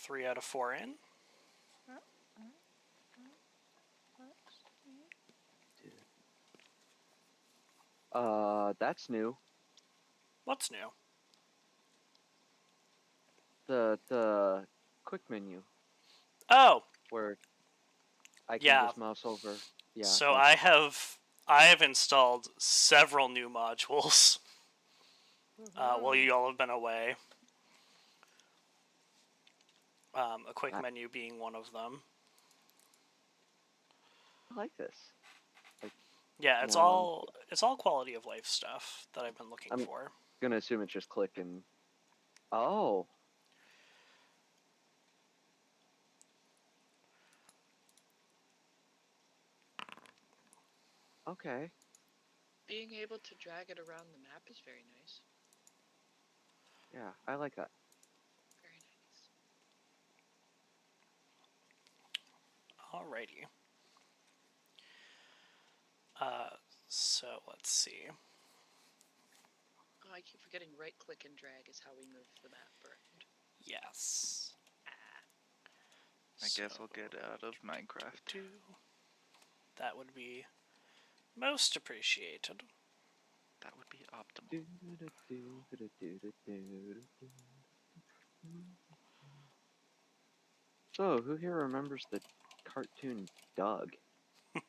3 out of 4 in. That's new. What's new? The quick menu Oh, where I can yeah. just mouse over. Yeah. So I have installed several new modules while you all have been away. A quick menu being one of them. I like this. Yeah, it's all quality of life stuff that I've been looking for. I'm gonna assume it's just click and. Oh. Okay. Being able to drag it around the map is very nice. Yeah, I like that. Very nice. Alrighty. So let's see. Oh, I keep forgetting right click and drag is how we move the map around. Yes. I guess I'll get out of Minecraft too. That would be most appreciated. That would be optimal. So, who here remembers the cartoon Doug?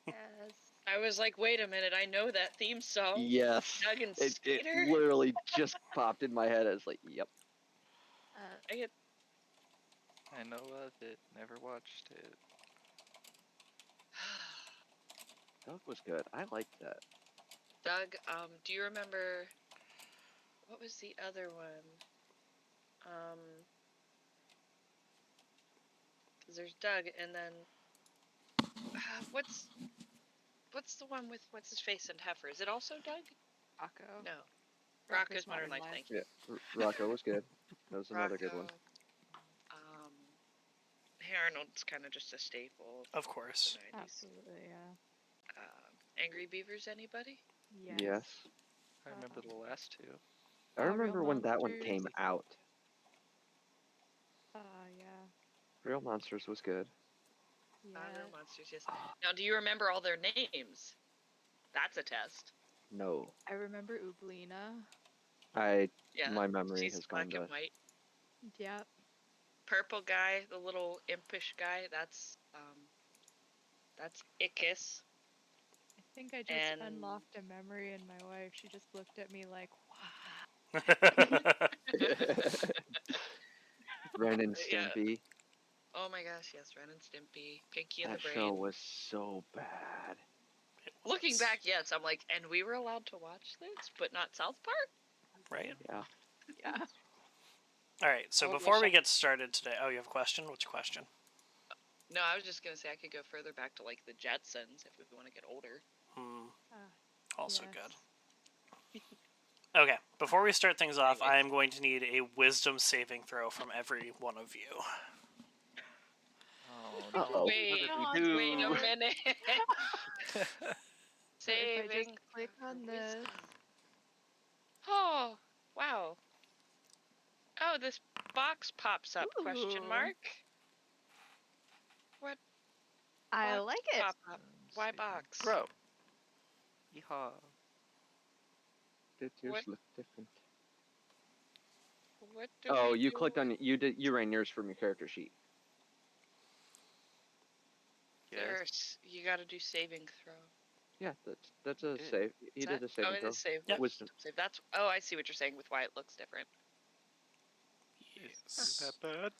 Yes. I was like, wait a minute, I know that theme song. Yes. Doug and It Skater? literally just popped in my head. I was like, yep. I know of it. Never watched it. Doug was good. I liked that. Doug, do you remember what was the other one? Cause there's Doug, and then what's the one with what's his face and Heifer? Is it also Doug? Rocco. No, Rocco's Modern Life. Thank you. Yeah, Rocco was good. That was another good one. Hey Arnold's kind of just a staple. Of course. The 90s. Absolutely, yeah. Angry Beavers, anybody? Yes. I remember the last two. I remember when that one came out. Yeah. Real Monsters was good. Yeah. Real Monsters, yes. Now, do you remember all their names? That's a test. No. I remember Ooblina. My memory she's has gone black to... and white. Yep. Purple guy, the little impish guy, that's Ickis. I think I just unlocked a memory in my wife. She just looked at me like, wow. Ren and Stimpy. Yeah. Oh my gosh, yes, Ren and Stimpy. Pinky and the Brain. That show was so bad. Looking back, yes, I'm like, and we were allowed to watch this, but not South Park? Right? Yeah. Yeah. Alright, so before we get started today... Oh, you have a question? What's your question? No, I was just going to say I could go further back to, like, the Jetsons if we want to get older. Also good. Okay, before we start things off, I am going to need a wisdom saving throw from every one of you. Oh, wait a minute. Saving. If I just click on this. Oh, wow. Oh, this box pops up, question mark? What? I like it. Pop up. Why box? Bro. Yeehaw. Did yours look different? What do you clicked on you ran yours from your character sheet. Yes. You gotta do saving throw. Yeah, that's a save. He did a saving throw. Save. Yep. Wisdom. Save. That's. Oh, I see what you're saying with why it looks different. Yes. Is that bad?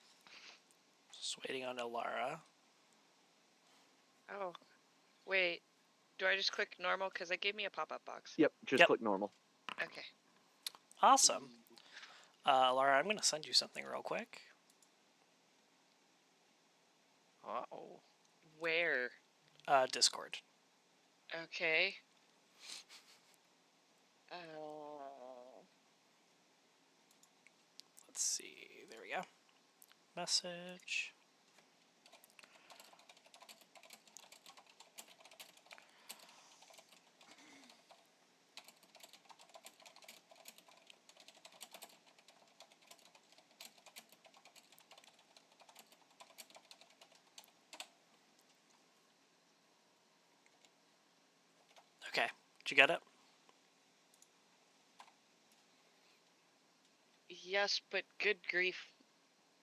Just waiting on Alara. Oh, wait. Do I just click normal? Because it gave me a pop-up box. Yep, just click normal. Okay. Awesome. Alara, I'm going to send you something real quick. Uh-oh. Where? Discord. Okay. Let's see. There we go. Message. Did you get it? Yes, but good grief,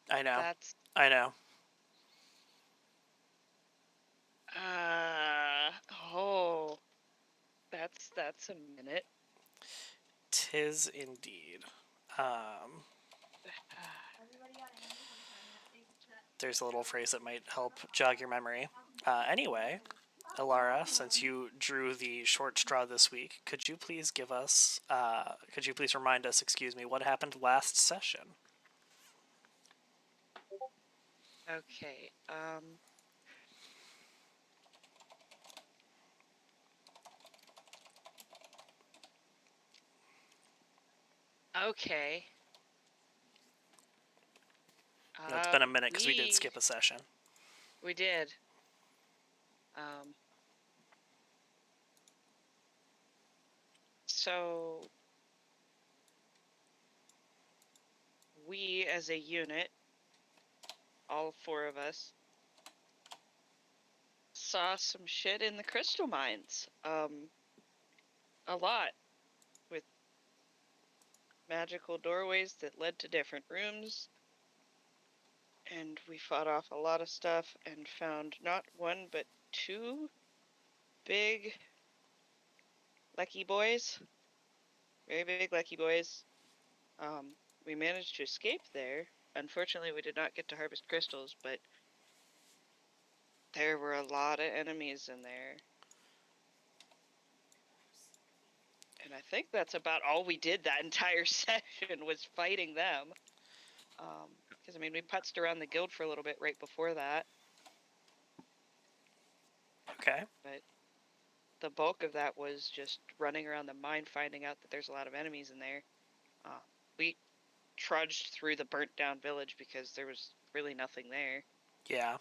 I know. that's I know. oh, that's a minute. 'Tis indeed. There's a little phrase that might help jog your memory. Anyway, Alara, since you drew the short straw this week, could you please remind us, what happened last session? Okay. Okay. It's been a minute because we did skip a session. We did. So we as a unit, all 4 of us, saw some shit in the crystal mines. A lot, with magical doorways that led to different rooms. And we fought off a lot of stuff and found not 1 but 2 big Lecky boys. Very big Lecky boys. We managed to escape there. Unfortunately, we did not get to harvest crystals, but there were a lot of enemies in there. And I think that's about all we did that entire session was fighting them. Because, I mean, we putzed around the guild for a little bit right before that. Okay. But the bulk of that was just running around the mine, finding out that there's a lot of enemies in there. We trudged through the burnt down village because there was really nothing there. Yeah.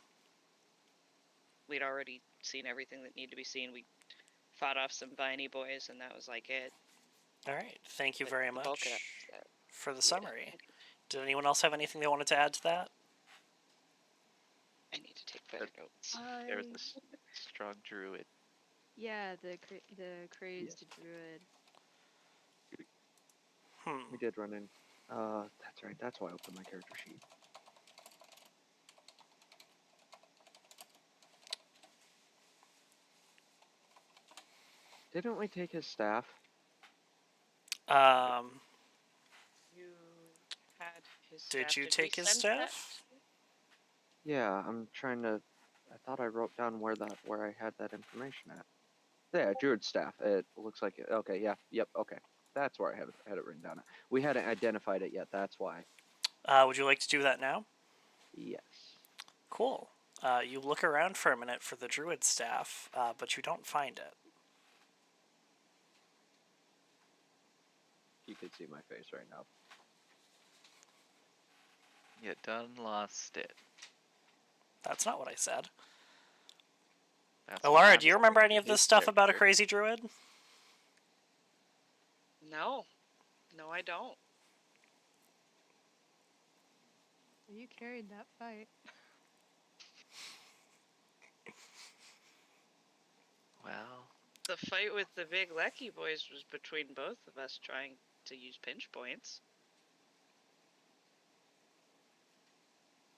We'd already seen everything that needed to be seen. We fought off some viney boys, and that was like it. All right. Thank you But very the much bulk of that, for the yeah. summary. Did anyone else have anything they wanted to add to that? I need to take better notes. There was this strong druid. Yeah, the crazed druid. We did run in. That's right. That's why I opened my character sheet. Didn't we take his staff? You had his staff. Did you we take his send staff? Yeah, I'm trying to. I thought I wrote down where I had that information at. Yeah, druid staff. It looks like it. Okay, yeah, yep, okay. That's where I had it written down. We hadn't identified it yet. That's why. Would you like to do that now? Yes. Cool. You look around for a minute for the druid staff, but you don't find it. You could see my face right now. You done lost it. That's not what I said. That's Alara, do you what remember any of his this stuff about a character. crazy druid? No. No, I don't. You carried that fight. Well, The fight with the big Lecky boys was between both of us trying to use pinch points.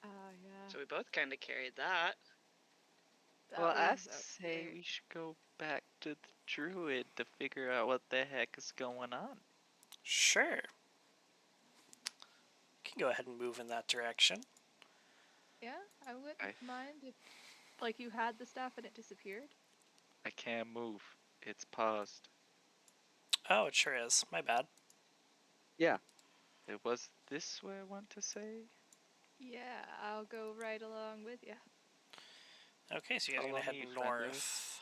Yeah. So we both kind of carried that. well, I was say great. we should go back to the druid to figure out what the heck is going on. Sure. Can go ahead and move in that direction. Yeah, I wouldn't mind if, like, you had the staff and it disappeared. I can't move. It's paused. Oh, it sure is. My bad. Yeah. It was this way I want to say? Yeah, I'll go right along with you. Okay, so you guys are Follow going to head me, friendly. north.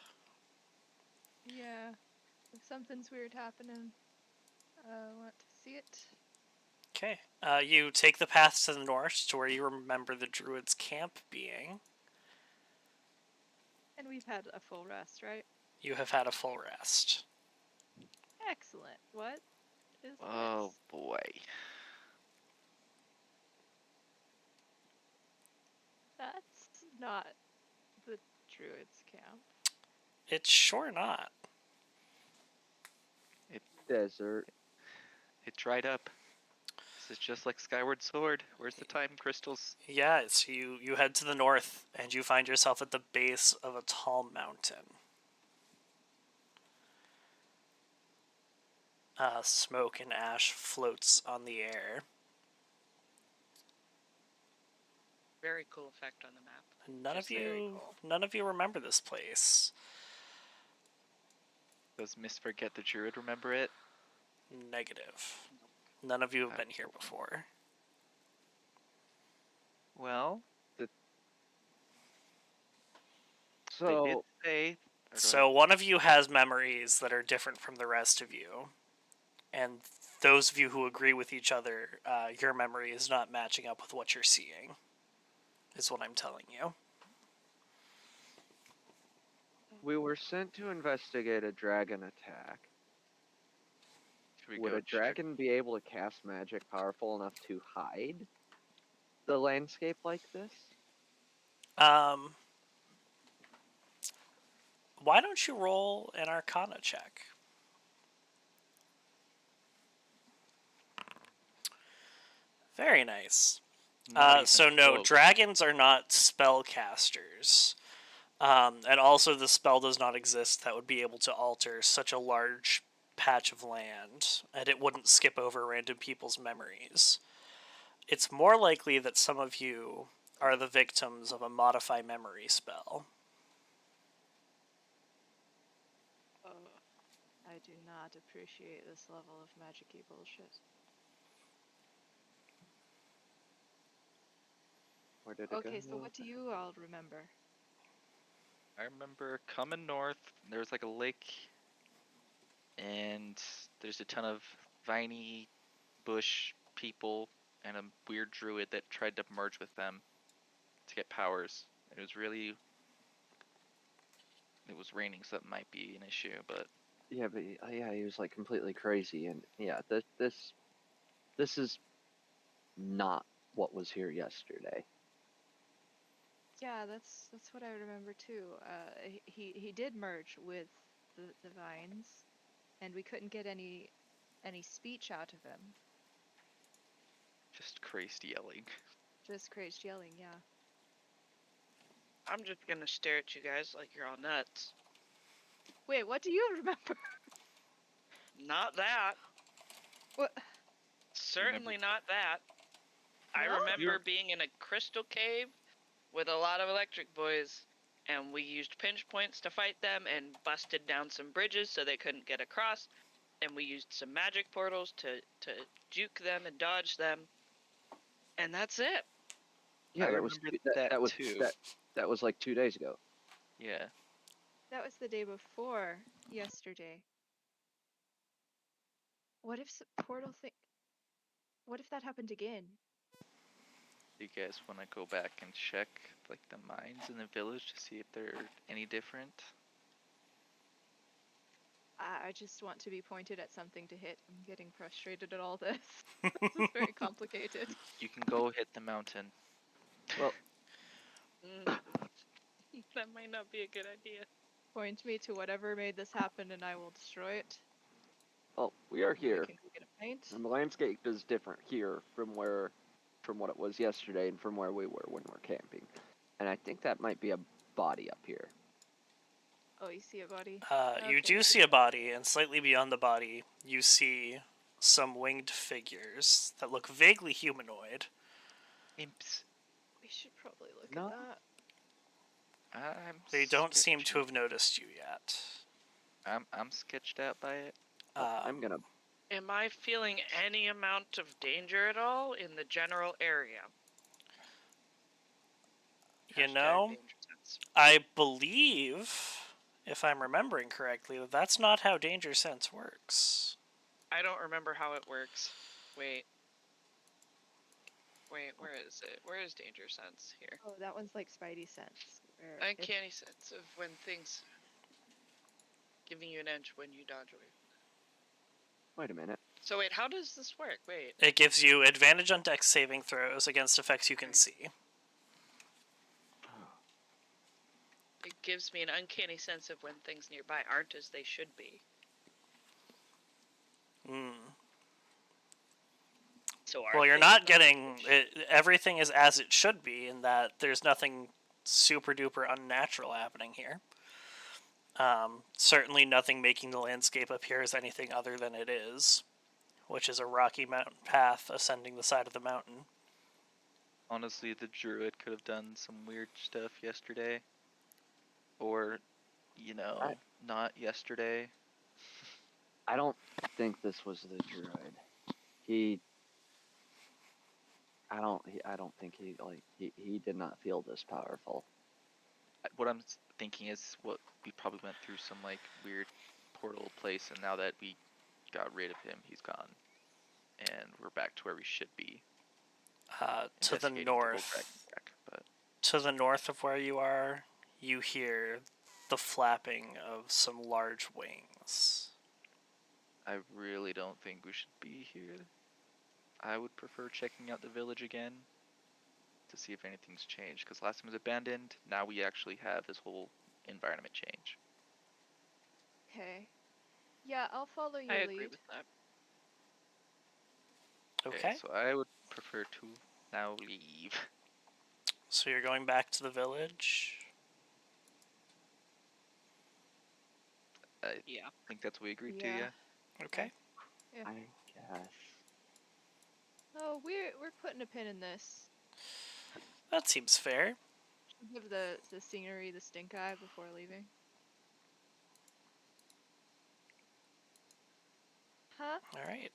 Yeah, if something's weird happening, I want to see it. Okay. You take the path to the north to where you remember the druid's camp being. And we've had a full rest, right? You have had a full rest. Excellent. What is Oh this? boy. That's not the druid's camp. It's sure not. desert. It dried up. This is just like Skyward Sword. Where's the time crystals? Yeah, so you head to the north, and you find yourself at the base of a tall mountain. Smoke and ash floats on the air. Very cool effect on the map. None of you remember this place. Does Miss Forget the Druid remember it? Negative. None of you have been here before. Well, So they did say. So one of you has memories that are different from the rest of you, and those of you who agree with each other, your memory is not matching up with what you're seeing, is what I'm telling you. we were sent to investigate a dragon attack. Should we Would go a dragon be able to cast magic powerful enough to hide the landscape like this? Why don't you roll an Arcana check? Very nice. So no, close. dragons are not spellcasters. And also the spell does not exist that would be able to alter such a large patch of land, and it wouldn't skip over random people's memories. It's more likely that some of you are the victims of a modify memory spell. I do not appreciate this level of magic-y bullshit. Where did it go? Okay, so what do you all remember? I remember coming north. There's like a lake, and there's a ton of viney bush people and a weird druid that tried to merge with them to get powers. It was raining, so that might be an issue. But Yeah, but he was like completely crazy, and yeah, this is not what was here yesterday. Yeah, that's what I remember too. He did merge with the vines, and we couldn't get any speech out of him. just crazy yelling. Just crazed yelling, yeah. I'm just gonna stare at you guys like you're all nuts. Wait, what do you remember? Not that. What? Certainly not that. I No? remember being in a crystal cave with a lot of electric boys, and we used pinch points to fight them and busted down some bridges so they couldn't get across, and we used some magic portals to juke them and dodge them, and that's it. Yeah, I that was remember that, that was too. that was like 2 days ago. Yeah. That was the day before yesterday. What if portal thing? What if that happened again? Do you guys want to go back and check like the mines in the village to see if they're any different? I just want to be pointed at something to hit. I'm getting frustrated at all this. This is very complicated. You can go hit the mountain. Well, That might not be a good idea. Point me to whatever made this happen, and I will destroy it. well, we are And then here, we can go get a pint. and the landscape is different here from what it was yesterday and from where we were when we're camping. And I think that might be a body up here. Oh, you see a body? You do see a body, and slightly beyond the body, you see some winged figures that look vaguely humanoid. Imps. We should probably look No. at that. They don't seem to have noticed you yet. I'm sketched out by it. I'm gonna. Am I feeling any amount of danger at all in the general area? You Hashtag know, danger sense. I believe, if I'm remembering correctly, that's not how danger sense works. I don't remember how it works. Wait, where is it? Where is danger sense here? Oh, that one's like Spidey sense. Where Uncanny sense of when things giving you an edge when you dodge away. Wait a minute. So wait, how does this work? Wait. It gives you advantage on dex saving throws against effects you can see. It gives me an uncanny sense of when things nearby aren't as they should be. Mm. So Well, you're things not on the getting village. it, everything is as it should be in that there's nothing super duper unnatural happening here. Certainly nothing making the landscape appear as anything other than it is, which is a rocky mountain path ascending the side of the mountain. Honestly, the druid could have done some weird stuff yesterday. Or, I- not yesterday. I don't think this was the druid. He I don't think he did not feel this powerful. What I'm thinking is what we probably went through some like weird portal place, and now that we got rid of him, he's gone, and we're back to where we should be, To the investigating the old dragon north, track. But to the north of where you are, you hear the flapping of some large wings. I really don't think we should be here. I would prefer checking out the village again to see if anything's changed, because last time it was abandoned. Now we actually have this whole environment change. Okay. Yeah, I'll follow I your agree lead. with that. Okay, So I would prefer to now leave. so you're going back to the village. I Yeah. think that's what we agreed to, Yeah. yeah? Okay. Yeah. I guess. Oh, we're putting a pin in this. That seems fair. Give the scenery the stink eye before leaving. Huh? All right.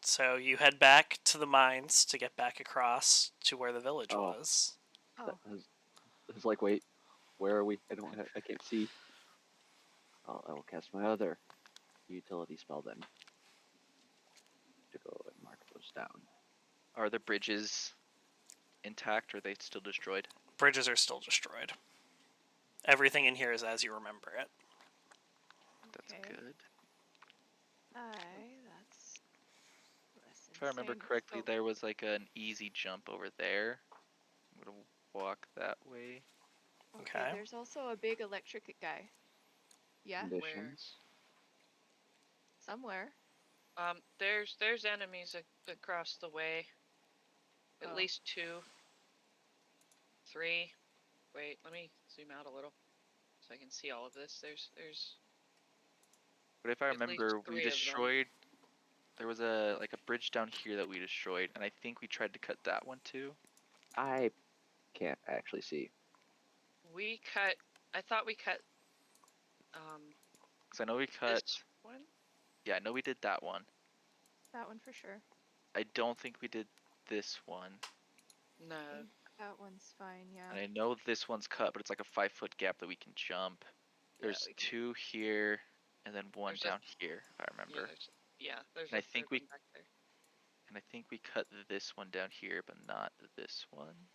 So you head back to the mines to get back across to where the village Oh, was. that Oh. was like, wait, where are we? I can't see. I will cast my other utility spell then to go and mark those down. Are the bridges intact or are they still destroyed? Bridges are still destroyed. Everything in here is as you remember it. That's Okay. good. That's less If I remember insane. correctly, So, there was like an easy jump over there. I'm gonna walk that way. okay, Okay. there's also a big electric guy. Yeah, Conditions. somewhere. There's enemies across the way. At Oh. least 2, 3. Wait, let me zoom out a little so I can see all of this. There's But if I at least remember, we 3 of them. destroyed. There was a bridge down here that we destroyed, and I think we tried to cut that one too. I can't actually see. We cut. I thought we cut um Cause I know we cut. this one. Yeah, I know we did that one. That one for sure. I don't think we did this one. No. I think that one's fine, yeah. And I know this one's cut, but it's like a 5-foot gap that we can jump. Yeah, There's we can. 2 here, and then one There's a down here, if I yeah. remember. There's And a I think third we one back there. and I think we cut this one down here, but not this one.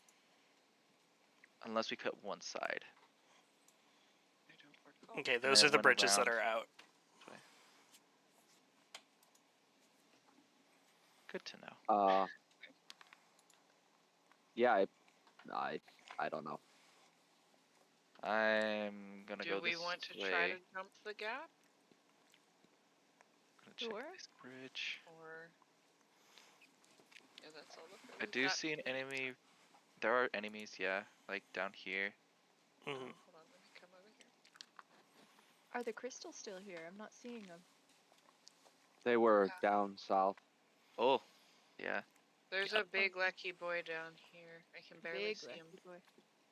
Unless we cut one side. I don't recall. Okay, And those then are it the went bridges that around are out. this way. Good to know. Yeah, I don't know. I'm gonna Do go we this want to way. try to jump the gap, Gonna check Sure. this bridge. or yeah, that's all the I further do that see an is. enemy. There are enemies, yeah, like down here. Mhm. Hold on, let me come over here. Are the crystals still here? I'm not seeing them. They were Yeah. down south. Oh, yeah. There's Yep. a big Okay. lucky boy down here. I can barely Big see him, lucky boy.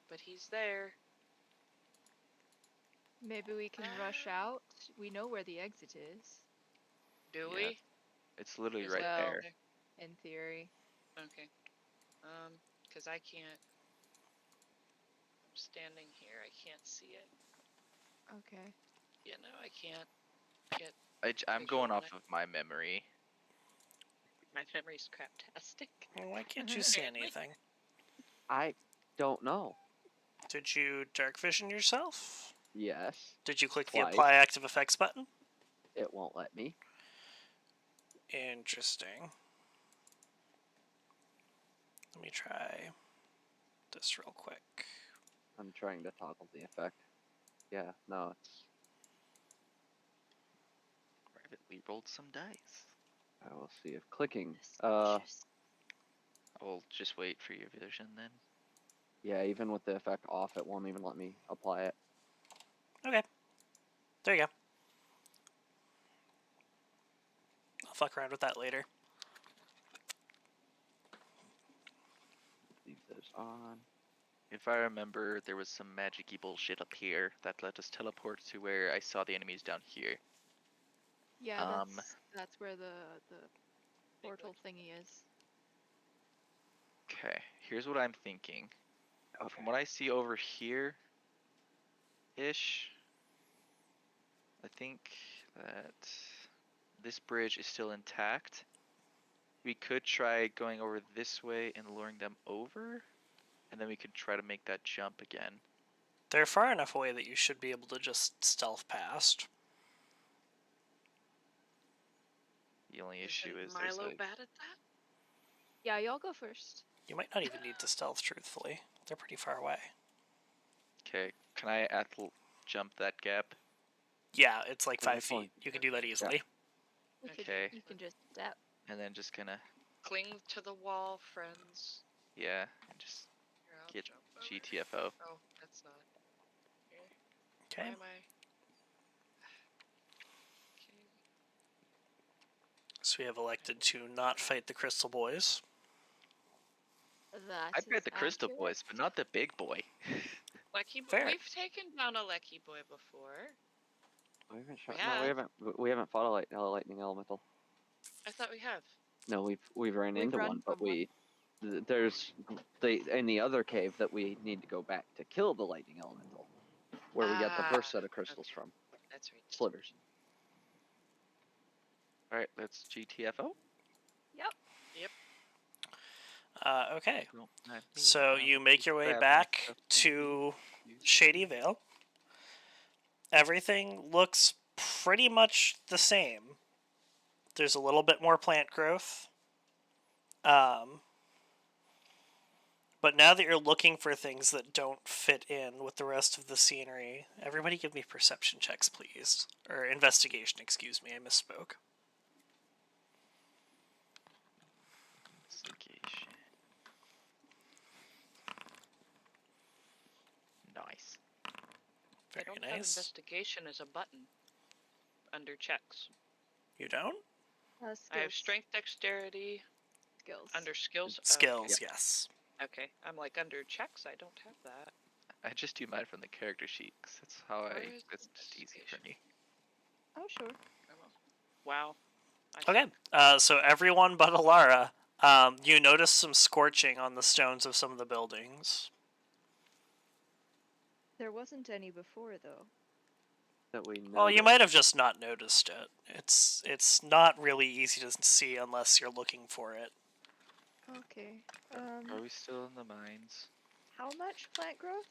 but he's there. Maybe we can rush out. We know where the exit is. Do Yeah. we? It's literally Is right it Well, there. there? in theory. Okay. Because I can't. I'm standing here. I can't see it. Okay. Yeah, no, I can't get I'm visual going on off it. of my memory. My memory's craptastic. Well, why can't you see Apparently. anything? I don't know. Did you dark vision yourself? Yes, Did you click the twice. apply active effects button? It won't let me. Interesting. Let me try this real quick. I'm trying to toggle the effect. Yeah, no, it's Privately rolled some dice. I will see if clicking. Suspicious. I will just wait for your vision then. Yeah, even with the effect off, it won't even let me apply it. Okay. There you go. I'll fuck around with that later. Leave those on. If I remember, there was some magic-y bullshit up here that let us teleport to where I saw the enemies down here. Yeah, Um, that's where the portal thingy is. Okay, here's what I'm thinking. Okay. From what I see over here, ish, I think that this bridge is still intact. We could try going over this way and luring them over, and then we could try to make that jump again. They're far enough away that you should be able to just stealth past. The only issue Isn't is there's Milo a bad at that? Yeah, y'all go first. You might not even need to stealth, truthfully. They're pretty far away. Okay, can I jump that gap? Yeah, it's like Yeah, 5 that's fine. feet. You can do that easily. Okay. You can just step. And then just gonna, Cling to the wall, friends. yeah, and just Here, I'll get jump over. GTFO. Oh, that's not. Here. Okay. Why am I? Okay. So we have elected to not fight the Crystal Boys. That I is bet the Crystal accurate. Boys, but not the big boy. Fair. We've taken down a Lecky boy before. We haven't shot. We No, we have. haven't. We haven't fought a lightning elemental. I thought we have. No, we've ran We've into run one, but from one. there's in the other cave that we need to go back to kill the lightning elemental, where we got the first set of crystals okay. from. That's right. Slivers. Alright, let's GTFO. Yep. Okay. Don't let me So down, you make your way grab back myself and to use Shady me. Vale. Everything looks pretty much the same. There's a little bit more plant growth. But now that you're looking for things that don't fit in with the rest of the scenery, everybody give me perception checks, please. Or investigation, excuse me, I misspoke. Investigation. Nice. I Very don't have nice. investigation as a button under checks. You don't? Skills. I have strength, dexterity Skills. under skills. Skills, yes. Okay, I'm like under checks. I don't have that. I just do mine from the character sheet, 'cause that's how Where I. is It's just easy for me. Oh, sure. Wow. Okay, so everyone but Alara, you notice some scorching on the stones of some of the buildings. There wasn't any before, though. That we know. Well, you might have just not noticed it. It's not really easy to see unless you're looking for it. Okay. Are we still in the mines? How much plant growth?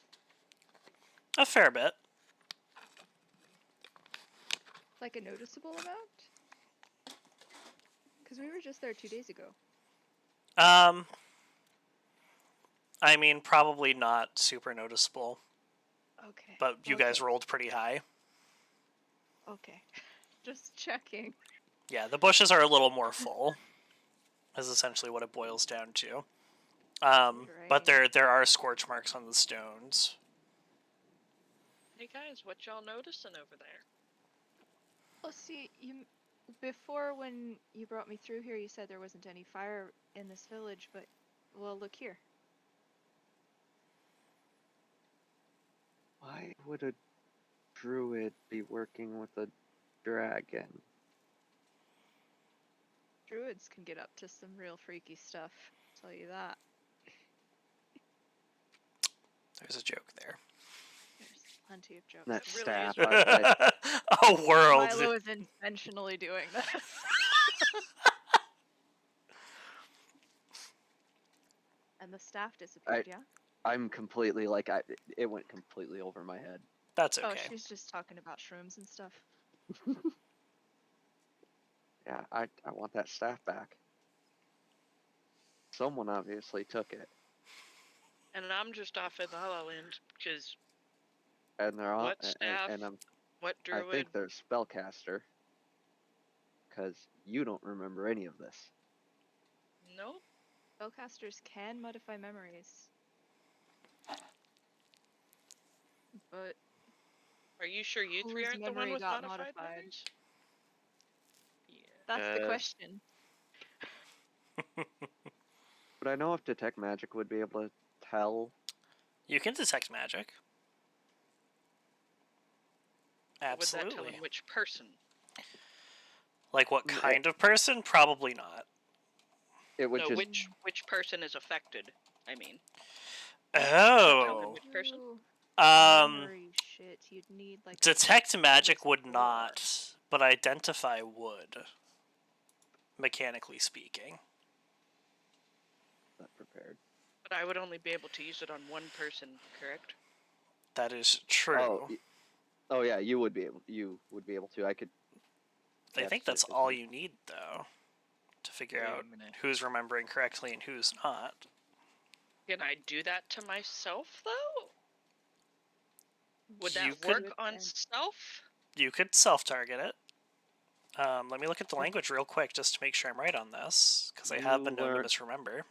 A fair bit. Like a noticeable amount? Because we were just there 2 days ago. I mean, probably not super noticeable, Okay. but you guys rolled pretty high. Okay. Just checking. Yeah, the bushes are a little more full, is essentially what it boils down to. But there are scorch marks on the stones. Hey guys, what y'all noticing over there? Well, see, before when you brought me through here, you said there wasn't any fire in this village, but well, look here. Why would a druid be working with a dragon? Druids can get up to some real freaky stuff. I'll tell you that. There's a joke there. There's plenty of jokes. That It really is staff. A world. Milo is intentionally doing this. And the staff disappeared, yeah? I'm completely it went completely over my head. That's okay. Oh, she's just talking about shrooms and stuff. Yeah, I want that staff back. Someone obviously took it, And I'm just off in La La Land because and they're all what staff? and What I druid? think they're spellcaster. because you don't remember any of this. Nope. Spellcasters can modify memories. But Are you sure you three whose aren't the one memory with got modified modified? memories? Yeah. That's the question. But I know if Detect Magic would be able to tell. You can detect magic. But would that tell Absolutely. him which person? Like what Mm, kind of person? Probably not. It would No, just. which person is affected? I mean, tell him Oh. which person. Ooh, Um, memory shit. You'd need like detect magic list would four. not, but identify would. Mechanically speaking. Not prepared. But I would only be able to use it on one person, correct? That is true. Oh yeah, you would be able. You would be able to. I could. I think that's absolutely all see. you need, though, to figure Wait a out minute. who's remembering correctly and who's not. Can I do that to myself though? Would You that could- work on self? You could self-target it. Let me look at the language real quick just to make sure I'm right on this, because I have been known to misremember.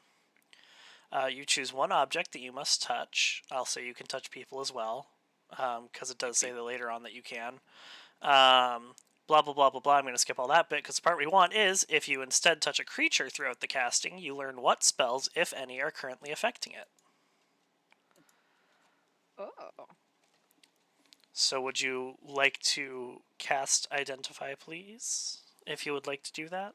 You choose one object that you must touch. I'll say you can touch people as well, because it does say that later on that you can. Blah, blah, blah, blah, blah. I'm going to skip all that bit, because the part we want is, if you instead touch a creature throughout the casting, you learn what spells, if any, are currently affecting it. Oh. So would you like to cast Identify, please? If you would like to do that?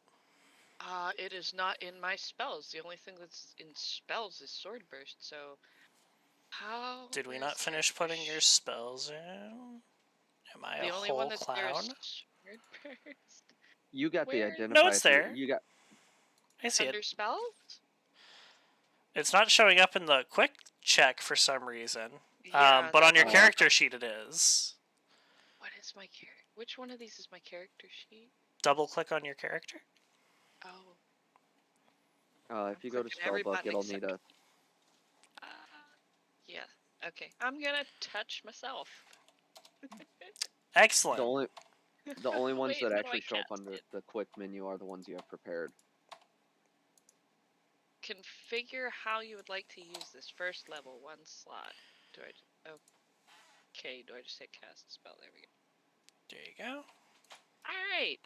It is not in my spells. The only thing that's in spells is Sword Burst, so how Did we is not finish there putting your spells in? Am I The a only one whole that's there is clown? Sword Burst. You got the Where? identify. No, it's there. You got. I see it. Under spells? It's not showing up in the quick check for some reason. Yeah, But on your that's character sheet it is. What is my character? Which one of these is my character sheet? Double click on your character. Oh, If you go to clicking every Spellbook, button it'll except need a. yeah. Okay, I'm gonna touch myself. Excellent. The only ones Wait, that how do actually I show up cast under it? the quick menu are the ones you have prepared. Configure how you would like to use this first level one slot. Do I? Okay. Do I just hit cast spell? There we go. There you go. All right.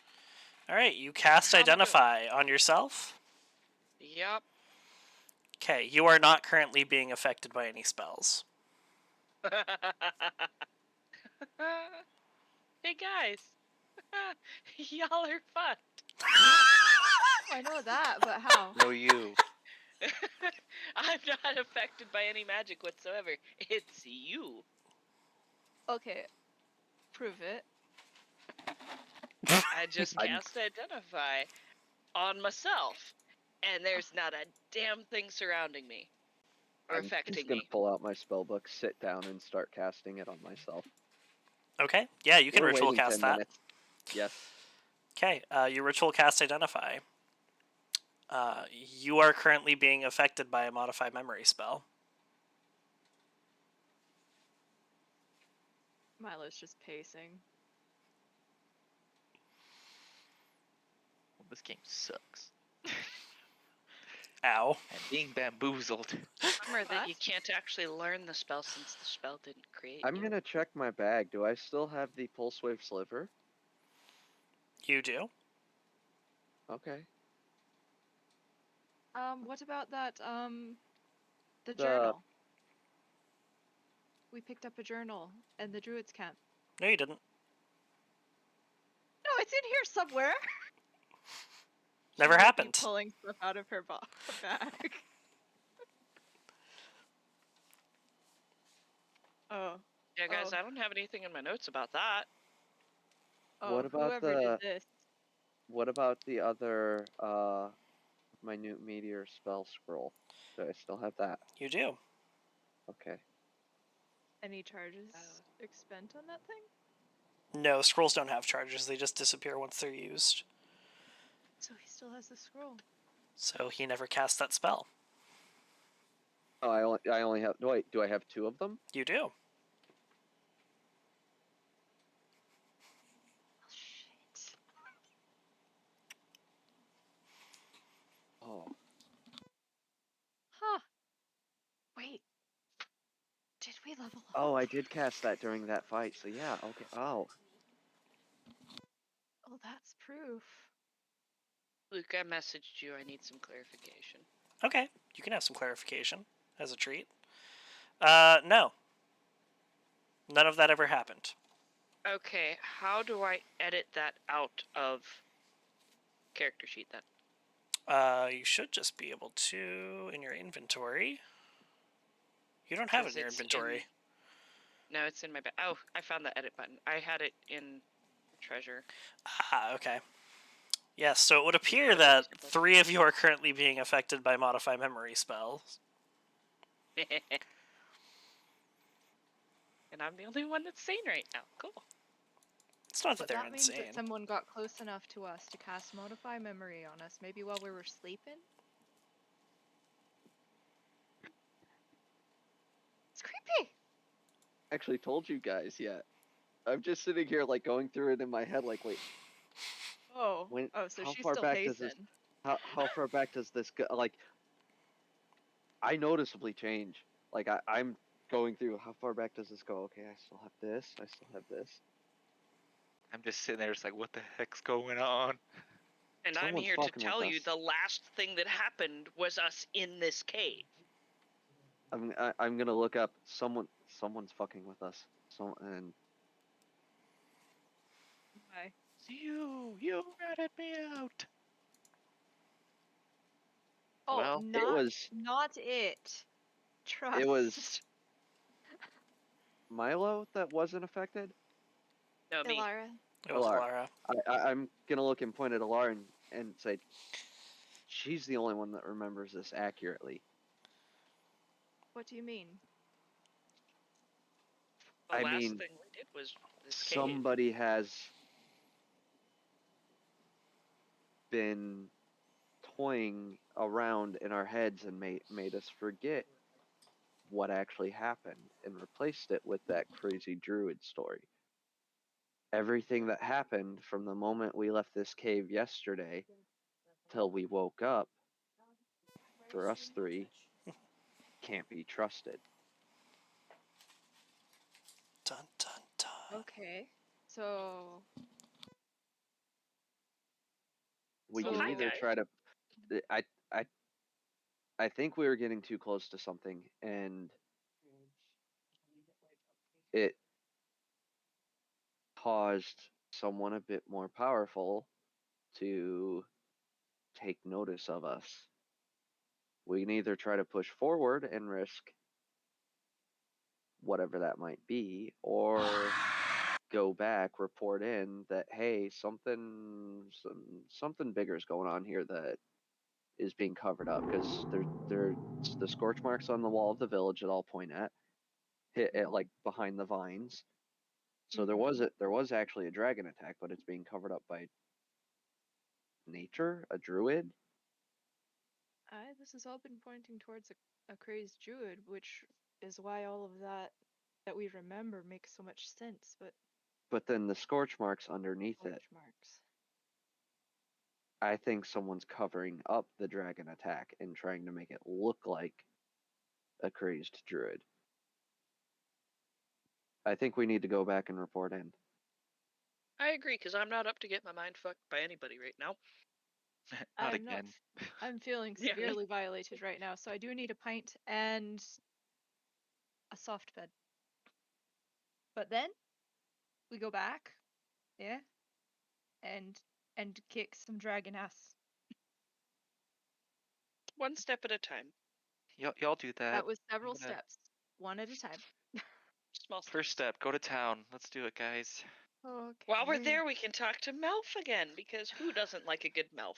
Alright, you cast How am I doing? Identify on yourself. Yup. Okay, you are not currently being affected by any spells. Hey guys, y'all are fun. I know that, but how? No, you. I'm not affected by any magic whatsoever. It's you. Okay, prove it. I just I'm- cast Identify on myself, and there's not a damn thing surrounding me or I'm affecting just gonna me. pull out my spellbook, sit down, and start casting it on myself. Okay, yeah, you can We're ritual waiting cast 10 that. minutes. Yes. Okay, you ritual cast Identify. You are currently being affected by a modified memory spell. Milo's just pacing. Well, this game sucks. Ow. I'm being bamboozled. Bummer that you What? can't actually learn the spell since the spell didn't create I'm you. gonna check my bag. Do I still have the Pulse Wave Sliver? You do? Okay. What about that, the The- journal? We picked up a journal in the druid's camp. No, you didn't. No, it's in here somewhere. Never She might be happened. pulling stuff out of her bag. Oh. Yeah, guys, Oh. I don't have anything in my notes about that. Oh, What about whoever did this. What about the other minute meteor spell scroll? Do I still have that? You do. Okay. Any charges expend on that thing? No, scrolls don't have charges. They just disappear once they're used. So he still has the scroll. So he never cast that spell. Oh, I only have. Wait, do I have 2 of them? You do. Oh, shit. Oh. Huh. Wait. Did we level up? Oh, I did cast that during that fight, so yeah, okay. Oh. Oh, that's proof. Luke, I messaged you. I need some clarification. Okay, you can have some clarification as a treat. No. None of that ever happened. Okay, how do I edit that out of character sheet then? You should just be able to in your inventory. You don't have it in your inventory. No, it's in my bag. Oh, I found the edit button. I had it in treasure. Ah, okay. Yes, so it would You appear put it that with 3 of you are currently being affected by Modify Memory spells. And I'm the only one that's sane right now. Cool. It's not that But they're that means that insane. someone got close enough to us to cast Modify Memory on us, maybe while we were sleeping? It's creepy! Actually told you guys yet. I'm just sitting here like going through it in my head like, wait, Oh. when Oh, so how she's far still back does this pacing. how far back does this go? Like, I noticeably change. Like I'm going through how far back does this go? Okay, I still have this, I still have this. I'm just sitting there, just like, what the heck's going on? And I'm Someone's here to fucking with tell you us. the last thing that happened was us in this cave. I'm gonna look up someone's fucking with us. And Why? You ratted me out. Oh, Well, not it. Trust. it was Milo that wasn't affected. No, me. Ilara. It was Alara. Lara. I'm gonna look and point at Alara and say she's the only one that remembers this accurately. What do you mean? The I last mean, thing we did was this cave. somebody has been toying around in our heads and made us forget what actually happened and replaced it with that crazy druid story. Everything that happened from the moment we left this cave yesterday till we woke up for us three can't be trusted. Dun dun dun. Okay. So. We Oh, can hi, So. either guys. try to I I I think we were getting too close to something and it caused someone a bit more powerful to take notice of us. We can either try to push forward and risk whatever that might be, or go back, report in that hey, something bigger is going on here that is being covered up because there's the scorch marks on the wall of the village that I'll point at, hit at like behind the vines. So there was actually a dragon attack, but it's being covered up by nature, a druid. This has all been pointing towards a crazed druid, which is why all of that we remember makes so much sense, but But then the scorch marks underneath it. scorch marks. I think someone's covering up the dragon attack and trying to make it look like a crazed druid. I think we need to go back and report in. I agree, because I'm not up to get my mind fucked by anybody right now. not I'm not. again. I'm feeling Yeah. severely violated right now, so I do need a pint and a soft bed. But then we go back, yeah, and kick some dragon ass. One step at a time. Y'all do that. That was I'm several gonna- steps, one at a time. Small steps. First step, go to town. Let's do it, guys. Okay. While we're there, we can talk to Melf again, because who doesn't like a good Melf?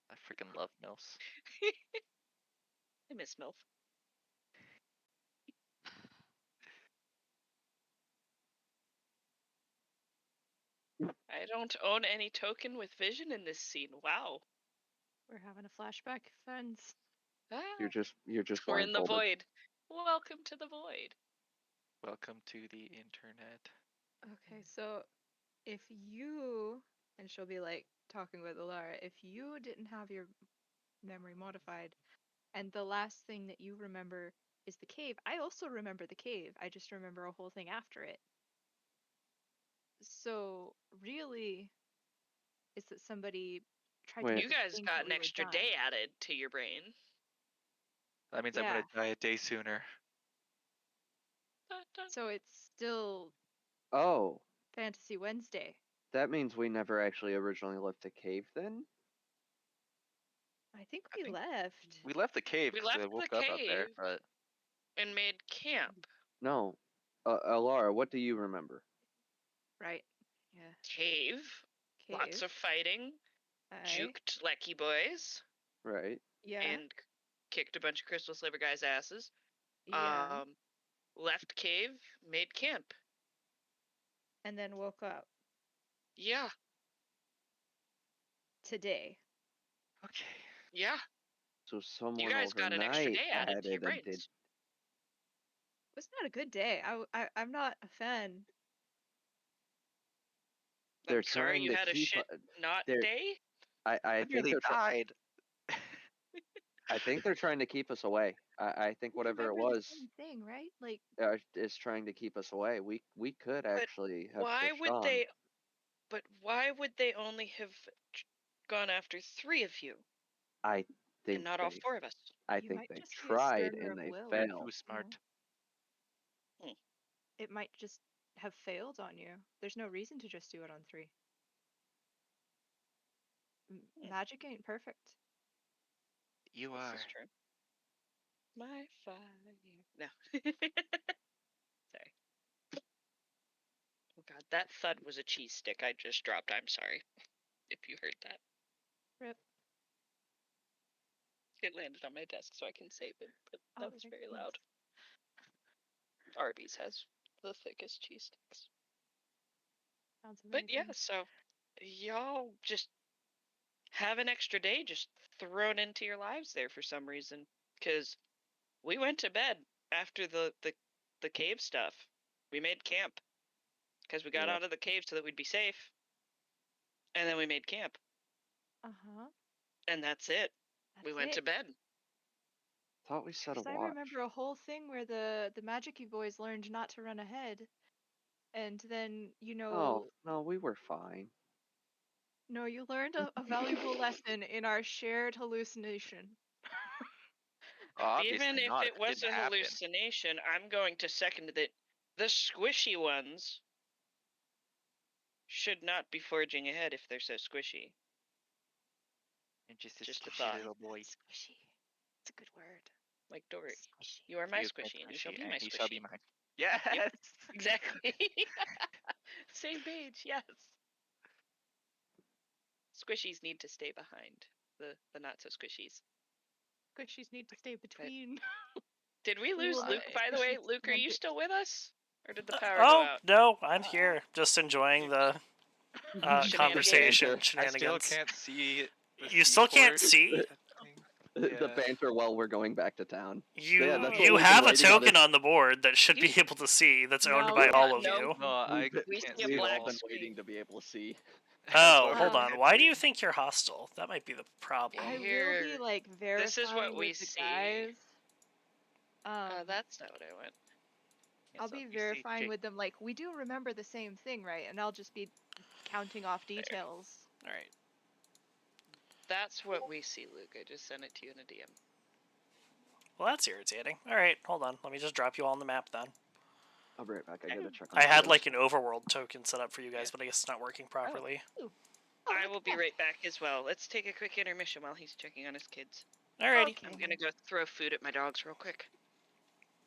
I freaking love milfs. I miss Melf. I don't own any token with vision in this scene. Wow. We're having a flashback, friends. Ah, You're just we're in the blindfolded. void. Welcome to the void. Welcome to the internet. Okay, so if you, and she'll be like talking with Alara, if you didn't have your memory modified. And the last thing that you remember is the cave. I also remember the cave. I just remember a whole thing after it. So really, it's that somebody tried to Wait. make You us guys think got that an we were extra done. day added to your brain. That means I'm Yeah. gonna die a day sooner. Dun, dun. So it's still Oh, Fantasy Wednesday. that means we never actually originally left the cave then? I think I we think left. We left the cave We because I left the woke up out there, cave but and made camp. No. Alara, what do you remember? Right. Yeah. Cave. Lots Cave. of fighting. Aye. Juked Lecky boys. Right. Yeah. And kicked a bunch of Crystal Sliver guys' asses. Yeah. Left cave, made camp. And then woke up Yeah, today. okay. yeah. So You someone guys got an extra overnight day added to your added a did. brains. It was not a good day. I'm not a fan. They're I'm sorry trying you to had a keep. shit not They're. day. I I think nearly they're. died. I think they're trying to keep us away. I think We whatever it remember the was same thing, right? Like, is trying to keep us away. We could But actually have why pushed would on. they? But why would they only have gone after 3 of you I think and not all they. 4 of us? I you think might they just be a tried stirrer and of they will. You're failed. too smart. It might just have failed on you. There's no reason to just do it on 3. Magic ain't perfect. You This are. is true. My fire. No. Sorry. Oh god, that thud was a cheese stick I just dropped. I'm sorry if you heard that. Rip. It landed on my desk so I can save it, but that was Okay, very nice. loud. Arby's has the thickest cheese sticks. Sounds amazing. But yeah, so y'all just have an extra day just thrown into your lives there for some reason. Because we went to bed after the cave stuff. We made camp. Because we got Yeah. out of the cave so that we'd be safe. And then we made camp. Uh-huh. And that's it. That's We went it. to bed. Thought we set a Because I watch. remember a whole thing where the magic-y boys learned not to run ahead. And then, Oh no, we were fine. no, you learned a valuable lesson in our shared hallucination. Obviously Even if not. it If was didn't a happen. hallucination, I'm going to second that the squishy ones should not be forging ahead if they're so squishy. You're just a Just a squishy thought. little boy. Squishy. It's a good word. Like Dory. Squishy. You are my He is squishy, and you shall be and my he shall be squishy. mine. Yes. Exactly. Same page, yes. Squishies need to stay behind the not so squishies. Squishies need to stay between. Did we We lose will Luke, make by the way? squishies Luke, are you semantics. still with us? Or did the power go Oh out? no, I'm here, just enjoying the conversation Banter. I still shenanigans. can't see. The You still can't seaport see? thing. The Yeah. banter while we're going back to town. You Yeah, that's what you we've been have a waiting on token it. on the board that should be You- able to see. That's owned No, by we all got of no. you. No, I We can't see a see We've at all black all. been screen. waiting to be able to see. That's Oh, why hold we're on. Why do you entering. think you're hostile? That might be the problem. I will be Here. like This is what verifying we with the see. guys. That's not what I want. I'll So be if you see verifying Jake- with them like we do remember the same thing, right? And I'll just be counting off details. All right. That's what we see, Luke. I just sent it to you in a DM. Well, that's irritating. All right, hold on. Let me just drop you all on the map then. I'll be right back. I gotta check on I had Kiddos. like an overworld token set up for you guys, but I guess it's not working properly. Oh, I look will at be that. right back as well. Let's take a quick intermission while he's checking on his kids. Alrighty. Okay. I'm gonna go throw food at my dogs real quick.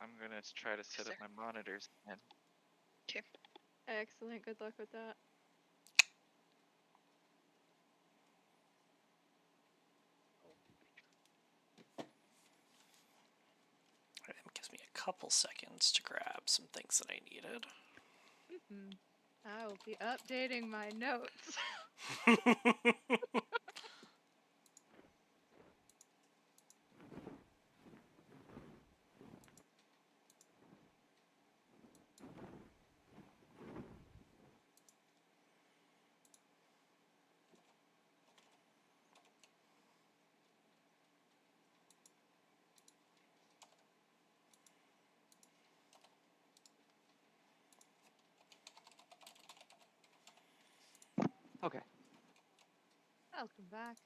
I'm gonna try to set up my monitors and Excellent. Good luck with that. It gives me a couple seconds to grab some things that I needed. I will be updating my notes. Okay. Welcome back.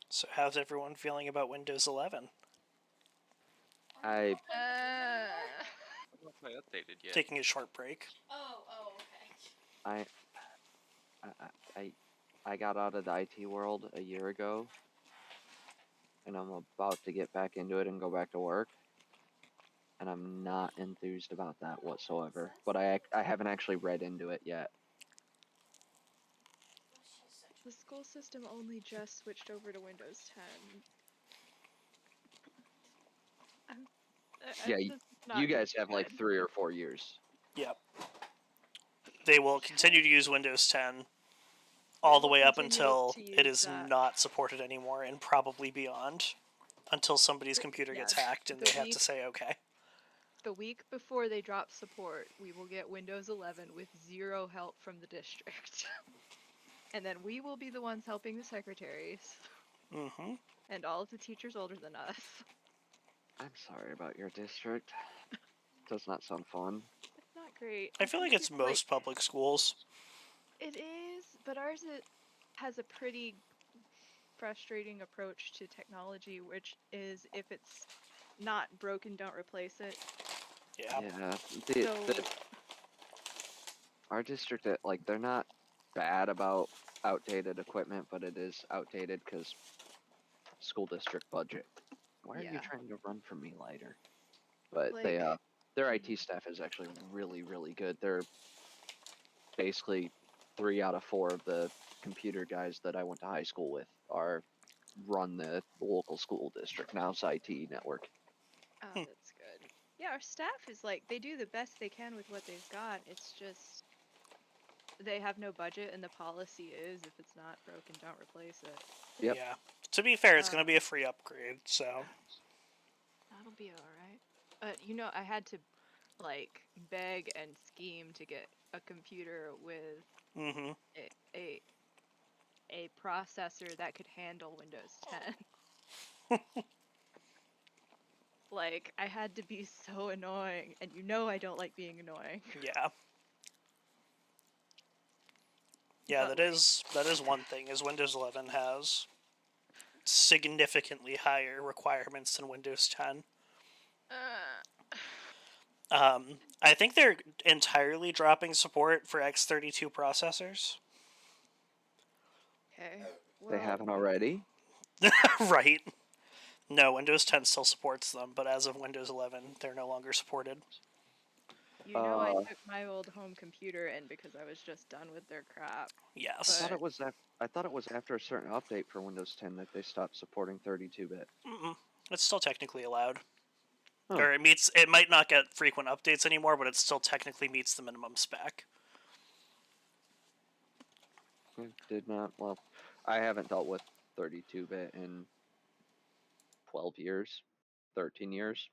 So, how's everyone feeling about Windows 11? I I'm not quite updated yet. Taking a short break. Oh, okay. I I I I got out of the IT world a year ago, and I'm about to get back into it and go back to work. And I'm not enthused about that whatsoever. But I haven't actually read into it yet. The school system only just switched over to Windows 10. Yeah, This is not you gonna guys be have like good. 3 or 4 years. Yep. They will continue to use Windows 10 They all the will way up continue until to it use is that. not supported anymore and probably beyond. Until somebody's computer gets Yes, hacked and the they have to week- say, okay. The week before they drop support, we will get Windows 11 with zero help from the district. And then we will be the ones helping the secretaries Mm-hmm. and all of the teachers older than us. I'm sorry about your district. Does not sound fun. It's not great. I feel like it's most public schools. It is, but ours has a pretty frustrating approach to technology, which is if it's not broken, don't replace it. Yeah. Yeah, So our district, like, they're not bad about outdated equipment, but it is outdated because school district budget. Why are you yeah, trying to run from me later? But like their IT staff is actually really, really good. They're basically 3 out of 4 of the computer guys that I went to high school with are run the local school district now's IT network. oh, that's good. Yeah, our staff is like they do the best they can with what they've got. It's just they have no budget, and the policy is if it's not broken, don't replace it. Yep. Yeah. To be fair, it's going to be a free upgrade, so. That'll be all right. But I had to like beg and scheme to get a computer with Mm-hmm. a a, a processor that could handle Windows 10. Like I had to be so annoying, and I don't like being annoying. Yeah. Yeah, But that is one thing, is Windows 11 has significantly higher requirements than Windows 10. uh, I think they're entirely dropping support for x32 processors. okay. They Well, haven't already. Right. No, Windows 10 still supports them, but as of Windows 11, they're no longer supported. I took my old home computer in because I was just done with their crap. Yes. I thought it was after a certain update for Windows 10 that they stopped supporting 32-bit. Mm-mm. It's still technically allowed. Huh. Or it might not get frequent updates anymore, but it still technically meets the minimum spec. Did not. Well, I haven't dealt with 32-bit in 12 years, 13 years.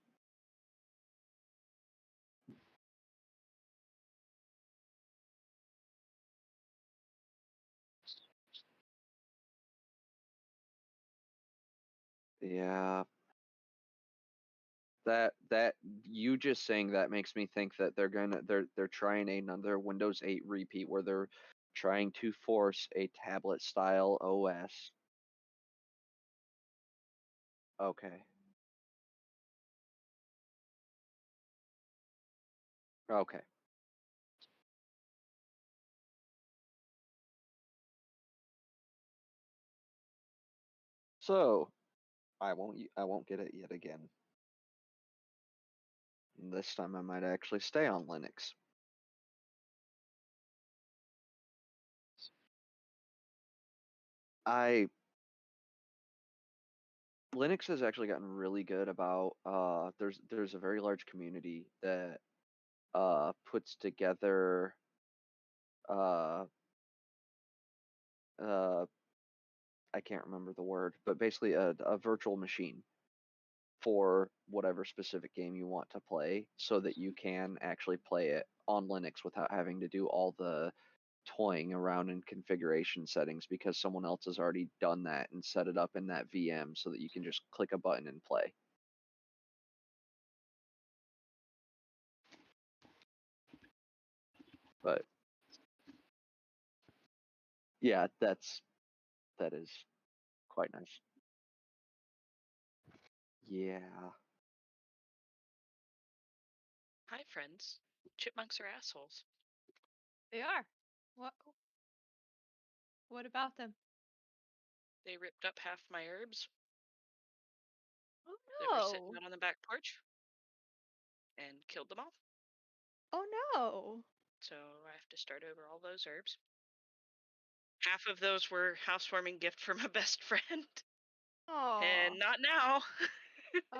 Yeah. That you just saying that makes me think that they're trying another Windows 8 repeat where they're trying to force a tablet style OS. Okay. Okay. So, I won't get it yet again. This time I might actually stay on Linux. I Linux has actually gotten really good about there's a very large community that puts together uh uh I can't remember the word, but basically a virtual machine for whatever specific game you want to play so that you can actually play it on Linux without having to do all the toying around in configuration settings because someone else has already done that and set it up in that VM so that you can just click a button and play. But yeah, that is quite nice. Yeah. Hi, friends. Chipmunks are assholes. They are. What about them? They ripped up half my herbs Oh that were sitting no. out on the back porch and killed them all. Oh no. So I have to start over all those herbs. Half of those were housewarming gift from a best friend. Oh. And not now.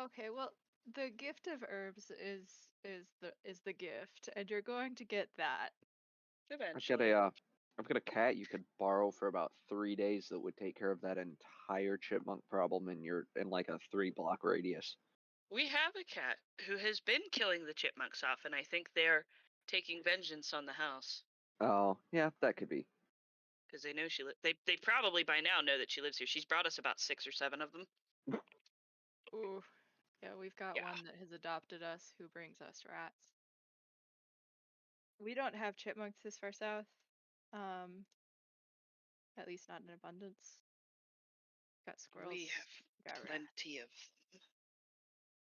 Okay, well, the gift of herbs is the gift, and you're going to get that. Eventually. I've got a cat you could borrow for about 3 days that would take care of that entire chipmunk problem in like a 3 block radius. We have a cat who has been killing the chipmunks off, and I think they're taking vengeance on the house. Oh, yeah, that could be. Because they know they probably by now know that she lives here. She's brought us about 6 or 7 of them. Ooh. Yeah, we've got Yeah. one that has adopted us who brings us rats. We don't have chipmunks this far south. Um, at least not in abundance. Got squirrels. We have got rats. plenty of them.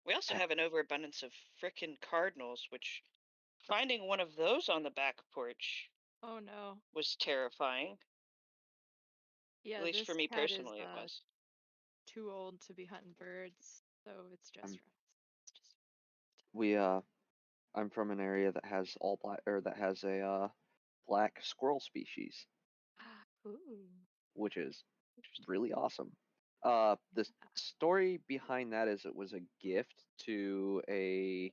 We also have an overabundance of frickin' cardinals, which finding one of those on the back porch Oh no. was terrifying. Yeah, At least this for me cat is personally, it was. too old to be hunting birds, so it's just rats. It's just I'm from an area that has all black or that has a black squirrel species, Ooh. which is Interesting. really awesome. The story behind that is it was a gift to a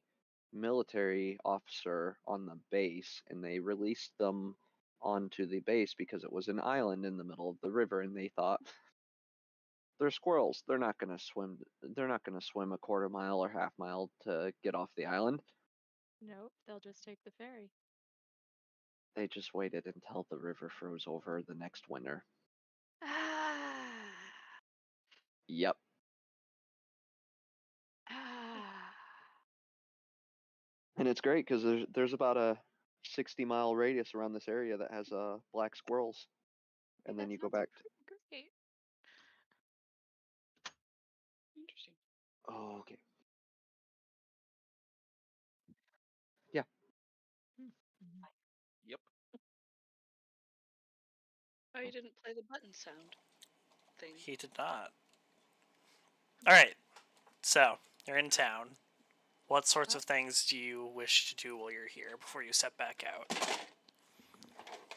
military officer on the base, and they released them onto the base because it was an island in the middle of the river, and they thought they're squirrels. They're not going to swim. They're not going to swim a quarter mile or half mile to get off the island. Nope, they'll just take the ferry. They just waited until the river froze over the next winter. Ah. Yep. Ah. And it's great because there's about a 60-mile radius around this area that has black squirrels, and then That you go sounds back to. pretty great. Interesting. Oh, okay. Yeah. Mhm. Yep. Oh, you didn't play the button sound thing. He did not. All right. So you're in town. What sorts of things do you wish to do while you're here before you step back out?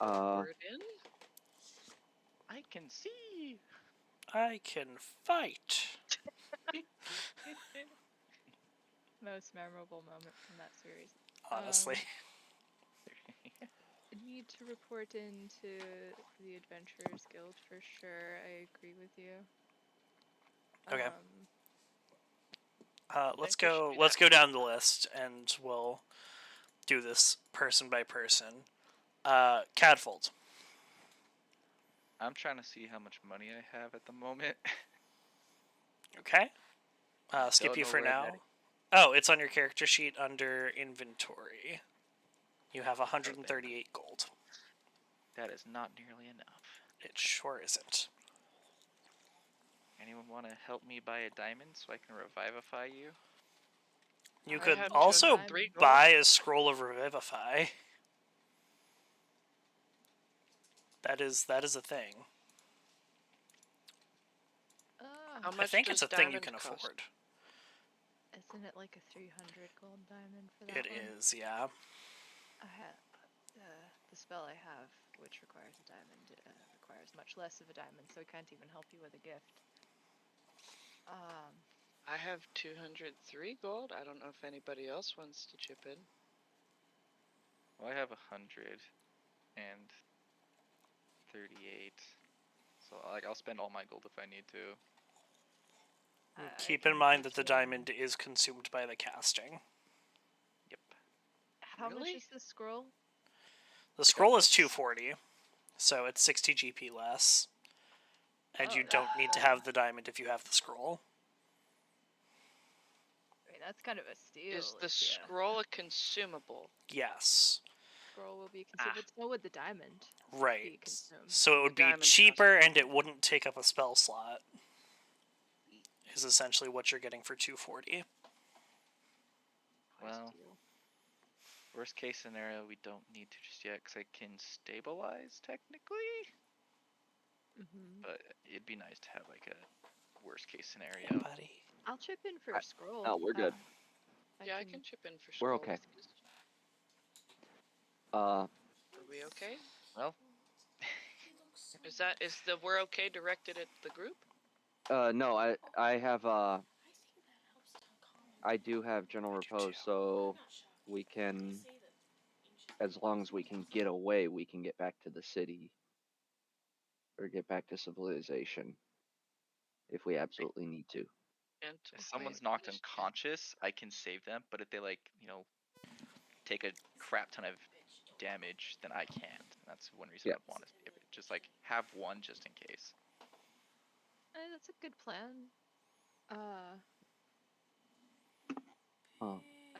Word in? I can see. I can fight. Most memorable moment from that series. Honestly. Need to report into the Adventurers Guild for sure. I agree with you. Okay. Um, Let's think we should go. do Let's that. go down the list, and we'll do this person by person. Cadfold. I'm trying to see how much money I have at the moment. Okay. Skip Don't you know for where now. that. Oh, it's on your character sheet under inventory. You have Okay. 138 gold. That is not nearly enough. It sure isn't. Anyone want to help me buy a diamond so I can revivify you? You I could have also 203 gold. buy a scroll of revivify. That is a thing. How I much think does it's a thing you diamond can cost? afford. isn't it like a 300 gold diamond for that It one? is, yeah. I have the spell I have, which requires a diamond, requires much less of a diamond, so it can't even help you with a gift. I have 203 gold. I don't know if anybody else wants to chip in. Well, I have 138. So like I'll spend all my gold if I need to. Keep in mind that the diamond is consumed by the casting. Yep. How much Really? is the scroll? The scroll is 240, so it's 60 GP less. And Oh, you don't need to have the diamond if you have the scroll. I mean, that's kind of a steal. Is the scroll a consumable? Yes. Scroll will be consumed, but so would the diamond be Right. consumed. So it would be cheaper and it wouldn't take up a spell slot. Is essentially what you're getting for 240. Well, worst case scenario, we don't need to just yet because I can stabilize technically. But it'd be nice to have like a worst case scenario. Yeah, buddy. I'll chip in for a scroll. No, we're good. Yeah, I can chip in for scroll. We're okay. Are we okay? Well, is the we're okay directed at the group? No, I have I do have general repose, so we can, as long as we can get away, we can get back to the city or get back to civilization if we absolutely need to. If someone's knocked unconscious, I can save them, but if they like, take a crap ton of damage, then I can't. That's one reason I'd want to save it. Just like have one just in case. That's a good plan.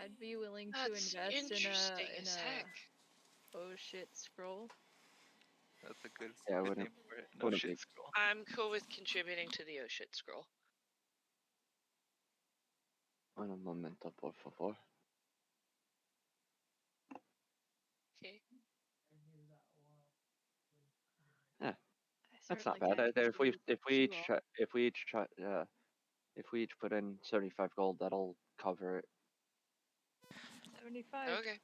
I'd be willing to invest in a oh shit scroll. That's a good, good name for it. No shit scroll. I'm cool with contributing to the oh shit scroll. Un momento, por favor. Okay. Yeah, that's not bad. If we each put in 75 gold, that'll cover it. 75. Okay.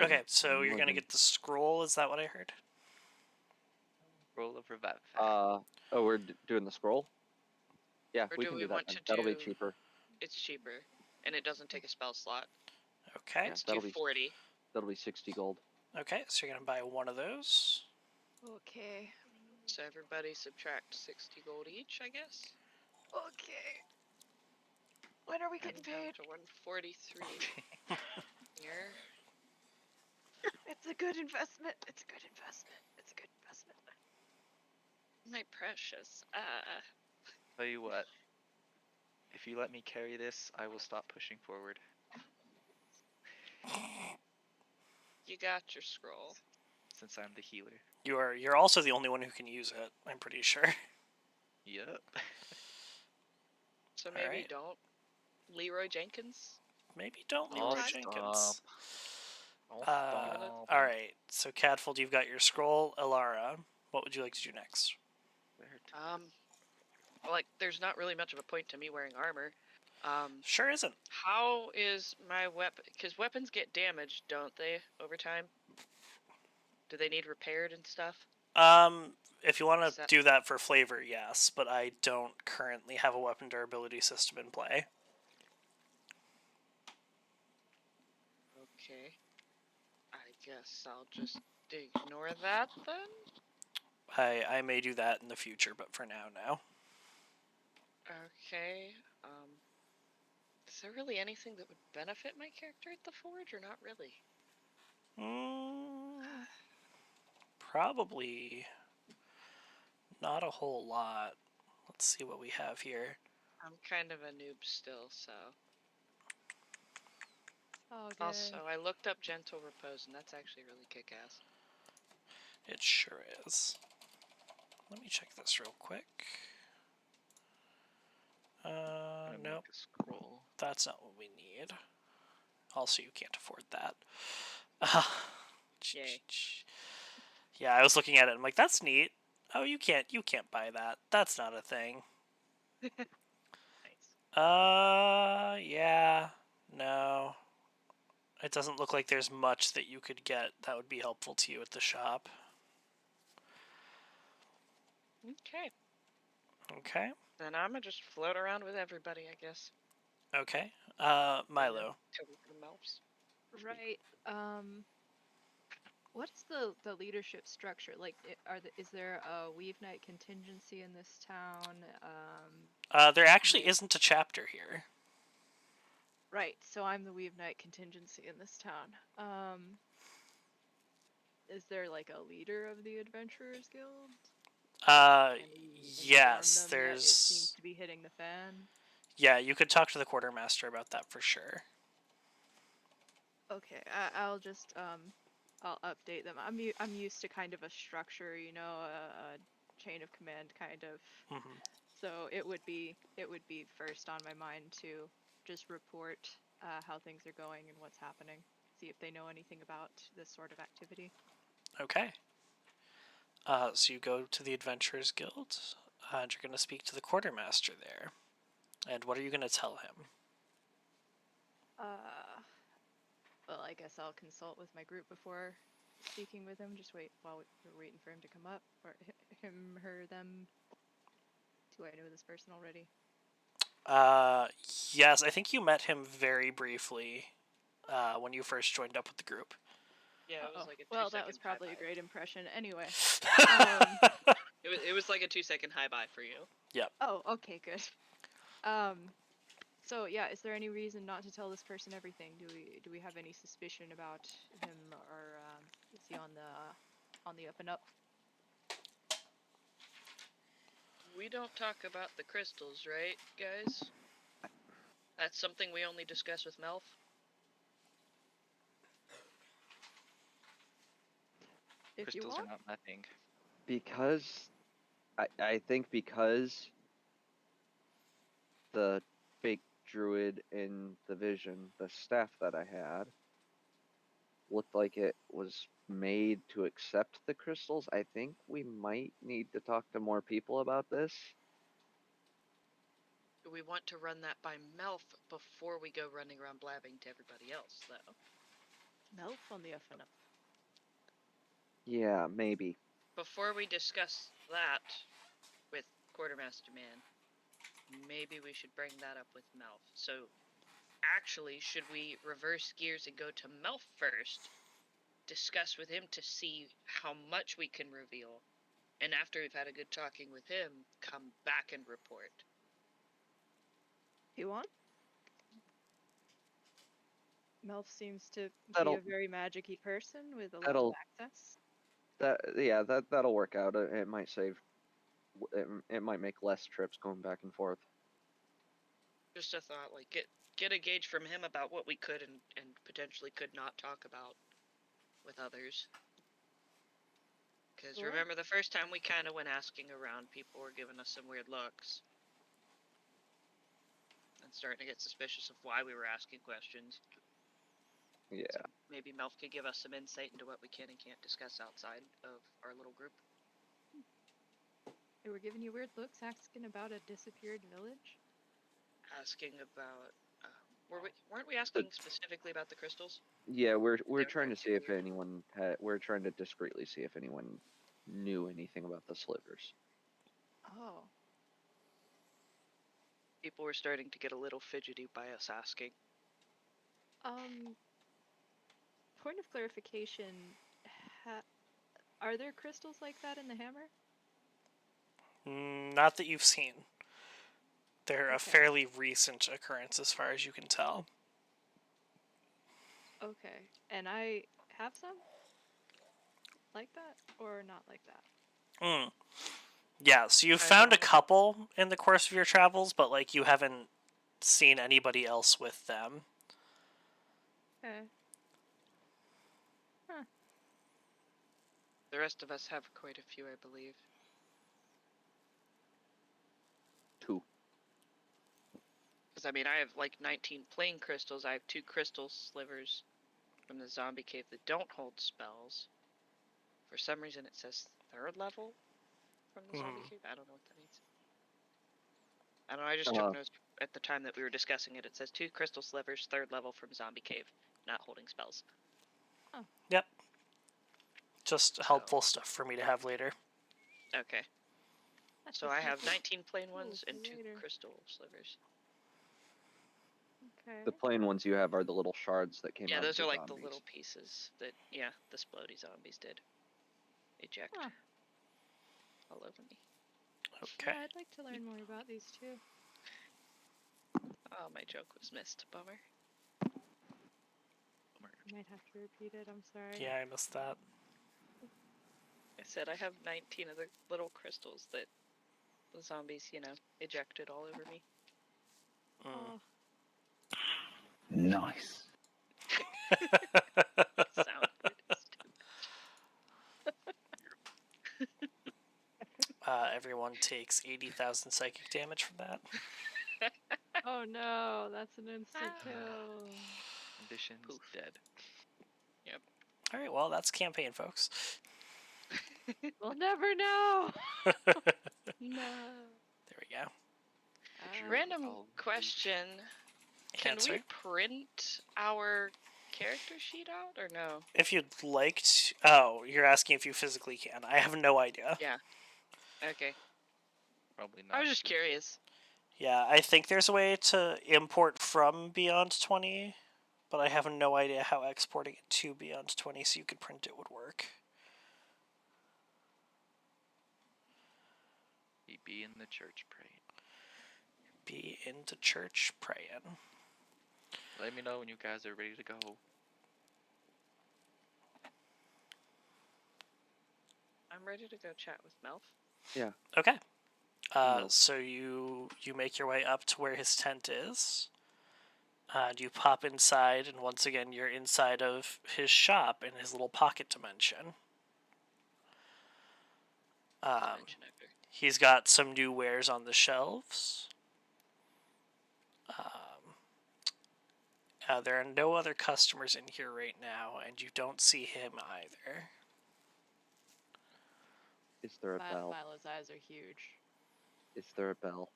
Okay, so you're gonna get the scroll. Is that what I heard? Scroll of Revive. Oh, we're doing the scroll. Yeah, or we do can we do that. want to That'll do... be cheaper. It's cheaper, and it doesn't take a spell slot. Okay. Yeah, it's 240. That'll be 60 gold. Okay, so you're gonna buy one of those. Okay. So everybody subtract 60 gold each, I guess. Okay. When are we getting paid? To 143. Here. It's a good investment. It's a good investment. It's a good investment. My precious. Tell you what. If you let me carry this, I will stop pushing forward. You got your scroll. Since I'm the healer. You're also the only one who can use it, I'm pretty sure. Yep. So maybe don't Leroy Jenkins? Maybe don't Leroy Jenkins. Alright, so Cadfold, you've got your scroll. Elara, what would you like to do next? Like, there's not really much of a point to me wearing armor. Sure isn't. How is my weapon... Because weapons get damaged, don't they, over time? Do they need repaired and stuff? If you want to do that for flavor, yes, but I don't currently have a weapon durability system in play. Okay. I guess I'll just ignore that then? I may do that in the future, but for now, no. Okay. Is there really anything that would benefit my character at the Forge, or not really? Probably not a whole lot. Let's see what we have here. I'm kind of a noob still, so... Oh, good. Also, I looked up Gentle Repose, and that's actually really kick-ass. It sure is. Let me check this real quick. Nope. Scroll. That's not what we need. Also, you can't afford that. Yay. Yeah, I was looking at it. I'm like, that's neat. Oh, you can't buy that. That's not a thing. Nice. Yeah. No. It doesn't look like there's much that you could get that would be helpful to you at the shop. Okay. Okay. Then I'm gonna just float around with everybody, I guess. Okay. Milo. Till we get the elves. Right. What's the leadership structure? Like, is there a Weave Knight contingency in this town? There actually Like- isn't a chapter here. Right. So I'm the Weave Knight contingency in this town. Is there like a leader of the Adventurers Guild? Can we Yes, inform them that it seems there's. to be hitting the fan? Yeah, you could talk to the quartermaster about that for sure. Okay, I'll just I'll update them. I'm used to kind of a structure, you know, a chain of command kind of. Hmm. So it would be first on my mind to just report how things are going and what's happening. See if they know anything about this sort of activity. Okay. So you go to the Adventurers Guild, and you're going to speak to the quartermaster there. And what are you going to tell him? Well, I guess I'll consult with my group before speaking with him. Just wait while we're waiting for him to come up, or him, her, them. Do I know this person already? Yes, I think you met him very briefly when you first joined up with the group. Yeah, it was Uh-oh. like a 2 Well, second that was probably high a five. great impression. Anyway. It was like a 2 second high five for you. Yep. Oh, okay, good. So yeah, is there any reason not to tell this person everything? Do we have any suspicion about him, or is he on the up and up? We don't talk about the crystals, right, guys? That's something we only discuss with Melf. If you Crystals want. are not my thing. Because I think because the fake druid in the vision, the staff that I had, looked like it was made to accept the crystals. I think we might need to talk to more people about this. We want to run that by Melf before we go running around blabbing to everybody else, though. Melf on the up and up. Yeah, maybe. Before we discuss that with Quartermaster Man, maybe we should bring that up with Melf. So, actually, should we reverse gears and go to Melf first, discuss with him to see how much we can reveal, and after we've had a good talking with him, come back and report? You want? Melf seems to be That'll a very magic-y person with a lot of that'll access. that'll work out. It might save. It might make less trips going back and forth. Just a thought, like get a gauge from him about what we could and potentially could not talk about with others. Because Sure. remember the first time we kind of went asking around, people were giving us some weird looks. And starting to get suspicious of why we were asking questions. Yeah. So maybe Melf could give us some insight into what we can and can't discuss outside of our little group. They were giving you weird looks, asking about a disappeared village. Asking about... weren't we asking specifically about the crystals? Yeah, we're They trying were to see too if weird. anyone we're trying to discreetly see if anyone knew anything about the slivers. Oh. People were starting to get a little fidgety by us asking. Point of clarification, are there crystals like that in the hammer? Not that you've seen. They're a Okay. fairly recent occurrence as far as you can tell. Okay. And I have some? Like that? Or not like that? Yeah, so you've I found a don't- couple in the course of your travels, but like you haven't seen anybody else with them. Okay. Huh. The rest of us have quite a few, I believe. 2. Because, I mean, I have like 19 plain crystals. I have 2 crystal slivers from the zombie cave that don't hold spells. For some reason, it says 3rd level from the zombie cave. I don't know what that means. I don't know, I just took notes at the time that we were discussing it. It says 2 crystal slivers, 3rd level from zombie cave, not holding spells. Yep. Just helpful stuff for me to have later. Okay. So I have 19 plain ones and 2 later. crystal slivers. Okay. The plain ones you have are the little shards that came Yeah, out those of are the like zombies. the little pieces that, yeah, the splody zombies did eject Huh. all over me. Okay. Yeah, I'd like to learn more about these too. Oh, my joke was missed. Bummer. I might have to repeat it. I'm sorry. Yeah, I missed that. I said I have 19 of the little crystals that the zombies, you know, ejected all over me. Mm. Oh, Nice. Sound for it is too Everyone takes 80,000 psychic damage from that. oh no, that's an instant Ah. kill. Conditions Poof. dead. All right, well, that's campaign, folks. We'll never know. No. There we go. Random question. Can Answer. we print our character sheet out or no? If you'd like to... Oh, you're asking if you physically can. I have no idea. Yeah. Okay. Probably not. I was just curious. Yeah, I think there's a way to import from Beyond 20, but I have no idea how exporting it to Beyond 20 so you could print it would work. He be in the church praying. Be into church praying. Let me know when you guys are ready to go. I'm ready to go chat with Melf. Yeah. Okay. No. So you make your way up to where his tent is. And you pop inside, and once again, you're inside of his shop in his little pocket dimension. Dimension over. He's got some new wares on the shelves. There are no other customers in here right now, and you don't see him either. Is there a bell? Milo's eyes are huge. Is there a bell?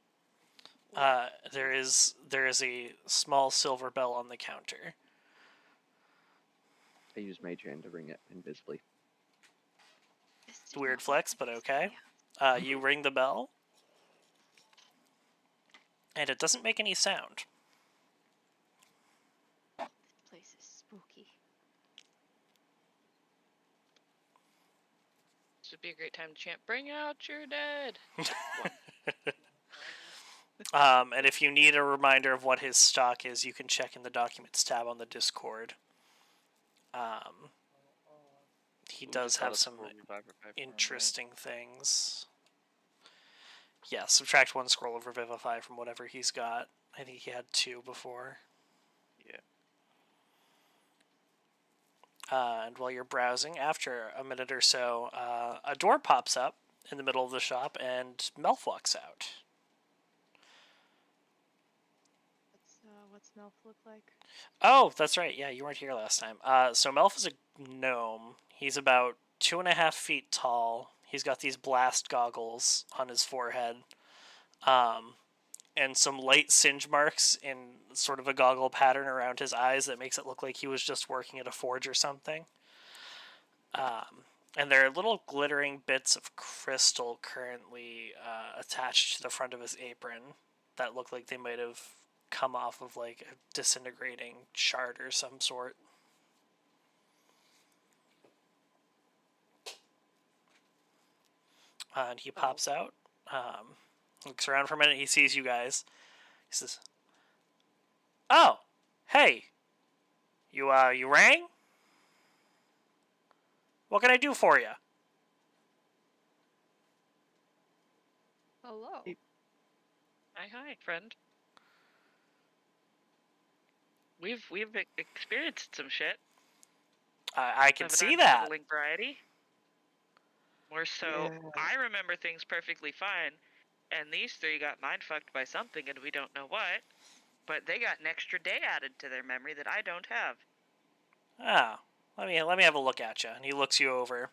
There is a small silver bell on the counter. I use Mage Hand to ring it invisibly. Weird flex, but okay. You ring the bell, and it doesn't make any sound. This place is spooky. This would be a great time to chant, "Bring out your dead." And if you need a reminder of what his stock is, you can check in the Documents tab on the Discord. He does have some interesting things. Yeah, subtract 1 scroll of Revivify from whatever he's got. I think he had 2 before. Yeah. And while you're browsing, after a minute or so, a door pops up in the middle of the shop, and Melf walks out. What's Melf look like? Oh, that's right. Yeah, you weren't here last time. So Melf is a gnome. He's about 2.5 feet tall. He's got these blast goggles on his forehead, and some light singe marks in sort of a goggle pattern around his eyes that makes it look like he was just working at a forge or something. And there are little glittering bits of crystal currently attached to the front of his apron that look like they might have come off of like a disintegrating shard or some sort. And he pops out, looks around for a minute, he sees you guys. He says, "Oh, hey, you rang? What can I do for you?" Hello. Hi, friend. We've experienced some shit. I can Of an see that. unsettling variety. More so, Yeah. I remember things perfectly fine, and these 3 got mind fucked by something, and we don't know what. But they got an extra day added to their memory that I don't have. Oh, let me have a look at you. And he looks you over.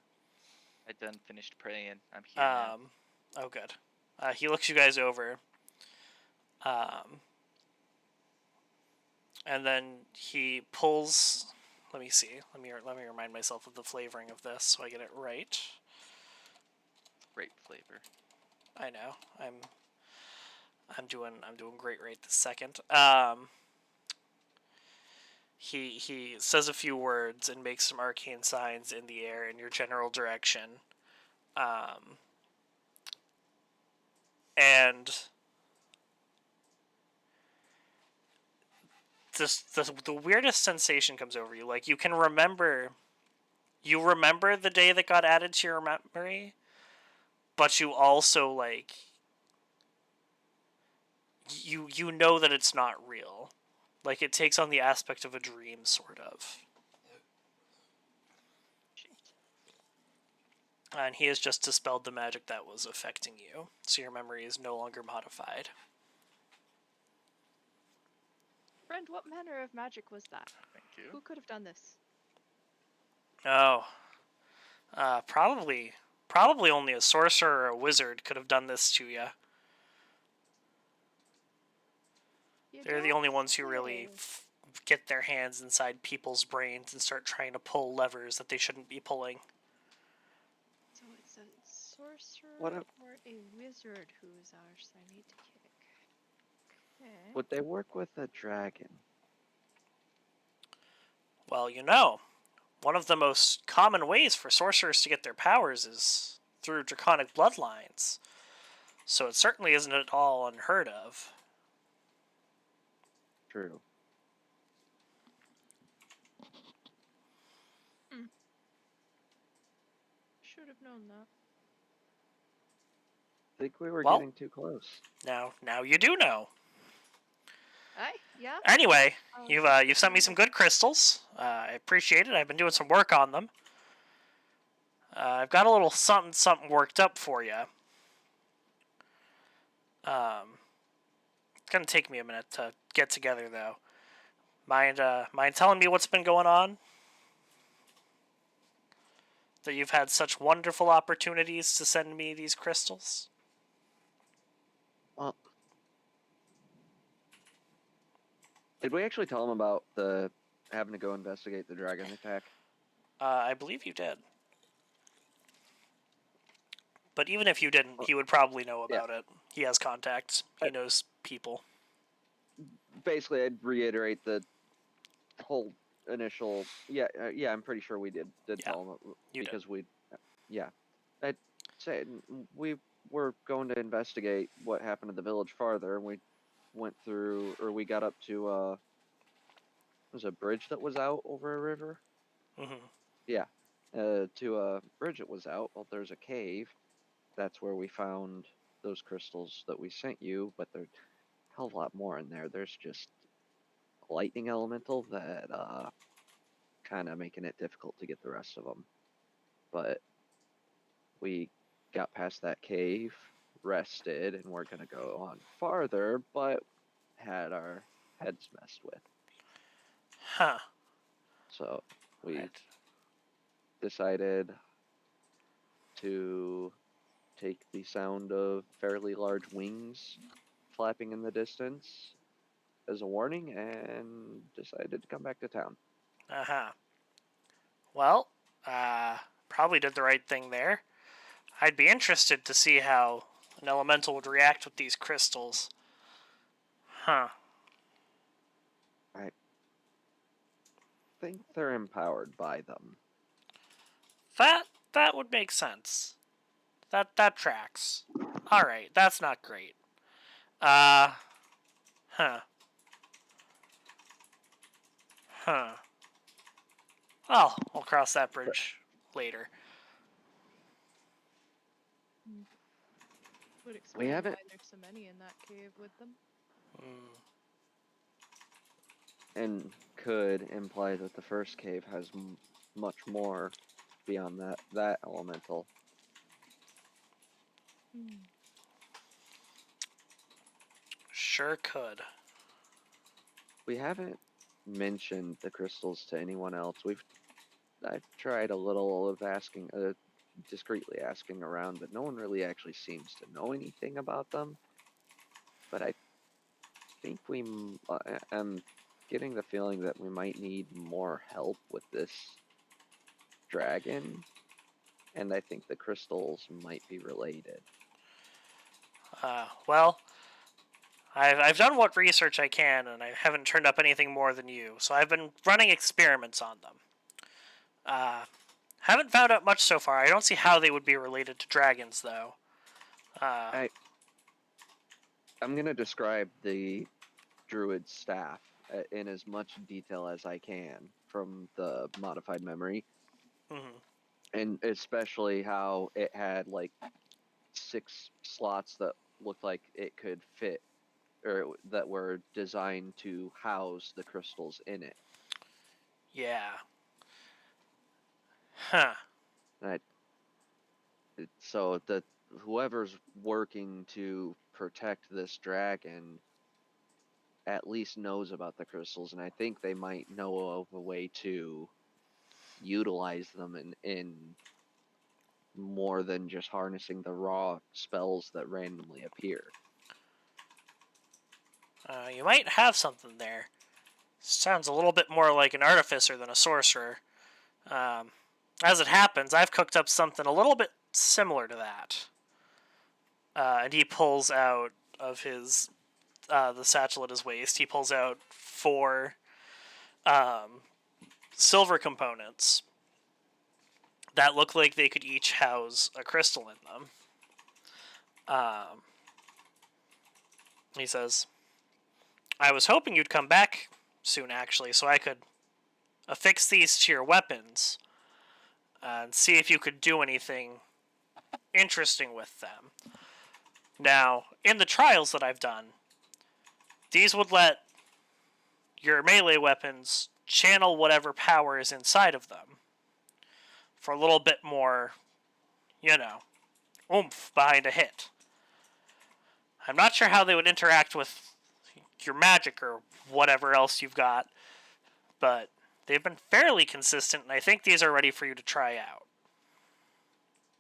I done finished praying. I'm here now. Oh, good. He looks you guys over. And then he pulls. Let me see. Let me remind myself of the flavoring of this so I get it right. Grape flavor. I know. I'm doing great right this second. He says a few words and makes some arcane signs in the air in your general direction. And the weirdest sensation comes over you. Like, you remember the day that got added to your memory, but you also, like, you know that it's not real. Like, it takes on the aspect of a dream, sort of. Shit. And he has just dispelled the magic that was affecting you, so your memory is no longer modified. Friend, what manner of magic was that? Thank you. Who could have done this? Oh, probably only a sorcerer or a wizard could have done this to you. You They're the don't only ones who really say. get their hands inside people's brains and start trying to pull levers that they shouldn't be pulling. So it's a sorcerer What a- or a wizard who's ours I need to kick. Okay. Would they work with a dragon? Well, one of the most common ways for sorcerers to get their powers is through draconic bloodlines. So it certainly isn't at all unheard of. True. Should have known that. I think we were Well- getting too close. Now you do know. Yeah. Anyway, Oh, you've sent me some good crystals. I appreciate it. I've been doing some work on them. I've got a little something worked up for you. It's gonna take me a minute to get together, though. Mind telling me what's been going on? That you've had such wonderful opportunities to send me these crystals? Well, did we actually tell him about the having to go investigate the dragon attack? I believe you did. But even if you didn't, he would probably know about it. He has contacts. He knows people. Basically, I'd reiterate the whole initial. Yeah, I'm pretty sure we did tell him You because I'd say we were going to investigate what happened in the village farther, and we went through, or we got up to there was a bridge that was out over a river. Mm-hmm. Yeah, to a bridge that was out. Well, there's a cave. That's where we found those crystals that we sent you, but there's a hell of a lot more in there. There's just a lightning elemental that kind of making it difficult to get the rest of them. But we got past that cave, rested, and we're gonna go on farther, but had our heads messed with. Huh. So we Right. decided to take the sound of fairly large wings flapping in the distance as a warning and decided to come back to town. Uh-huh. Well, probably did the right thing there. I'd be interested to see how an elemental would react with these crystals. Huh. I think they're empowered by them. That would make sense. That tracks. Alright, that's not great. Huh. Huh. Well, we'll cross that bridge later. Would explain haven't- why there's so many in that cave with them. And could imply that the first cave has much more beyond that elemental. Sure could. We haven't mentioned the crystals to anyone else. I've tried a little of asking, discreetly asking around, but no one really actually seems to know anything about them. But I think I'm getting the feeling that we might need more help with this dragon, and I think the crystals might be related. Well, I've done what research I can, and I haven't turned up anything more than you. So I've been running experiments on them. Haven't found out much so far. I don't see how they would be related to dragons, though. I'm gonna describe the druid staff in as much detail as I can from the modified memory, Mhm. and especially how it had like 6 slots that looked like it could fit, or that were designed to house the crystals in it. Yeah. Huh. That so that whoever's working to protect this dragon at least knows about the crystals, and I think they might know of a way to utilize them in more than just harnessing the raw spells that randomly appear. You might have something there. Sounds a little bit more like an artificer than a sorcerer. As it happens, I've cooked up something a little bit similar to that. And he pulls out of his the satchel at his waist. He pulls out 4 silver components that look like they could each house a crystal in them. He says, "I was hoping you'd come back soon, actually, so I could affix these to your weapons and see if you could do anything interesting with them. Now, in the trials that I've done, these would let your melee weapons channel whatever power is inside of them for a little bit more, oomph behind a hit. I'm not sure how they would interact with your magic or whatever else you've got, but they've been fairly consistent, and I think these are ready for you to try out.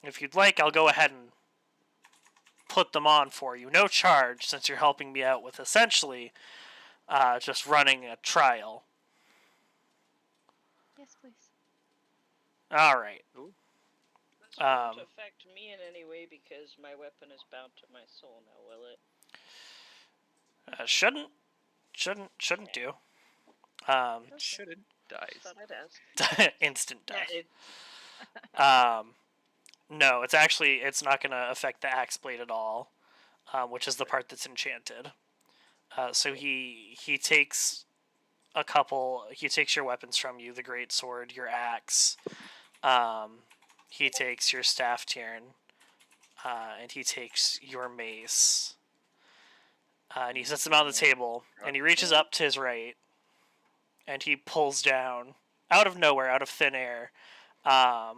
If you'd like, I'll go ahead and put them on for you. No charge, since you're helping me out with essentially just running a trial. Yes, please. Alright. This won't affect me in any way because my weapon is bound to my soul now, will it? Shouldn't do. Shouldn't dies. Thought I'd ask. Instant death. Yeah, No, it's not going to affect the axe blade at all, which is the part that's enchanted. So he takes he takes your weapons from you, the great sword, your axe. He takes your staff Tyrn, and he takes your mace. And he sets them on the table, and he reaches up to his right, and he pulls down, out of nowhere, out of thin air, a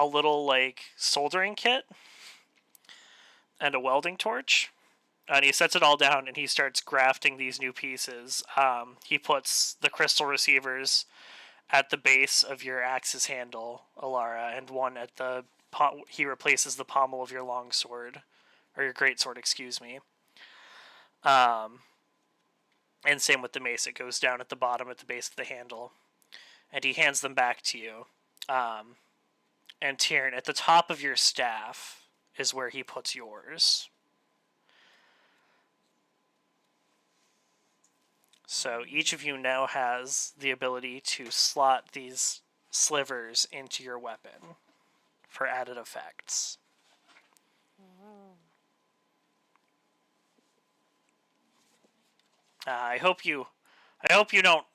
little, like, soldering kit and a welding torch. And he sets it all down, and he starts grafting these new pieces. He puts the crystal receivers at the base of your axe's handle, Alara, and one at the... He replaces the pommel of your longsword, or your greatsword, excuse me. And same with the mace. It goes down at the bottom at the base of the handle. And he hands them back to you. And Tyrn, at the top of your staff is where he puts yours. So each of you now has the ability to slot these slivers into your weapon for added effects. I hope you don't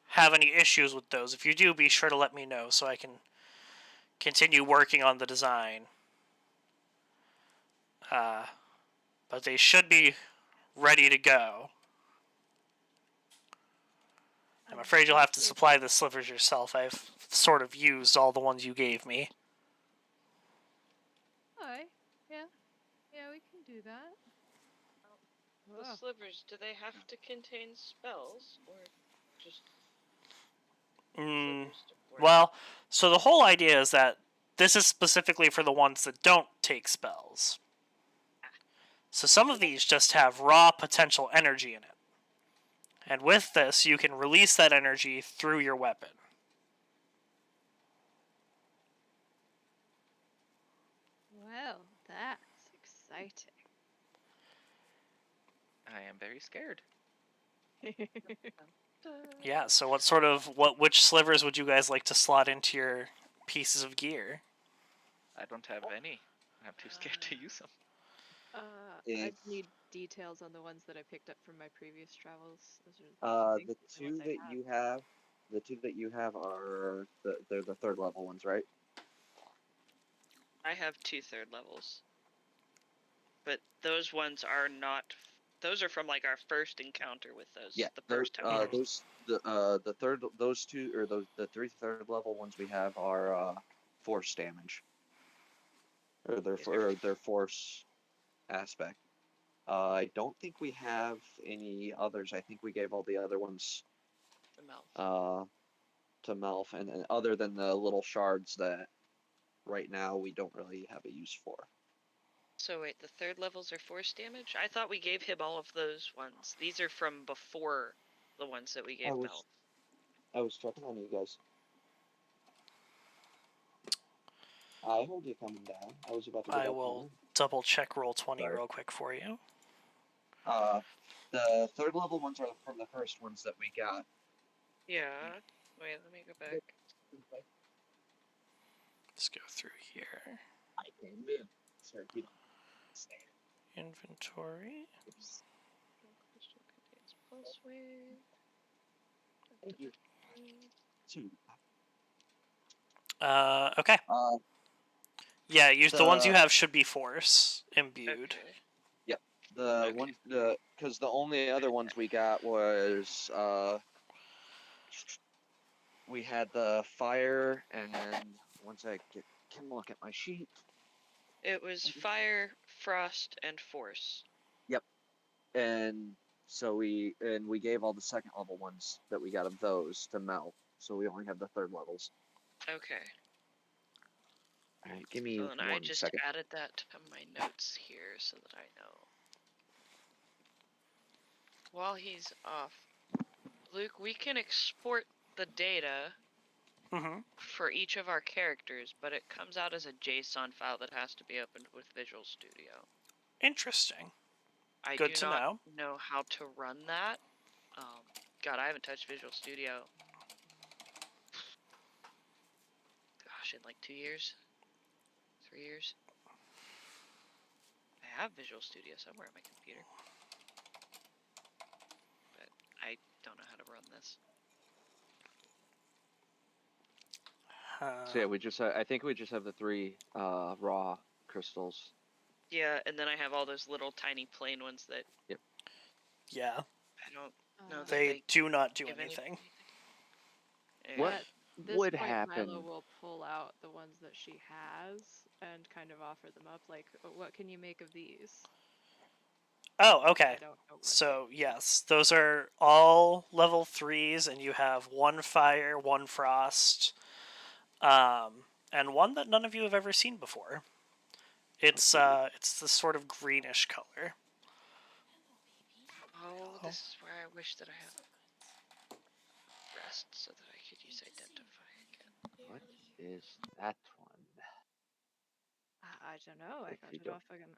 have any issues with those. If you do, be sure to let me know so I can continue working on the design. But they should be ready to go. I'm afraid you'll have to supply the slivers yourself. I've sort of used all the ones you gave me. Alright. Yeah. Yeah, we can do that. the slivers, do they have to contain spells or just slivers to work? Well, so the whole idea is that this is specifically for the ones that don't take spells. So some of these just have raw potential energy in it. And with this, you can release that energy through your weapon. Well, that's Exciting. I am very scared. Yeah. So which slivers would you guys like to slot into your pieces of gear? I don't have any. I'm too scared to use them. I If need details on the ones that I picked up from my previous travels. Those are, I think, the the ones two I that have. you have, the two that you have are they're the third level ones, right? I have 2 third levels. But those ones are not. Those are from like our first encounter with those. Yeah, The first time. Mhm. those the third those two or the three third level ones we have are force damage, or These are their force aspect. I don't think we have any others. I think we gave all the other ones the mouth. to Melf, and other than the little shards that right now we don't really have a use for. So wait, the third levels are force damage? I thought we gave him all of those ones. These are from before the ones that we gave Mel. I was checking on you guys. I heard you coming down. I was about to go I back will home. double check Roll20 Sorry. real quick for you. The third level ones are from the first ones that we got. Yeah. Wait, let me go back. Let's go through here. I can move. Sorry, you don't stand. Inventory. Crystal contains pulse wave. Thank you. Two. Okay. Yeah, the ones you The have should be force imbued. Okay. yep. The Okay. one because the only other ones we got was we had the fire, and once I can look at my sheet. It was fire, frost, and force. Yep. And so we gave all the second level ones that we got of those to Mel. So we only have the third levels. Okay. All right, give me So then I one just second. added that to my notes here so that I know. While he's off, Luke, we can export the data Mm-hmm. for each of our characters, but it comes out as a JSON file that has to be opened with Visual Studio. Interesting. I Good do to not know. how to run that. God, I haven't touched Visual Studio. Gosh, in like 2 years, 3 years. I have Visual Studio somewhere on my computer, but I don't know how to run this. So yeah, we just I think we just have the 3 raw crystals. Yeah, and then I have all those little tiny plain ones that. Yep. Yeah. I don't know that They do not do give anything. What At this would point, happen? Milo will pull out the ones that she has and kind of offer them up. Like, what can you make of these? Oh, okay. I don't know what So, they- yes, those are all level 3s, and you have one fire, one frost, and one that none of you have ever seen before. It's this sort of greenish color. Oh, this is where I wish that I had rest so that I could use identify again. What is that one? I don't know. I If got you it don't- off again.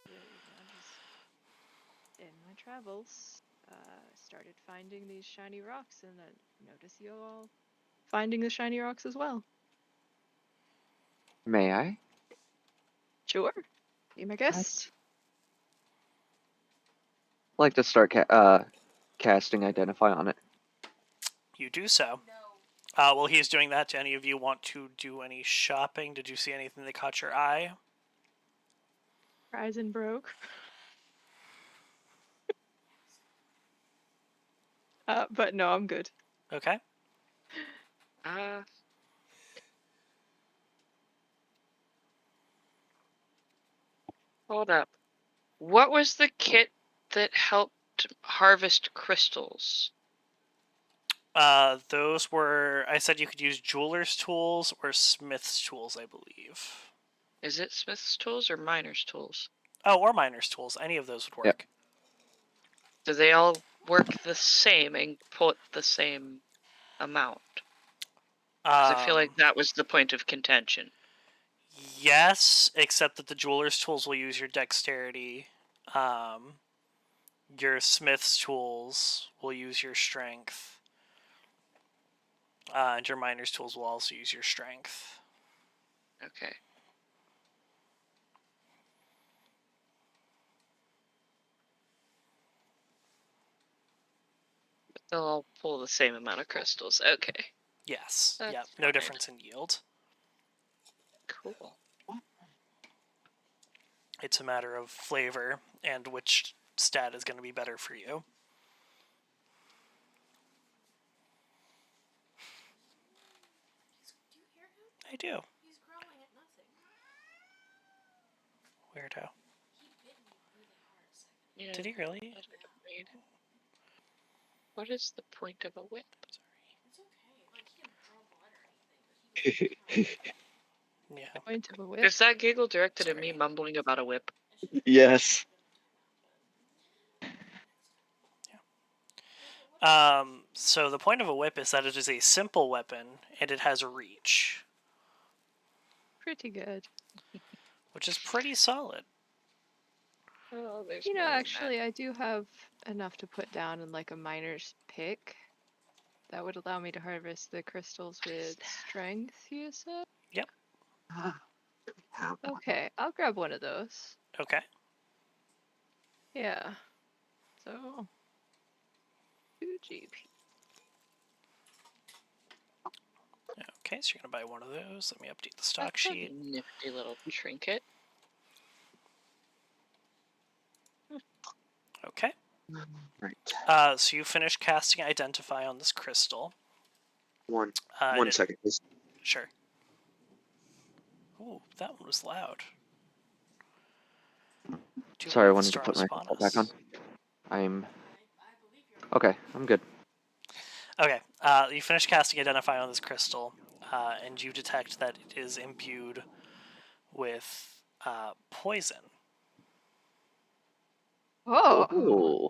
Just in my travels, started finding these shiny rocks, and I notice you all finding the shiny rocks as well. May I? Sure. Be my guest. I'd like to start casting identify on it. You do so. While he's doing that, do any of you want to do any shopping? Did you see anything that caught your eye? Horizon broke. But no, I'm good. Okay. Hold up. What was the kit that helped harvest crystals? Those were, I said you could use jeweler's tools or smith's tools, I believe. Is it Smith's tools or miner's tools? Oh, or miner's tools. Any of those would work. Yep. Do they all work the same and put the same amount? Because I feel like that was the point of contention. Yes, except that the jeweler's tools will use your dexterity. Your smith's tools will use your strength. And your miner's tools will also use your strength. Okay. But they'll all pull the same amount of crystals. Okay. Yes. That's Yep. No fine. difference in yield. Cool. It's a matter of flavor and which stat is going to be better for you. I do. He's growling at nothing. Weirdo. He bit me really hard a second. Yeah. Did he really? That's what I made. What is the point of a whip? It's okay. Like, he didn't draw blood or anything, but he was Yeah. Point of a whip. Is that giggle directed at me Sorry. mumbling about a whip? Yes. So the point of a whip is that it is a simple weapon and it has a reach, Pretty good. which is pretty solid. Oh, there's You know, more than actually, I do have enough to put down in like a miner's pick. That would allow me to harvest the crystals with strength, you said? Okay, I'll grab one of those. Okay. Yeah. So, 2 GP. Okay, so you're going to buy one of those. Let me update the stock That's a sheet. nifty little trinket. Okay. Right. So you finish casting Identify on this crystal. One and it- second, please. Sure. Ooh, that one was loud. Too Sorry, I bad the wanted to put storm's my upon headset back on. us. I'm I believe you're okay. I'm good. Okay, you finish casting Identify on this crystal, and you detect that it is imbued with poison. Oh, Ooh.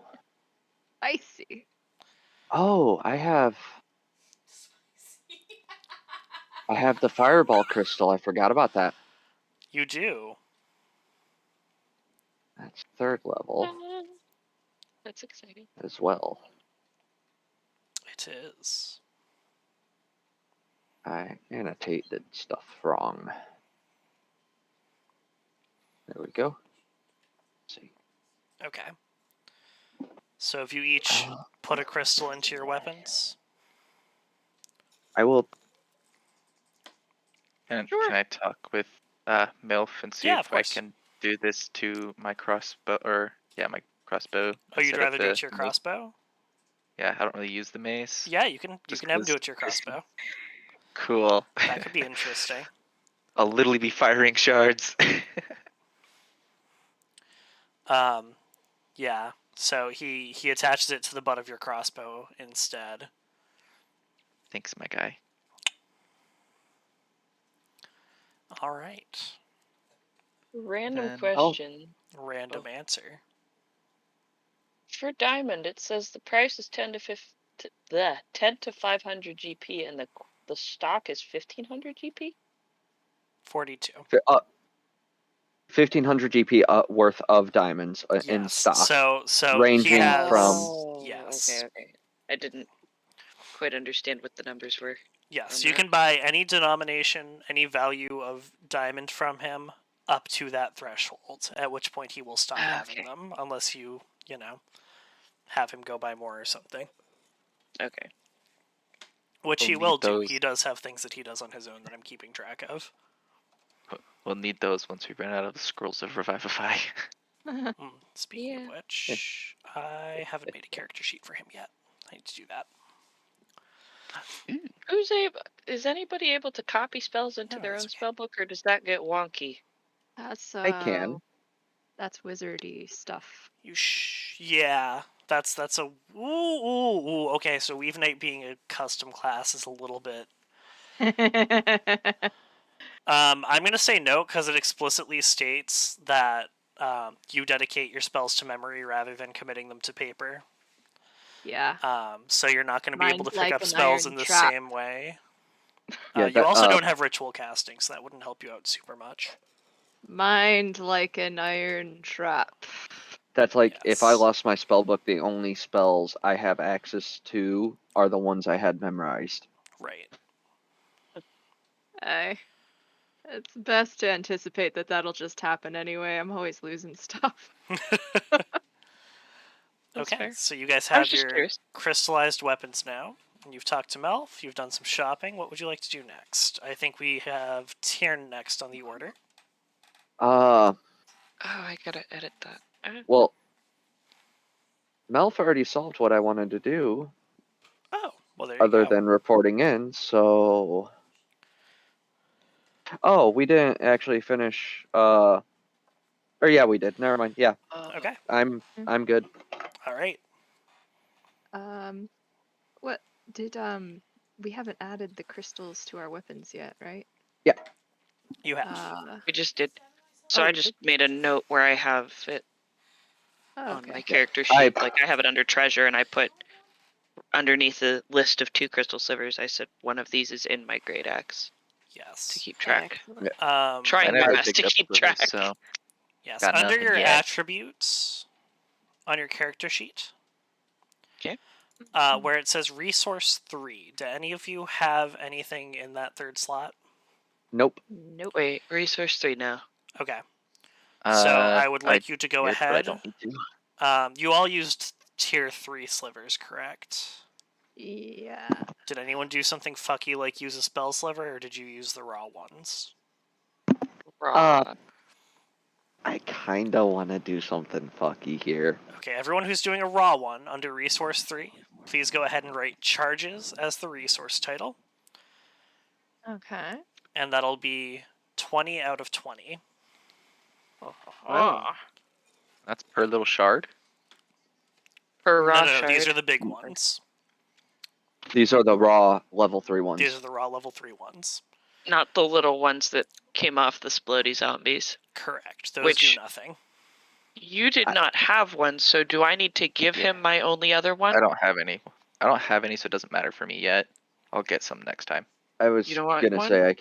spicy. Oh, I have the fireball crystal. I forgot about that. You do. That's 3rd level That's exciting. as well. It is. I annotated stuff wrong. There we go. Let's see. Okay. So if you each put a crystal into your weapons. I will. And Sure. can I talk with MILF and see Yeah, of if I course. can do this to my crossbow, or my crossbow? Oh, you'd instead of rather do it the to your mace? crossbow? Yeah, I don't really use the mace. Yeah, you can Just have him do 'cause it to your crossbow. Cool. That could be interesting. I'll literally be firing shards. Yeah. So he attaches it to the butt of your crossbow instead. Thanks, my guy. All right. Random Then- question. Random answer. For diamond, it says the price is 10 to 500 GP, and the stock is 1500 GP. 42. 1,500 GP worth of diamonds in Yes. stock. So ranging he has, from- yes. Okay. I didn't quite understand what the numbers were. Yes, on you that. can buy any denomination, any value of diamond from him up to that threshold, at which point he will stop having Okay. them, unless you have him go buy more or something. Okay. Which he We'll will need do. those. He does have things that he does on his own that I'm keeping track of. We'll need those once we run out of the scrolls of Revivify. Speaking of Yeah. which, I haven't made a character sheet for him yet. I need to do that. Is anybody able to copy spells into No, their that's own okay. spell book, or does that get wonky? That's I can. That's wizardy stuff. Yeah, that's a ooh. Okay, so Weave being a custom class is a little bit. I'm gonna say no because it explicitly states that you dedicate your spells to memory rather than committing them to paper. Yeah. So you're not going to be able to Mine's pick like up an spells iron in the trap. same way. Yeah, You that, also don't have ritual casting, so that wouldn't help you out super much. Mind like an iron trap. That's like if I Yes. lost my spell book, the only spells I have access to are the ones I had memorized. Right. It's best to anticipate that that'll just happen anyway. I'm always losing stuff. That's Okay, fair. so you guys I was have just your curious. crystallized weapons now. And you've talked to Melf, you've done some shopping. What would you like to do next? I think we have Tiern next on the order. Uh, Oh, I gotta edit that. well, Melf already solved what I wanted to do, Oh, well, there you other go. than reporting in, so... Oh, we didn't actually finish, or yeah, we did. Never mind. Yeah, Okay, I'm good. all right. What did we haven't added the crystals to our weapons yet, right? Yeah. You have. We just did. So Oh, I we just did? made a note where I have it Oh, on my okay. character sheet. Like I have it under treasure, and I put underneath the list of 2 crystal slivers. I said one of these is in my great axe to Yes. keep track. Excellent. I Trying my never best to picked up keep slivers, track. so Yes. got Under nothing your yet. attributes on your character sheet, Okay. where it says resource 3, do any of you have anything in that third slot? Nope. Nope. Wait, resource 3 now. Okay. So I would I like you to go did, but I ahead. don't need to. You all used tier 3 slivers, correct? Yeah. Did anyone do something fucky like use a spell sliver, or did you use the raw ones? Raw. I kinda wanna do something fucky here. Okay, everyone who's doing a raw one under resource 3, please go ahead and write charges as the resource title, Okay. and that'll be 20 out of 20. Wow. That's per little shard. Per raw No, shard. these are the big ones. These are the raw level 3 These ones. are the raw level 3 ones. Not the little ones that came off the splody zombies. Correct. Those Which- do nothing. You did not have one, so do I need to give him my only other one? I don't have any. I don't have any, so it doesn't matter for me yet. I'll get some next time. I was You don't want gonna one? say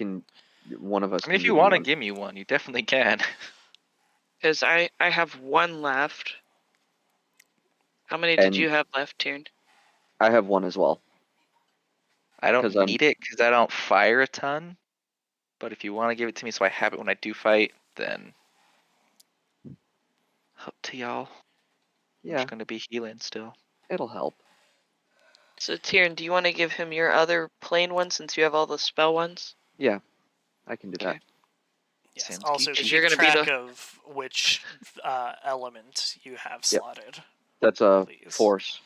one of us I mean, can if you give want to one. give me one, you definitely can. Because I have one left. How many did And- you have left, Tiern? I have one as well. I 'Cause don't I'm- need it because I don't fire a ton. But if you want to give it to me so I have it when I do fight, then up to y'all. I'm Yeah, just gonna be healing still. it'll help. So Tiern, do you want to give him your other plain one since you have all the spell ones? Yeah, I can do that. Okay. Yes. Sounds Also, geeky. keep You're gonna be track the- of which element you have Yep. slotted. That's a Please. force.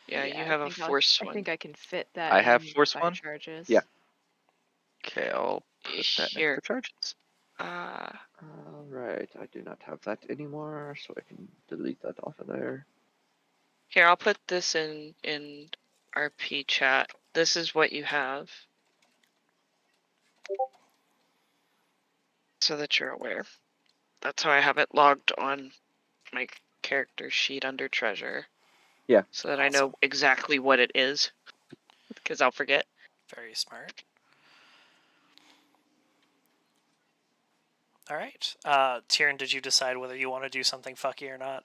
Yeah, you I have a think I'll- force I one. think I can fit that. I have in force by one? charges. Yeah. Okay, I'll put that Here. next to charges. All right, I do not have that anymore, so I can delete that off of there. Here, I'll put this in RP chat. This is what you have. So that you're aware. That's how I have it logged on my character sheet under treasure. Yeah. So that I know exactly what it is. Because I'll forget. Very smart. All right. Tyrion, did you decide whether you want to do something fucky or not?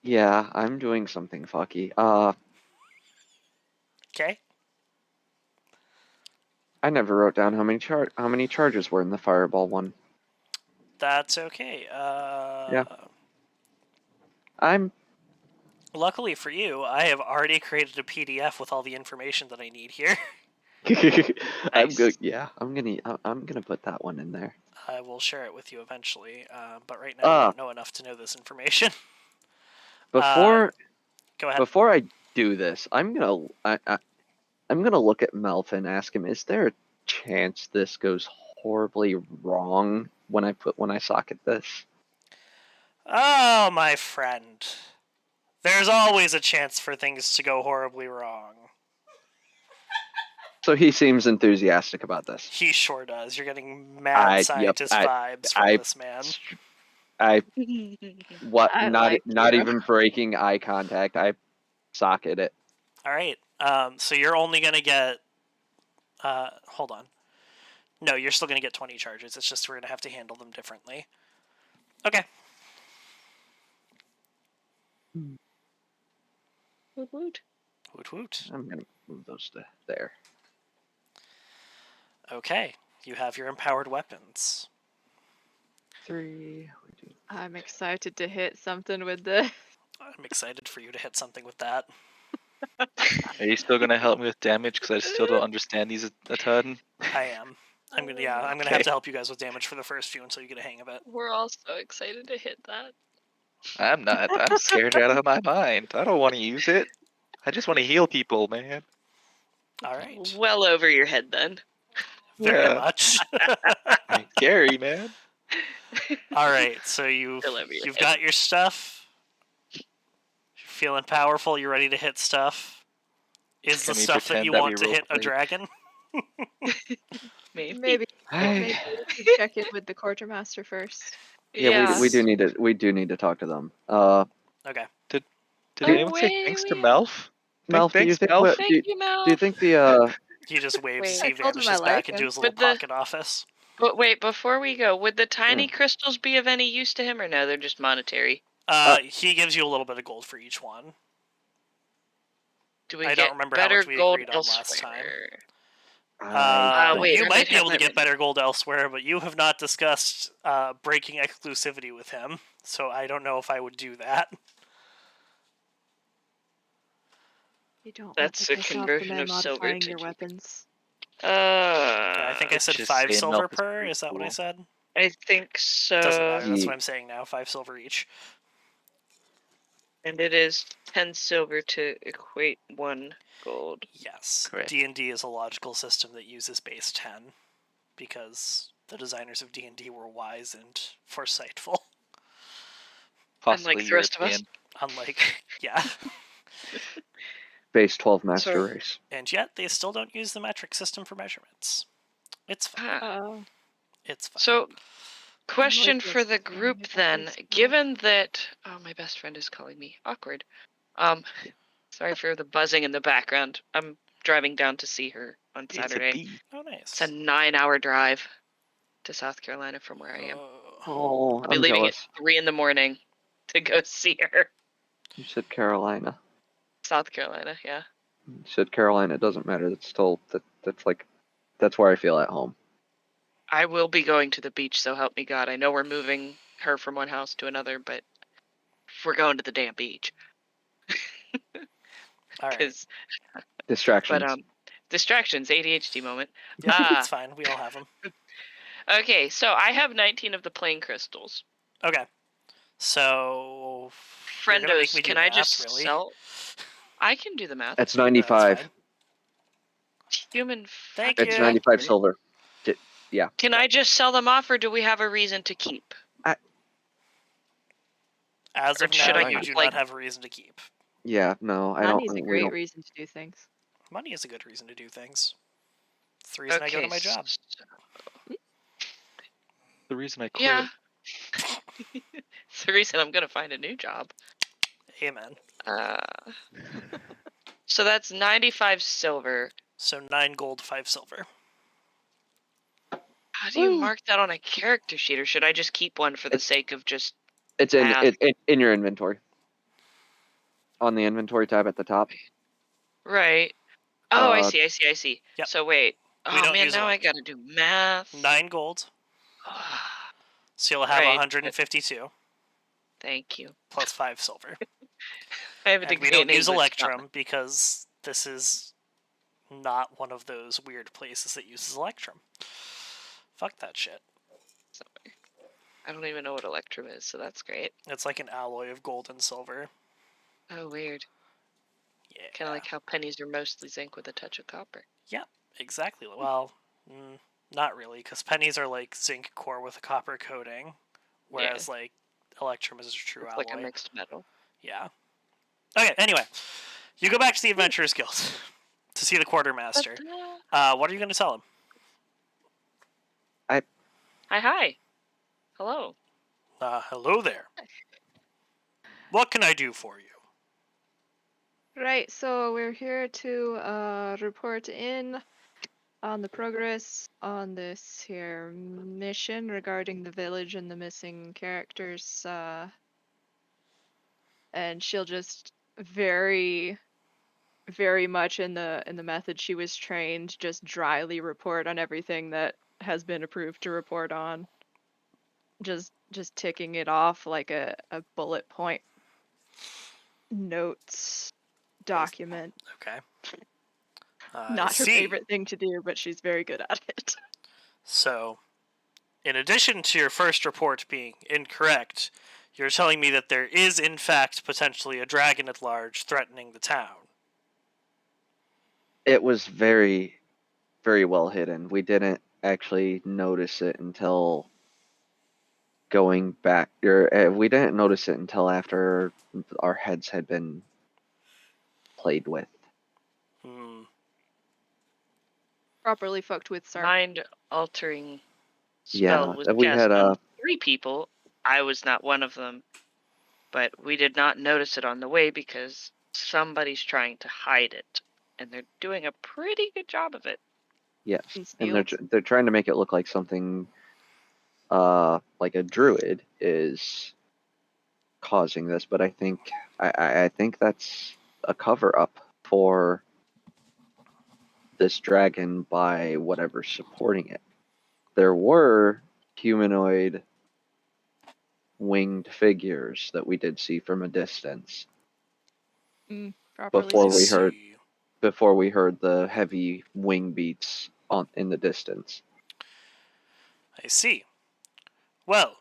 Yeah, I'm doing something fucky. Okay. I never wrote down how many charges were in the fireball one. That's okay. Yeah. I'm Luckily for you, I have already created a PDF with all the information that I need here. I'm Nice. good. Yeah, I'm gonna put that one in there. I will share it with you eventually, but right now you don't know enough to know this information. Before Go ahead. before I do this, I'm gonna look at Melf and ask him: is there a chance this goes horribly wrong when I socket this? Oh, my friend. There's always a chance for things to go horribly wrong. So he seems enthusiastic about this. He sure does. You're getting mad scientist vibes from this man. What? I not like not you. even breaking eye contact. I socket it. All right. So you're only gonna get Hold on. No, you're still going to get 20 charges. It's just we're going to have to handle them differently. Okay. Woot woot. Woot woot. I'm gonna move those to there. Okay. You have your empowered weapons. 3. We do. I'm excited to hit something with this. I'm excited for you to hit something with that. Are you still gonna help me with damage? Because I still don't understand these a ton. I am. I'm gonna have Okay. to help you guys with damage for the first few until you get a hang of it. We're all so excited to hit that. I'm not. I'm scared out of my mind. I don't want to use it. I just want to heal people, man. All right. Well over your head then. Very Yeah. much. Scary, man. All right. So Well over your you've head. got your stuff. You're feeling powerful. You're ready to hit stuff. Is Can the we stuff that pretend you that want we to hit a roleplayed? dragon? Maybe. Maybe Hey. we should check in with the quartermaster first. Yeah, we do need to talk to them. Okay. Did Oh, anyone say thanks to Melf? Melf, do you Thanks, think Melf. what Thank do you, Mel. you think the He just waves as Wait. he I told him I vanishes like back into him. his little But the- pocket office. But wait, before we go, would the tiny Mm. crystals be of any use to him, or no? They're just monetary. He gives you a little bit of gold for each one. Do we I get don't remember how better much we gold agreed on last time. elsewhere? wait, You I might might be have able to that get written better gold elsewhere, but you have not discussed breaking exclusivity with him, so I don't know if I would do that. You don't That's want a to piss off the conversion man of silver modifying to your GP. weapons. Yeah, I think I Let's said just 5 say silver Melf is per. pretty Is that what I cool. said? I think so. Doesn't matter. That's Ye- what I'm saying now. 5 silver each. And it is 10 silver to equate 1 gold. Yes. Correct. D&D is a logical system that uses base 10 because the designers of D&D were wise and foresightful. Possibly Unlike the rest of us. European. Unlike, yeah. base 12 master So- race? And yet they still don't use the metric system for measurements. It's fine. Ah. It's fine. So, question Like for this the is gonna group make my then. face smell. Given that, oh, my best friend is calling me. Awkward. Sorry for the buzzing in the background. I'm driving down to see her on It's a Saturday. D. Oh, nice. It's a 9-hour drive to South Carolina from where I am. Oh, I'll be I'm leaving jealous. at 3 in the morning to go see her. You said Carolina. South Carolina, yeah. You said Carolina. It doesn't matter. That's still that's where I feel at home. I will be going to the beach, so help me God. I know we're moving her from one house to another, but we're going to the damn beach. All right. 'Cause- Distractions. But distractions, ADHD moment. Yeah, it's fine. We all have them. Okay, so I have 19 of the plain crystals. Okay. So you're gonna make Friendos, me do can I math, just really? sell? I can do the math. That's No, that's 95. fine. Human. Thank fucking It's you. 95 calculator. silver. Can I just sell them off, or do we have a reason to keep? As Or of should now, I you keep, do like- not have a reason to keep. Yeah, no, I don't. Money's a we great don't. reason to do things. Money is a good reason to do things. It's the reason I go to my job. The reason I quit. Yeah. It's the reason I'm gonna find a new job. Amen. So that's 95 silver. So 9 gold, 5 silver. How do you Woo. mark that on a character sheet, or should I just keep one for the sake of just? It's in Math. in your inventory. On the inventory tab at the top. Right. Oh, I Uh, see. Yep. So wait. We Oh don't man, use now I elect- gotta do math. 9 gold. So you'll have Right. 152 Thank you. plus 5 silver. I have a And degree we don't in use English. Electrum because this is not one of those weird places that uses Electrum. Fuck that shit. I don't even know what Electrum is, so that's great. It's like an alloy of gold and silver. Oh, weird. Yeah. Kind of like how pennies are mostly zinc with a touch of copper. Exactly. Well, not really, because pennies are like zinc core with a copper coating, whereas like Electrum is a true It's alloy. like a mixed metal. Yeah. Okay. Anyway, you go back to the Adventurers Guild to see the quartermaster. What are you going to tell him? Hi. Hello. Hello there. What can I do for you? Right, so we're here to report in On the progress on this here mission regarding the village and the missing characters, and she'll just very, very much in the method she was trained, just dryly report on everything that has been approved to report on. Just ticking it off like a bullet point notes document. Okay. I Not her see. favorite thing to do, but she's very good at it. So, in addition to your first report being incorrect, you're telling me that there is, in fact, potentially a dragon at large threatening the town. It was very, very well hidden. We didn't actually notice it until going back. We didn't notice it until after our heads had been played with. Hmm. Properly fucked with, sir. Mind altering Yeah, spell was we cast had on 3 people. I was not one of them. But we did not notice it on the way because somebody's trying to hide it. And they're doing a pretty good job of it. yes, and Concealed. they're trying to make it look like something, like a druid is causing this, but I think I think that's a cover up for this dragon by whatever's supporting it. There were humanoid winged figures that we did see from a distance Properly before I we so. heard see. before we heard the heavy wing beats in the distance. I see. Well,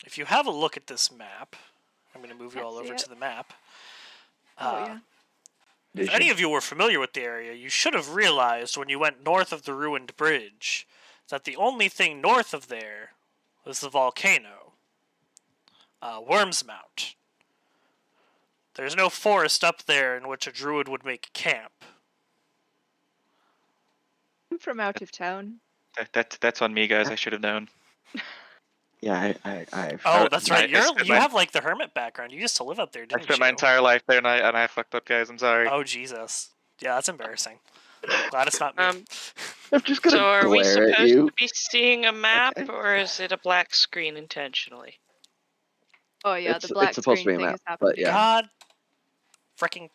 if you have a look at this map, I'm going to move you Can't all see over it. to the map. Oh yeah. If any of you were familiar with the area, you should have realized when you went north of the ruined bridge that the only thing north of there was the volcano, Worm's Mount. There's no forest up there in which a druid would make camp. I'm from out of town. That's on me, guys. I should have known. Yeah, I Oh, that's right. I spent You my have like the hermit background. You used to live up there, I didn't spent my you? entire life there, and I fucked up, guys. I'm sorry. Oh Jesus. Yeah, that's embarrassing. Glad it's not me. I'm just gonna So are we glare at supposed you. to be seeing a map, Okay. or is it a black screen intentionally? Oh yeah, the It's black supposed to screen be a thing map, has happened but yeah. again. God. Freaking.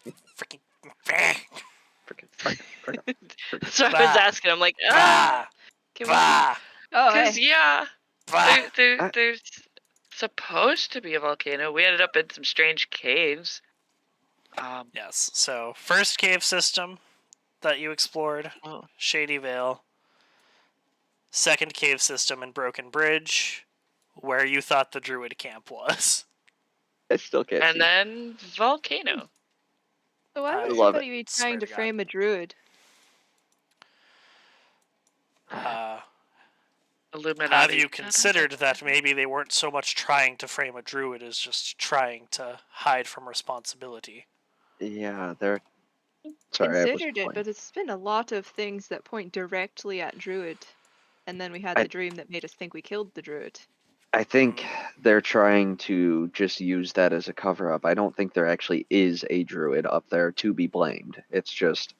That's what I was Bah. asking. I'm like, Bah. can we? Bah. Oh Because hey. yeah, Bah. there's supposed to be a volcano. We ended up in some strange caves. Yes. So first cave system that you explored, Oh, Shady Vale. Second cave system in Broken Bridge, where you thought the druid camp was. I still can't and see. then volcano. So why would I love it. somebody be swear trying to to God. frame a druid? Illuminati. Have you considered that maybe they weren't so much trying to frame a druid as just trying to hide from responsibility? Yeah, they're sorry. I was Considered it, playing. but it's been a lot of things that point directly at druid. And then we had I- the dream that made us think we killed the druid. I think they're trying to just use that as a cover up. I don't think there actually is a druid up there to be blamed. It's just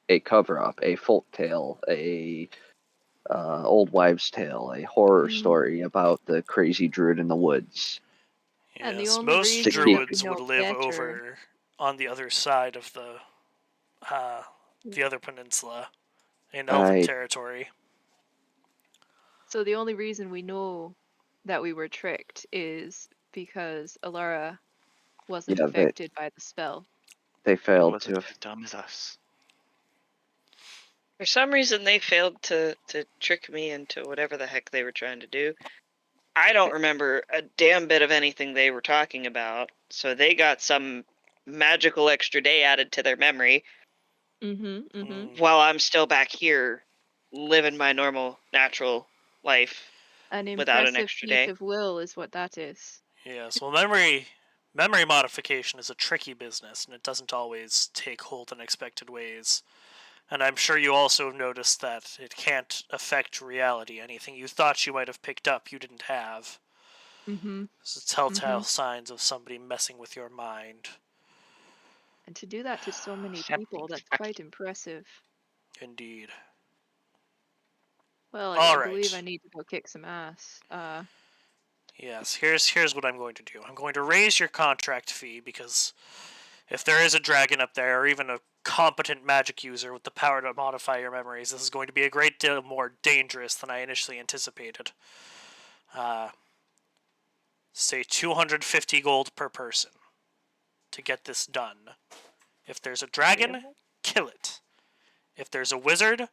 a cover up, a folk tale, a old wives' tale, a horror story about the crazy druid in the woods. And the Yes, only most To reason keep that we druids would know live better. over on the other side of the other peninsula in Elven territory. So the only reason we know that we were tricked is because Alara wasn't Yeah, affected by the spell. they It failed wasn't to. as dumb as us. For some reason, they failed to trick me into whatever the heck they were trying to do. I don't remember a damn bit of anything they were talking about, so they got some magical extra day added to their memory while I'm still back here living my normal, natural life An without an impressive extra feat day. of will is what that is. Yes, well, memory modification is a tricky business, and it doesn't always take hold in unexpected ways. And I'm sure you also noticed that it can't affect reality. Anything you thought you might have picked up, you didn't have. This is telltale signs of somebody messing with your mind. And to do that to so many Something people, that's sucky. quite impressive. Indeed. Well, I All believe I right. need to go kick some ass. Yes, here's what I'm going to do. I'm going to raise your contract fee because if there is a dragon up there, or even a competent magic user with the power to modify your memories, this is going to be a great deal more dangerous than I initially anticipated. Uh, say 250 gold per person to get this done. If there's a dragon, kill it. If there's a wizard,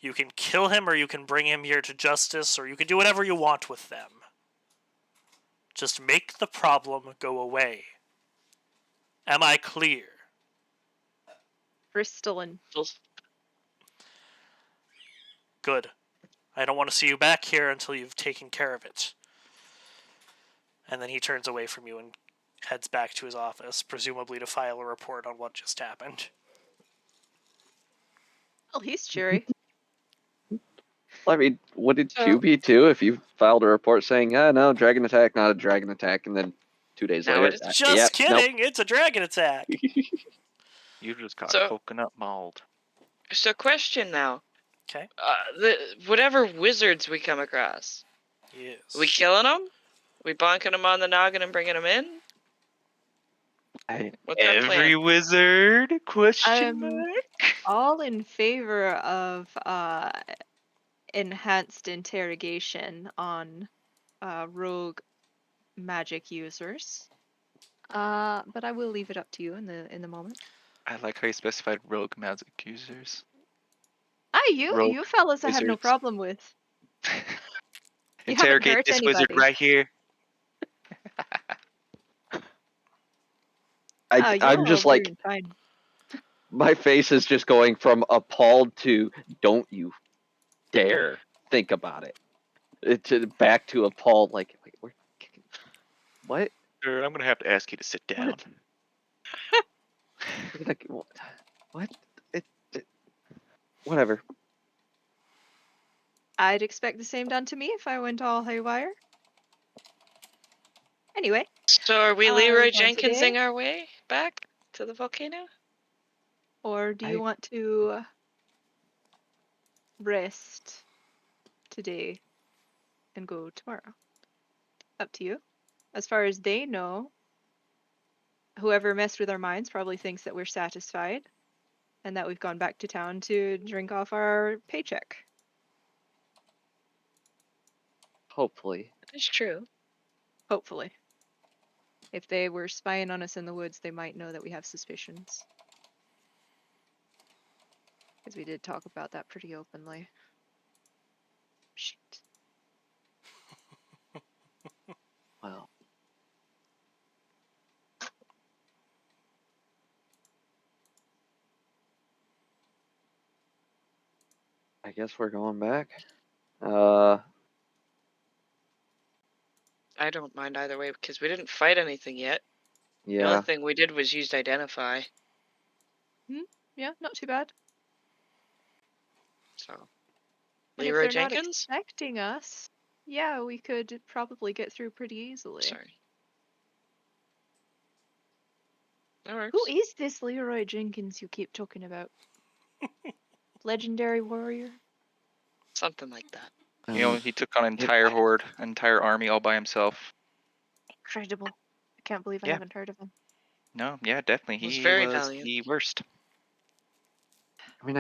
you can kill him or you can bring him here to justice or you can do whatever you want with them. Just make the problem go away. Am I clear? Crystalline. Good. I don't want to see you back here until you've taken care of it. And then he turns away from you and heads back to his office, presumably to file a report on what just happened. Oh, he's cheery. I mean, wouldn't So- you be too if you filed a report saying, no, dragon attack, not a dragon attack, and then 2 days Now later, it is Just nope. kidding! It's a dragon attack! You just got So- coconut mauled. So, question now. Okay. Whatever wizards we come across, Yes. we killing them? We bonking them on the noggin and bringing them in? What's our Every plan? wizard? Question I'm mark? all in favor of enhanced interrogation on rogue magic users. But I will leave it up to you in the moment. I like how you specified rogue magic users. You Rogue fellas I have no wizards. problem with. You haven't Interrogate hurt this anybody. wizard right here. I'm just you're like, fine. my face is just going from appalled to don't you dare think about it, to back to appalled, like we're kicking. What? Sir, I'm gonna have to ask you to sit down. Like, what? Whatever. I'd expect the same done to me if I went all haywire. Anyway, So, are we Uh, Leroy once a day? Jenkinsing our way back to the volcano? or do you want to rest today and go tomorrow? Up to you. As far as they know, whoever messed with our minds probably thinks that we're satisfied and that we've gone back to town to drink off our paycheck. Hopefully. That is true. Hopefully. If they were spying on us in the woods, they might know that we have suspicions. Because we did talk about that pretty openly. Shit. Well. I guess we're going back. I don't mind either way because we didn't fight anything yet. The Yeah. only thing we did was used identify. Yeah, not too bad. So, And if Leroy they're Jenkins? not expecting us, yeah, we could probably get through pretty easily. Sorry. That works. Who is this Leroy Jenkins you keep talking about? Legendary warrior? Something like that. You know, he took on an entire horde, an entire army all by himself. Incredible. I can't believe I Yeah. haven't heard of him. No, yeah, definitely. Was He very was valiant. the worst. I mean,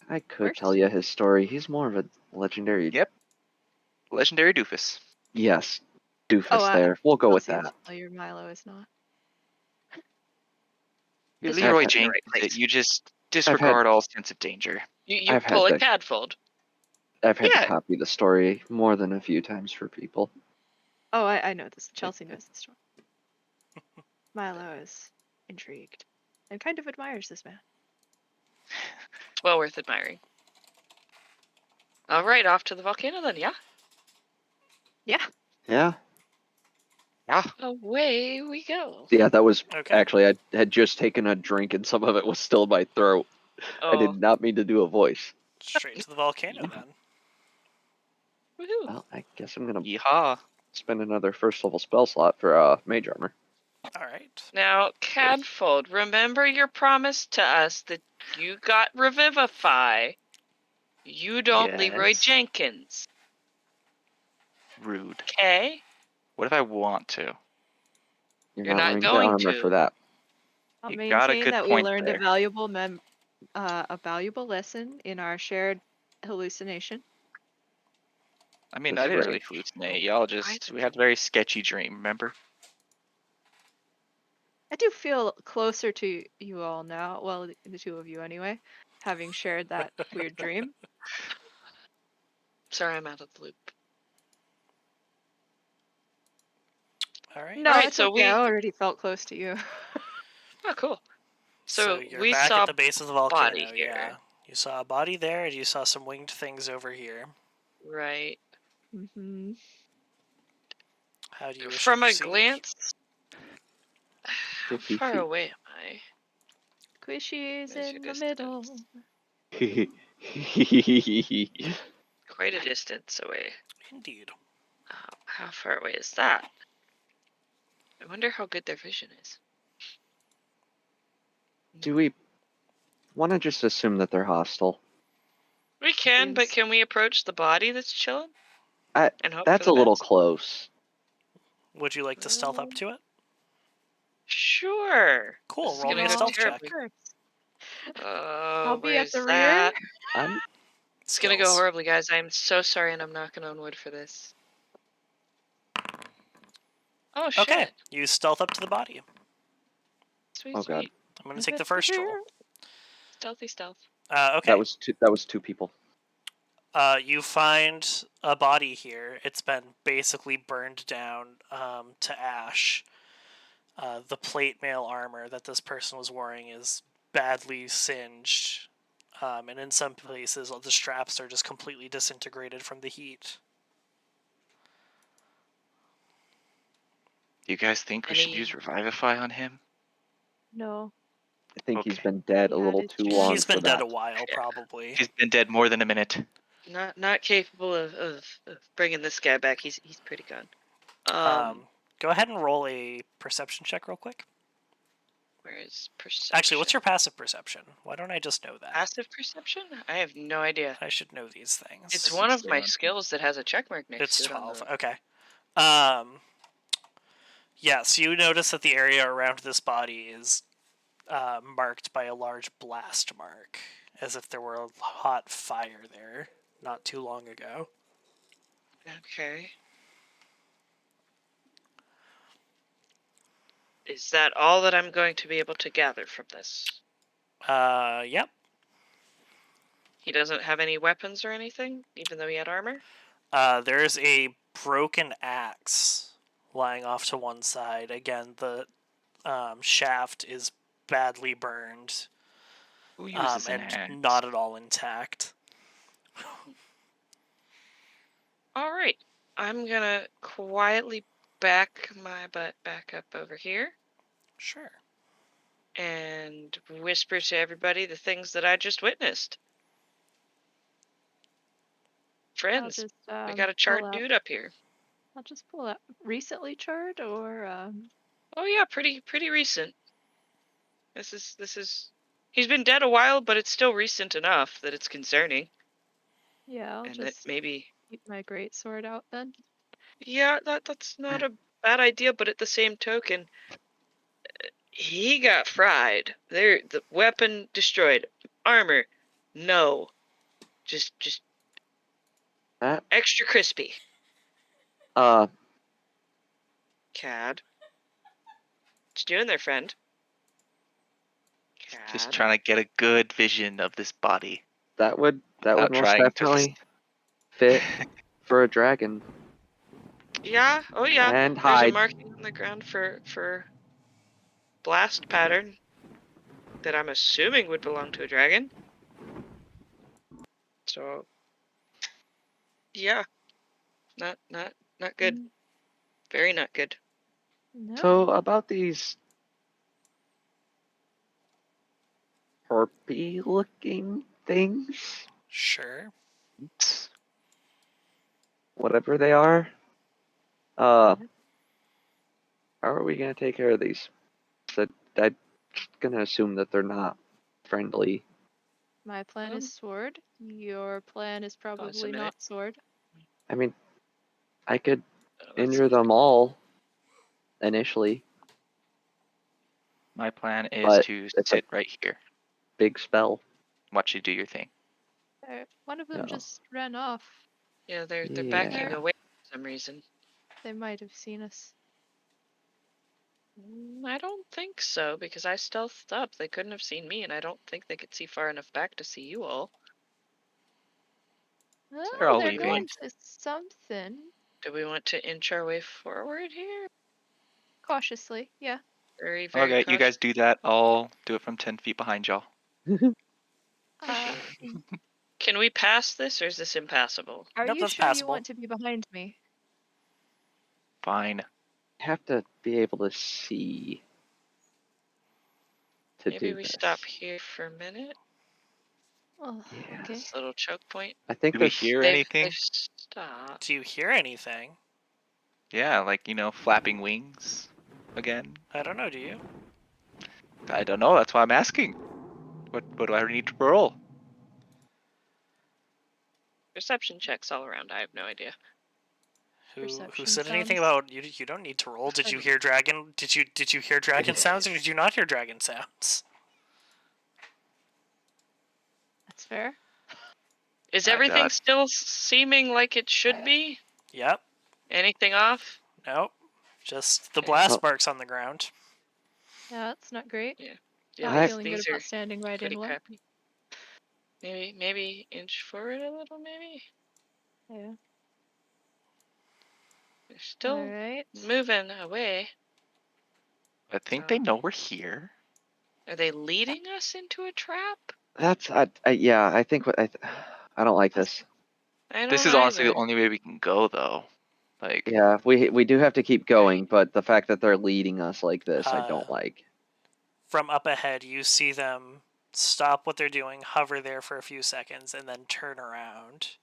I could Worst? tell you his story. He's more of a legendary. Yep. Legendary doofus. Yes, doofus. Oh, there. We'll go I'll with say that. Your Milo is not. You're Just Leroy in the right Jenkins place. that you just disregard all sense of danger. You I've pull had a cadfold. I've had Yeah. to copy the story more than a few times for people. Oh, I know this. Chelsea knows this story. Milo is intrigued and kind of admires this man. Well worth admiring. All right, off to the volcano then, yeah? Yeah. Yeah. Yeah. Away we go. Yeah, that was Okay. actually, I had just taken a drink and some of it was still in my throat. I Oh, did not mean to do a voice. Straight to the volcano then. woohoo. Well, I guess I'm gonna Yeehaw. spend another first level spell slot for mage armor. Alright. Now, Cadfold, remember your promise to us that you got Revivify. You don't Leroy Yes. Jenkins. Rude. Okay? What if I want to? You're You're not not wearing the going armor to. for that. I'll You got a maintain good that we point learned there. a valuable lesson in our shared hallucination. I mean, That's I didn't right. really hallucinate. Y'all we had a very sketchy dream, remember? I do feel closer to you all now. Well, the two of you anyway, having shared that weird dream. Sorry, I'm out of the loop. All right. No, Alright, it's so okay. I we. already felt close to you. Oh, cool. So So you're we back saw at the base of the body volcano. here. Yeah. You saw a body there, and you saw some winged things over here. Right. Mm-hmm. How do you wish to From a proceed? glance, how far away am I? Squishy's Where's your in the distance? middle. Quite a distance away. Indeed. How far away is that? I wonder how good their vision is. Do we want to just assume that they're hostile? We can, but Seems- can we approach the body that's chilling? I- And hope That's for a the little best? close. Would you like to stealth up to it? Sure. Cool. This is Roll gonna me a go stealth check. terribly. I'll be at Where's the rear. that? I'm It's gonna go Skills. horribly, guys. I'm so sorry, and I'm knocking on wood for this. Oh shit! Okay. You stealth up to the body. Sweet, Oh, God. sweet. I'm going to take the first roll. Stealthy stealth. Okay. That was two people. You find a body here. It's been basically burned down to ash. The plate mail armor that this person was wearing is badly singed. And in some places, the straps are just completely disintegrated from the heat. Do you guys think we should use Revivify on him? No. I think he's Okay. been dead He a had little his too chance. long He's for been dead that. a while, probably. He's been dead more than a minute. Not capable of bringing this guy back. He's pretty gone. Go ahead and roll a perception check real quick. Where is perception? Actually, what's your passive perception? Why don't I just know that? passive perception? I have no idea. I should know these things. It's This one is of my the- skills that has a check mark next It's to it. 12. Okay. Um, yes, you notice that the area around this body is marked by a large blast mark, as if there were a hot fire there not too long ago. Okay. Is that all that I'm going to be able to gather from this? Yep. He doesn't have any weapons or anything, even though he had armor? There's a broken axe lying off to one side. Again, the shaft is badly burned Who uses an and axe? not at all intact. Alright. I'm gonna quietly back my butt back up over here Sure. and whisper to everybody the things that I just witnessed. Friends, Just, we got a charred dude up here. I'll just pull up. Recently charred or Oh yeah, pretty recent. This is he's been dead a while, but it's still recent enough that it's concerning. yeah, I'll And that just maybe keep my great sword out then. yeah, that's not a bad idea, but at the same token, he got fried. The weapon destroyed. Armor, no. Just That extra crispy. uh Cad. What you doing there, friend? Just Cad. trying to get a good vision of this body. that would Without most trying to definitely fit for a dragon. Yeah, oh yeah. And There's a hide. marking on the ground for blast pattern that I'm assuming would belong to a dragon. So yeah. Not good. Mm, Very not good. no. So about these harpy looking things, Sure. whatever they are, Yeah. how are we gonna take care of these? So I'm gonna assume that they're not friendly. My plan Um, is sword. Your plan is probably minute. not sword. I mean, I could Let's injure see. them all initially. My plan is But to it's a sit right here. big spell. Watch you do your thing. One of them No. just ran off. Yeah, they're Yeah. backing away for some reason. They might have seen us. I don't think so because I stealthed up. They couldn't have seen me, and I don't think they could see far enough back to see you all. Oh, They're all they're leaving. going to something. Do we want to inch our way forward here? Cautiously, yeah. Very, very Okay, you guys cautious. do that. I'll do it from 10 feet behind y'all. Uh, Can we pass this, or is this impassable? are Yep, you that's sure you passable. want to be behind me? Fine. Have to be able to see to Maybe do we this. stop here for a minute. Oh, Yeah. okay. This little choke point. I think Do we this. hear They've anything? stopped. Do you hear anything? Yeah, like, flapping wings again. I don't know, do you? I don't know. That's why I'm asking. What do I need to roll? Perception checks all around. I have no idea. Who Perception said anything sounds. about you don't need to roll? Did you Funny. hear dragon? Did you hear dragon sounds, or did you not hear dragon sounds? That's fair. Is I everything doubt. still seeming like it should be? Yep. Anything off? Nope. Just the Okay. blast Oh. marks on the ground. Yeah, that's not great. Yeah, Not I- feeling good these about are standing right pretty in one. crappy. Maybe inch forward a little. Maybe Yeah. they're still Alright. moving away. I think they know we're here. Are they leading us into a trap? That's. Yeah. I think. I don't like this. I This don't is honestly the either. only way we can go, though. Like, Yeah. We do have to keep going, but the fact that they're leading us like this, I don't like. From up ahead, you see them stop what they're doing, hover there for a few seconds, and then turn around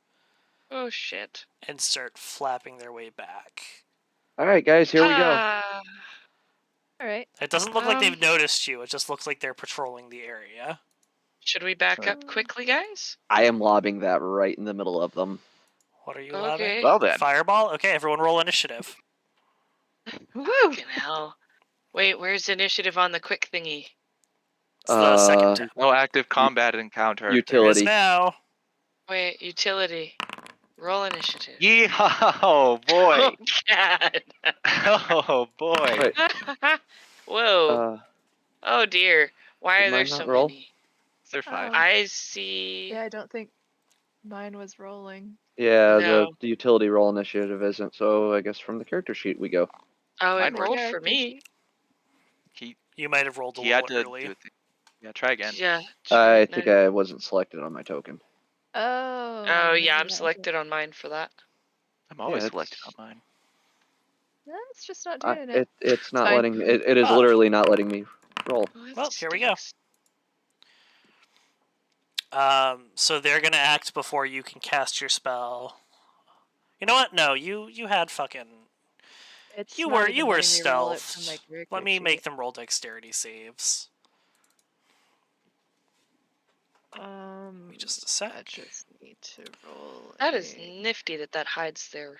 Oh shit. and start flapping their way back. All right, guys. Here we go. Ah, Alright. It doesn't look like Um, they've noticed you. It just looks like they're patrolling the area. should we back Sure. up quickly, guys? I am lobbing that right in the middle of them. What are you Okay. lobbing? well then. Fireball? Okay, everyone roll initiative. Woo! Fucking hell. Wait, where's initiative on the quick thingy? It's the second There's tab. no active combat encounter. There is Utility. now. Wait, utility. Roll initiative. Yeehaw! Oh boy! Oh god. Oh boy! Wait. Whoa. Oh dear. Why Did are there mine not so roll? many? They're 5. I see. Yeah, I don't think mine was rolling. Yeah, No. the utility roll initiative isn't, so I guess from the character sheet we go. Oh, Mine it worked. rolled for Character me. sheet. You might have rolled a He had little to early. do it. Yeah, try again. Yeah. I no. think I wasn't selected on my token. Oh. Oh maybe yeah, that I'm was it. selected on mine for that. I'm always Yeah, selected on it's, mine. No, it's just not doing it. it's not Fine. letting. It is Oh. literally not letting me roll. Oh, that Well, here we go. stinks. So they're gonna act before you can cast your spell. You know what? No, you had fucking. It's You not were even letting me roll it from my stealthed. character Let me sheet. make them roll dexterity saves. Give me just a I sec. just need to roll. That is a- nifty that hides their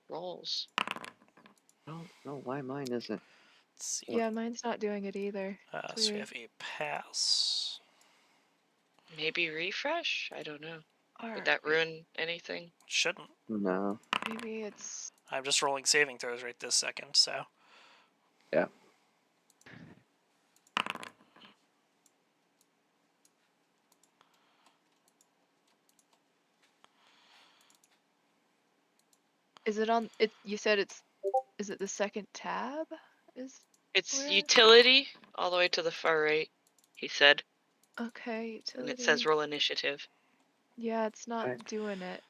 rolls. I don't know why mine isn't. Let's see. Yeah, mine's not doing it either. It's So we weird. have a pass. Maybe refresh? I don't know. Would Alright, that ruin anything? Shouldn't. No. maybe it's. I'm just rolling saving throws right this second, so. Yeah. Is it on? It. You said it's. Is it the second tab? Is It's where? utility all the way to the far right, he said. Okay, And utility. it says roll initiative. Yeah, it's not Right. doing it.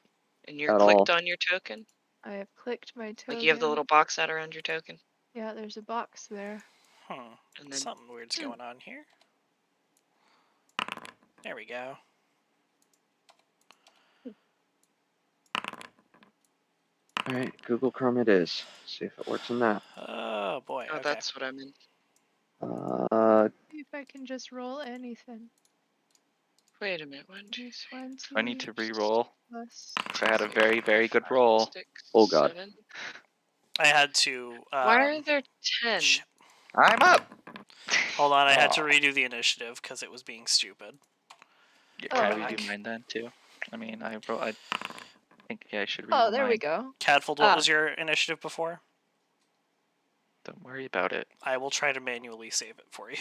And you're At clicked all. on your token? I have clicked my token. Like you have the little box out around your token? Yeah, there's a box there. And then Something weird's going on here. There we go. All right, Google Chrome it is. See if it works in that. Oh boy. oh, Okay. that's what I'm in. Uh, See if I can just roll anything. Wait a minute. 1, 2, 3. I need to re-roll. Plus. I had a very, very good roll. 6, Oh, God. 7. I had to. Why are there 10? sh- I'm up. Hold on, I had to Aw. redo the initiative because it was being stupid. Yeah, Oh, can I back. redo mine then too? I mean, I think I should redo Oh, there we mine. go. Catfold, what was your initiative before? Don't worry about it. I will try to manually save it for you.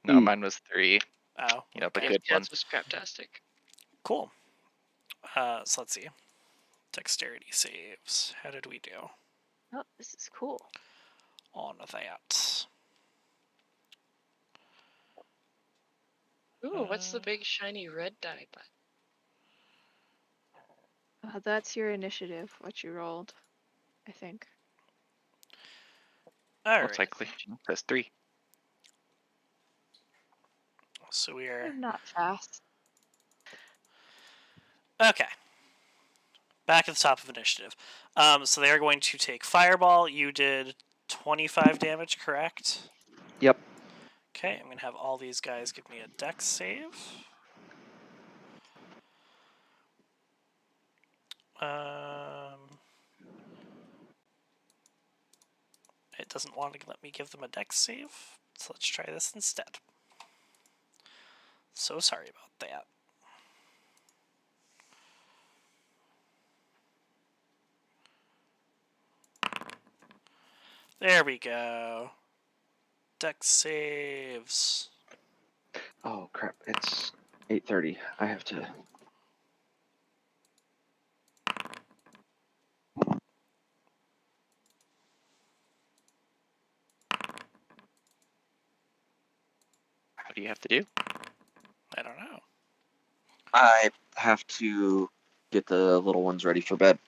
No, mine was 3. Oh, You know, the okay. good one. Cats was craptastic. Cool. So let's see. Dexterity saves. How did we do Oh, this is cool. on that? Ooh, what's the Uh, big shiny red die button? That's your initiative, what you rolled, I think. All Once I right. click, it says 3. So we are You're not fast. okay. Back at the top of initiative. So they are going to take fireball. You did 25 damage, correct? Yep. Okay, I'm gonna have all these guys give me a dex save. It doesn't want to let me give them a dex save, so let's try this instead. So sorry about that. There we go. Dex saves. Oh crap! It's 8:30. I have to. What do you have to do? I don't know. I have to get the little ones ready for bed.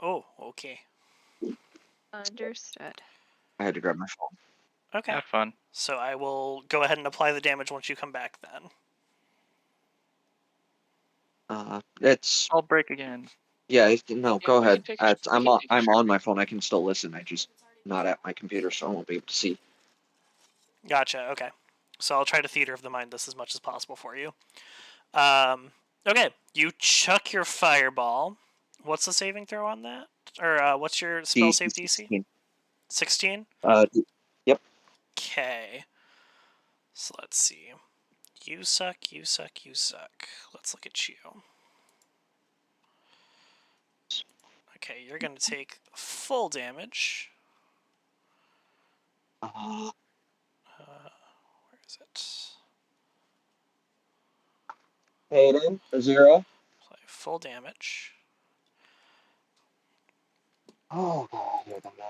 Oh, okay. Understood. I had to grab my phone. Okay. Have fun. So I will go ahead and apply the damage once you come back then. It's I'll break again. yeah. No, Yeah, go we can ahead. picture. I'm on my phone. I can still listen. I just not at my computer, so I won't be able to see. Gotcha, okay. So I'll try to theater of the mind this as much as possible for you. Okay, you chuck your fireball. What's the saving throw on that? Or what's your spell save DC? 16? Yep. Okay. So let's see. You suck, you suck, you suck. Let's look at you. Okay, you're going to take full damage. Where is it? Hayden, a 0. Play full damage. Oh, God, here they go.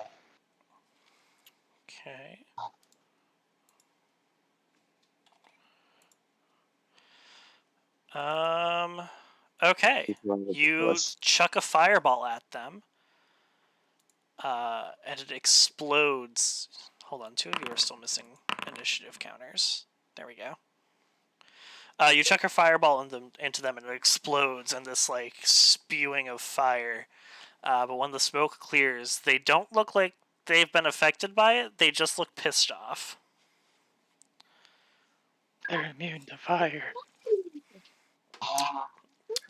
Okay. Okay. You chuck a fireball at them. And it explodes. Hold on, 2 of you are still missing initiative counters. There we go. You chuck a fireball into them and it explodes in this like spewing of fire. But when the smoke clears, they don't look like they've been affected by it. They just look pissed off. They're immune to fire.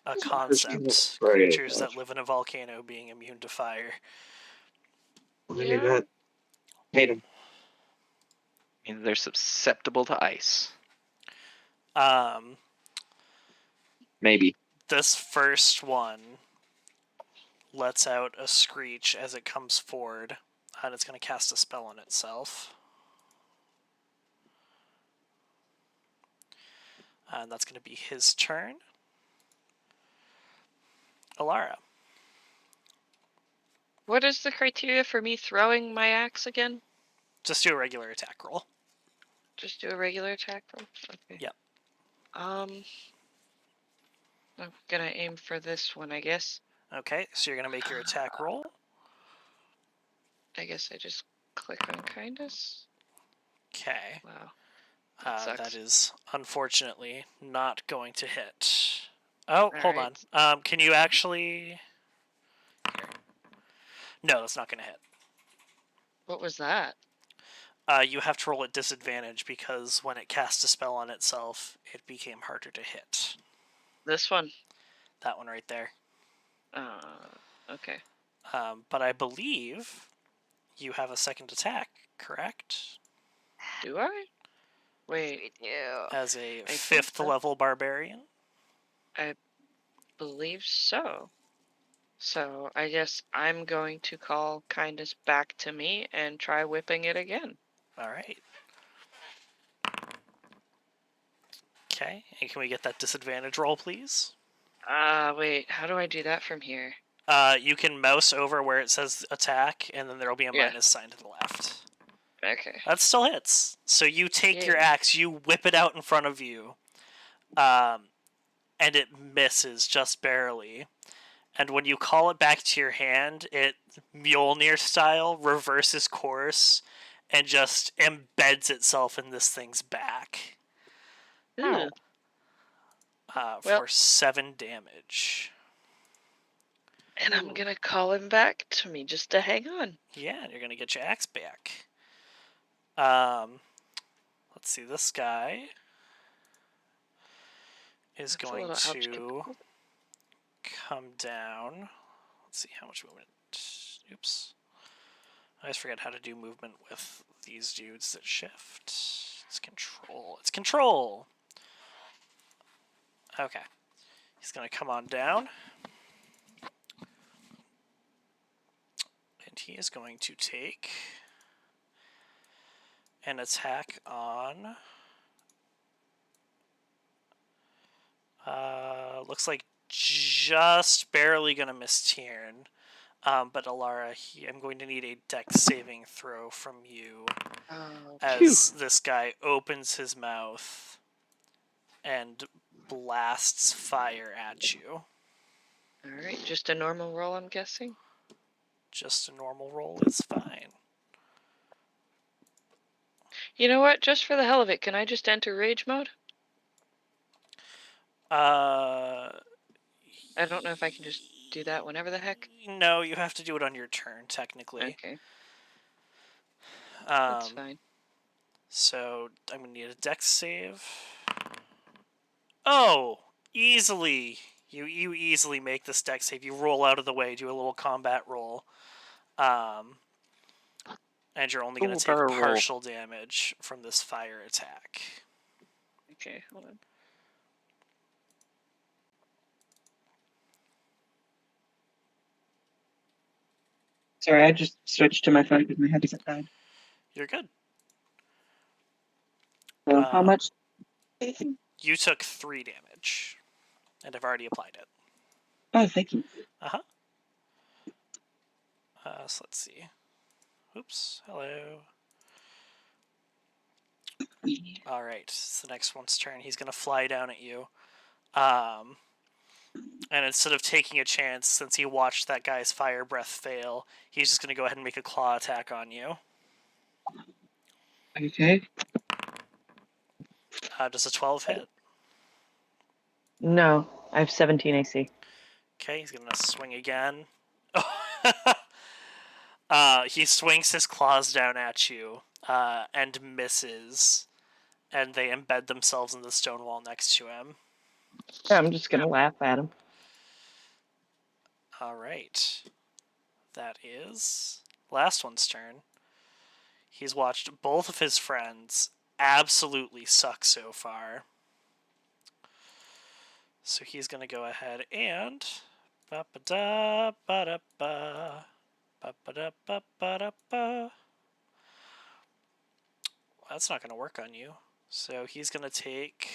A concept. Right. Creatures that live in a volcano being immune to fire. Yeah. Hayden. Means they're susceptible to ice. Maybe. This first one lets out a screech as it comes forward, and it's going to cast a spell on itself. And that's going to be his turn. Alara. What is the criteria for me throwing my axe again? Just do a regular attack roll. Just do a regular attack roll? Okay. Yep. I'm gonna aim for this one, I guess. Okay, so you're going to make your attack roll. I guess I just click on kindness. Okay. Wow. That is unfortunately not going to hit. Oh, hold Alright. on. Can you actually... Here. No, that's not going to hit. What was that? You have to roll at disadvantage because when it cast a spell on itself, it became harder to hit. This one. That one right there. Okay. But I believe you have a second attack, correct? Do I? Wait, We do. As a think 5th so. level barbarian. believe so. So I guess I'm going to call kindness back to me and try whipping it again. All right. Okay, and can we get that disadvantage roll, please? Wait, how do I do that from here? You can mouse over where it says attack, and then there will be a Yeah. minus sign to the left. Okay. That still hits. So you take your Yay. axe, you whip it out in front of you, and it misses just barely. And when you call it back to your hand, it Mjolnir style reverses course and just embeds itself in this thing's back Ow. Ew. for 7 damage. And I'm gonna call him back to me just to hang on. Yeah, and you're gonna get your axe back. Let's see. This guy is That's a going little ouch to typical. come down. Let's see how much movement. Oops. I always forget how to do movement with these dudes that shift. It's control. It's control! Okay. He's going to come on down. And he is going to take an attack on... looks like just barely going to miss Tiernan. But Alara, I'm going to need a dex saving throw from you as this guy opens his mouth and blasts fire at you. Alright, just a normal roll, I'm guessing? Just a normal roll is fine. You know what? Just for the hell of it, can I just enter rage mode? I don't know if I can just do that whenever the heck. No, you have to do it on your turn, technically. Okay. That's fine. So I'm gonna need a dex save. Oh, easily. You easily make this dex save. You roll out of the way, do a little combat roll. And you're only going to take partial damage from this fire attack. Okay, hold on. Sorry, I just switched to my phone because my headset died. You're good. So how much? You took 3 damage, and I've already applied it. Oh, thank you. So let's see. Oops. Hello. All right. It's the next one's turn. He's going to fly down at you. And instead of taking a chance, since he watched that guy's fire breath fail, he's just going to go ahead and make a claw attack on you. Okay. Does a 12 hit? No, I have 17 AC. Okay, he's going to swing again. He swings his claws down at you and misses, and they embed themselves in the stone wall next to him. I'm just gonna laugh at him. All right. That is last one's turn. He's watched both of his friends absolutely suck so far. So he's going to go ahead and... Ba-ba-da-ba-da-ba. Ba-ba-da-ba-ba-da-ba. That's not going to work on you. So he's going to take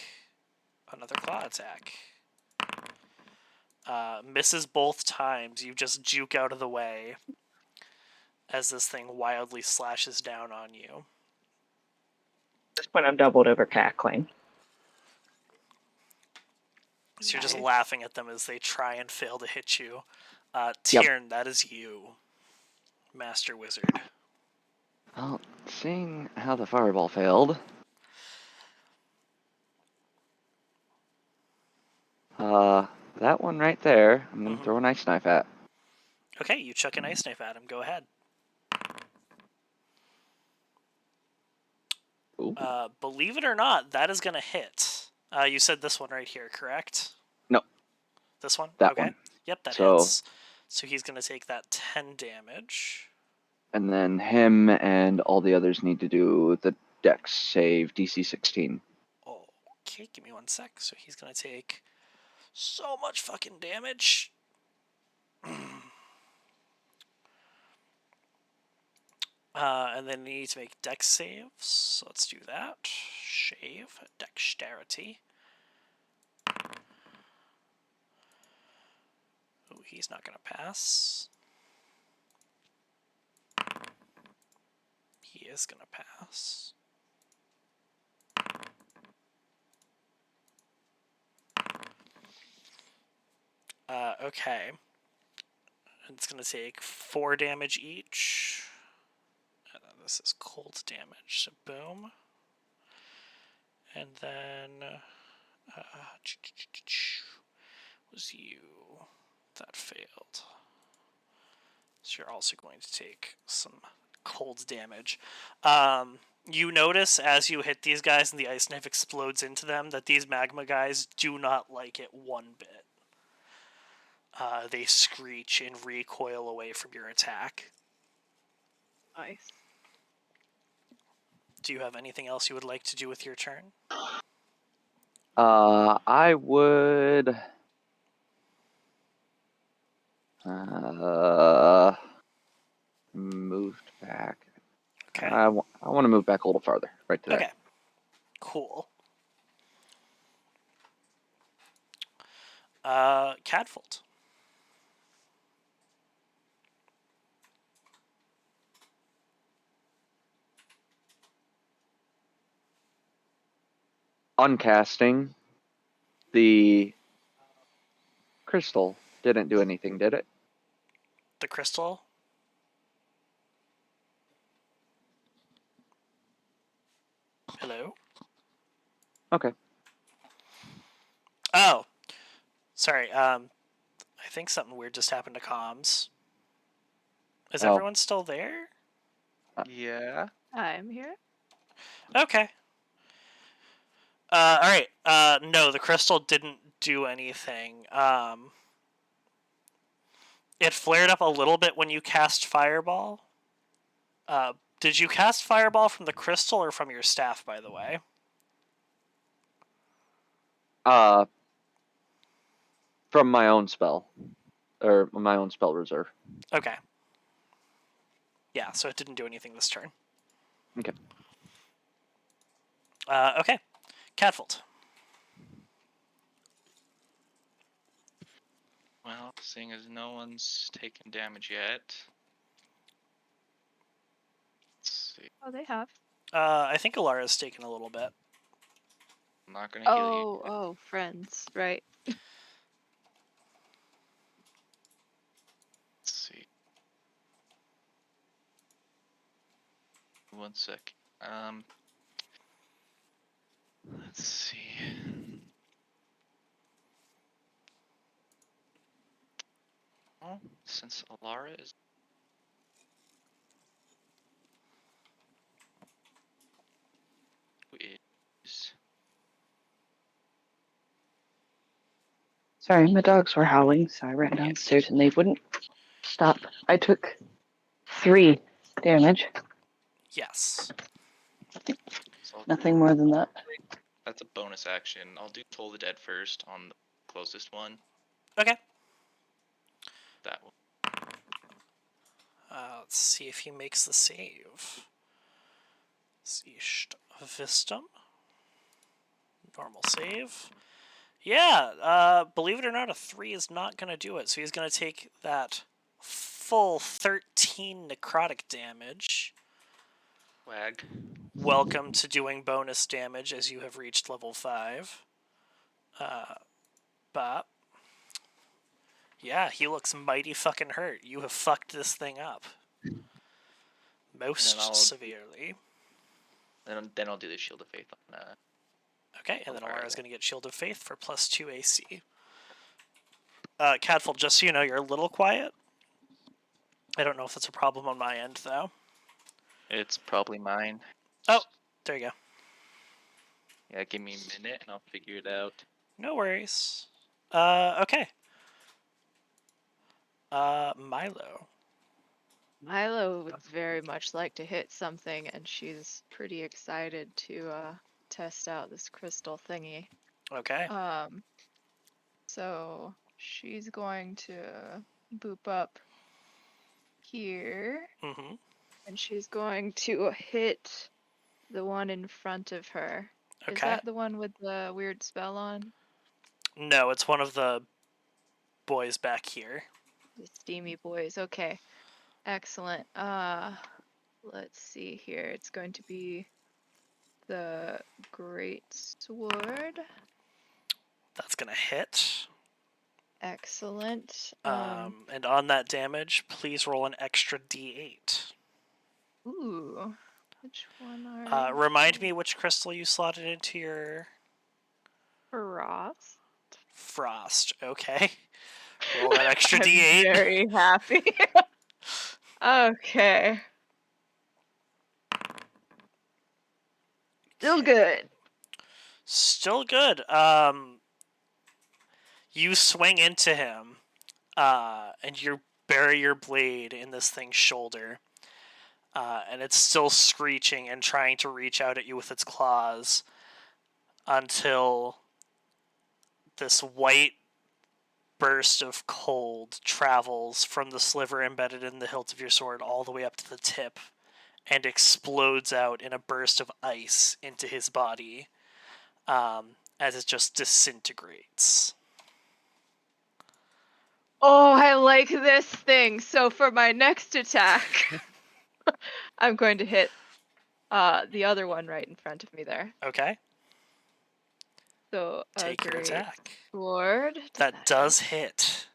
another claw attack. Misses both times. You just juke out of the way as this thing wildly slashes down on you. At this point, I'm doubled over cackling. So you're just Nice. laughing at them as they try and fail to hit you. Tiernan, that is you, Master Wizard. Well, seeing how the fireball failed, that one right there, I'm gonna throw an ice knife at. Okay, you chuck an ice knife at him. Go ahead. Ooh. Believe it or not, that is going to hit. You said this one right here, correct? No. This one? That okay. one. Yep, that So- hits. So he's going to take that 10 damage. And then him and all the others need to do the Dex save DC 16. Okay, give me 1 sec. So he's going to take so much fucking damage. And then they need to make dex saves. So let's do that. Shave, dexterity. Oh, he's not going to pass. He is going to pass. Okay. It's going to take 4 damage each. And then this is cold damage, so boom. And then was you. That failed. So you're also going to take some cold damage. You notice as you hit these guys and the ice knife explodes into them that these magma guys do not like it one bit. They screech and recoil away from your attack. Nice. Do you have anything else you would like to do with your turn? I would. Moved back. Okay. I want to move back a little farther, right to there. Okay. Cool. Cadfold. Uncasting. The crystal didn't do anything, did it? The crystal. Hello? Okay. Oh. Sorry. I think something weird just happened to comms. Is Oh. everyone still there? Yeah. I'm here. Okay. Alright. No, the crystal didn't do anything. It flared up a little bit when you cast Fireball. Did you cast Fireball from the crystal or from your staff, by the way? From my own spell. Or my own spell reserve. Okay. Yeah, so it didn't do anything this turn. Okay. Okay. Catfold. Well, seeing as no one's taken damage yet. Let's see. Oh, they have. I think Alara's taken a little bit. I'm not gonna heal you. Oh, friends, right. Let's see. 1 sec. Let's see. Well, since Alara is Sorry, my dogs were howling, so I ran downstairs and they wouldn't stop. I took 3 damage. Yes. so Nothing more than that. that's a bonus action. I'll do Toll the Dead first on the closest one. Okay. That one. Let's see if he makes the save. Sicht Vistum. Normal save. Yeah, believe it or not, a 3 is not going to do it. So he's going to take that full 13 necrotic damage. Wag. Welcome to doing bonus damage as you have reached level 5. But yeah, he looks mighty fucking hurt. You have fucked this thing up. Most severely. Then I'll do the Shield of Faith on Okay, and then Alara Alara's going to get Shield of Faith for +2 AC. Cadfold, just so you know, you're a little quiet. I don't know if that's a problem on my end, though. It's probably mine. Oh, there you go. Yeah, give me a minute and I'll figure it out. No worries. Okay. Milo. Milo would very much like to hit something, and she's pretty excited to test out this crystal thingy. Okay. So she's going to boop up here, Mm-hmm. and she's going to hit the one in front of her. Is Okay. that the one with the weird spell on? No, it's one of the boys back here. The steamy boys. Okay. Excellent. Let's see here. It's going to be the great sword. That's gonna hit. Excellent. And on that damage, please roll an extra d8. Ooh. Which one are Remind me which crystal you slotted into your Frost? frost. Okay. Roll that extra I'm d8. very happy. Okay. Still good. Still good. You swing into him, and you bury your blade in this thing's shoulder. And it's still screeching and trying to reach out at you with its claws until this white burst of cold travels from the sliver embedded in the hilt of your sword all the way up to the tip and explodes out in a burst of ice into his body as it just disintegrates. Oh, I like this thing. So for my next attack, I'm going to hit the other one right in front of me there. Okay, So a take your great attack. sword. That does hit.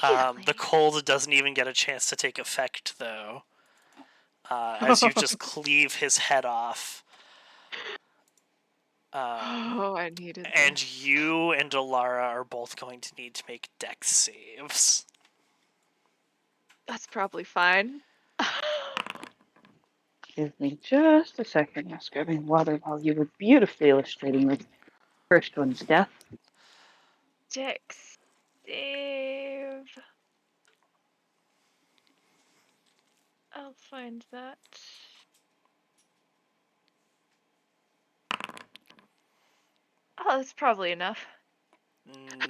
Really? The cold doesn't even get a chance to take effect, though, as you just cleave his head off. Oh, I needed And this. you and Alara are both going to need to make dex saves. That's probably fine. Give me just a second. I was grabbing water while you were beautifully illustrating the first one's death. Dex save. I'll find that. Oh, that's probably enough.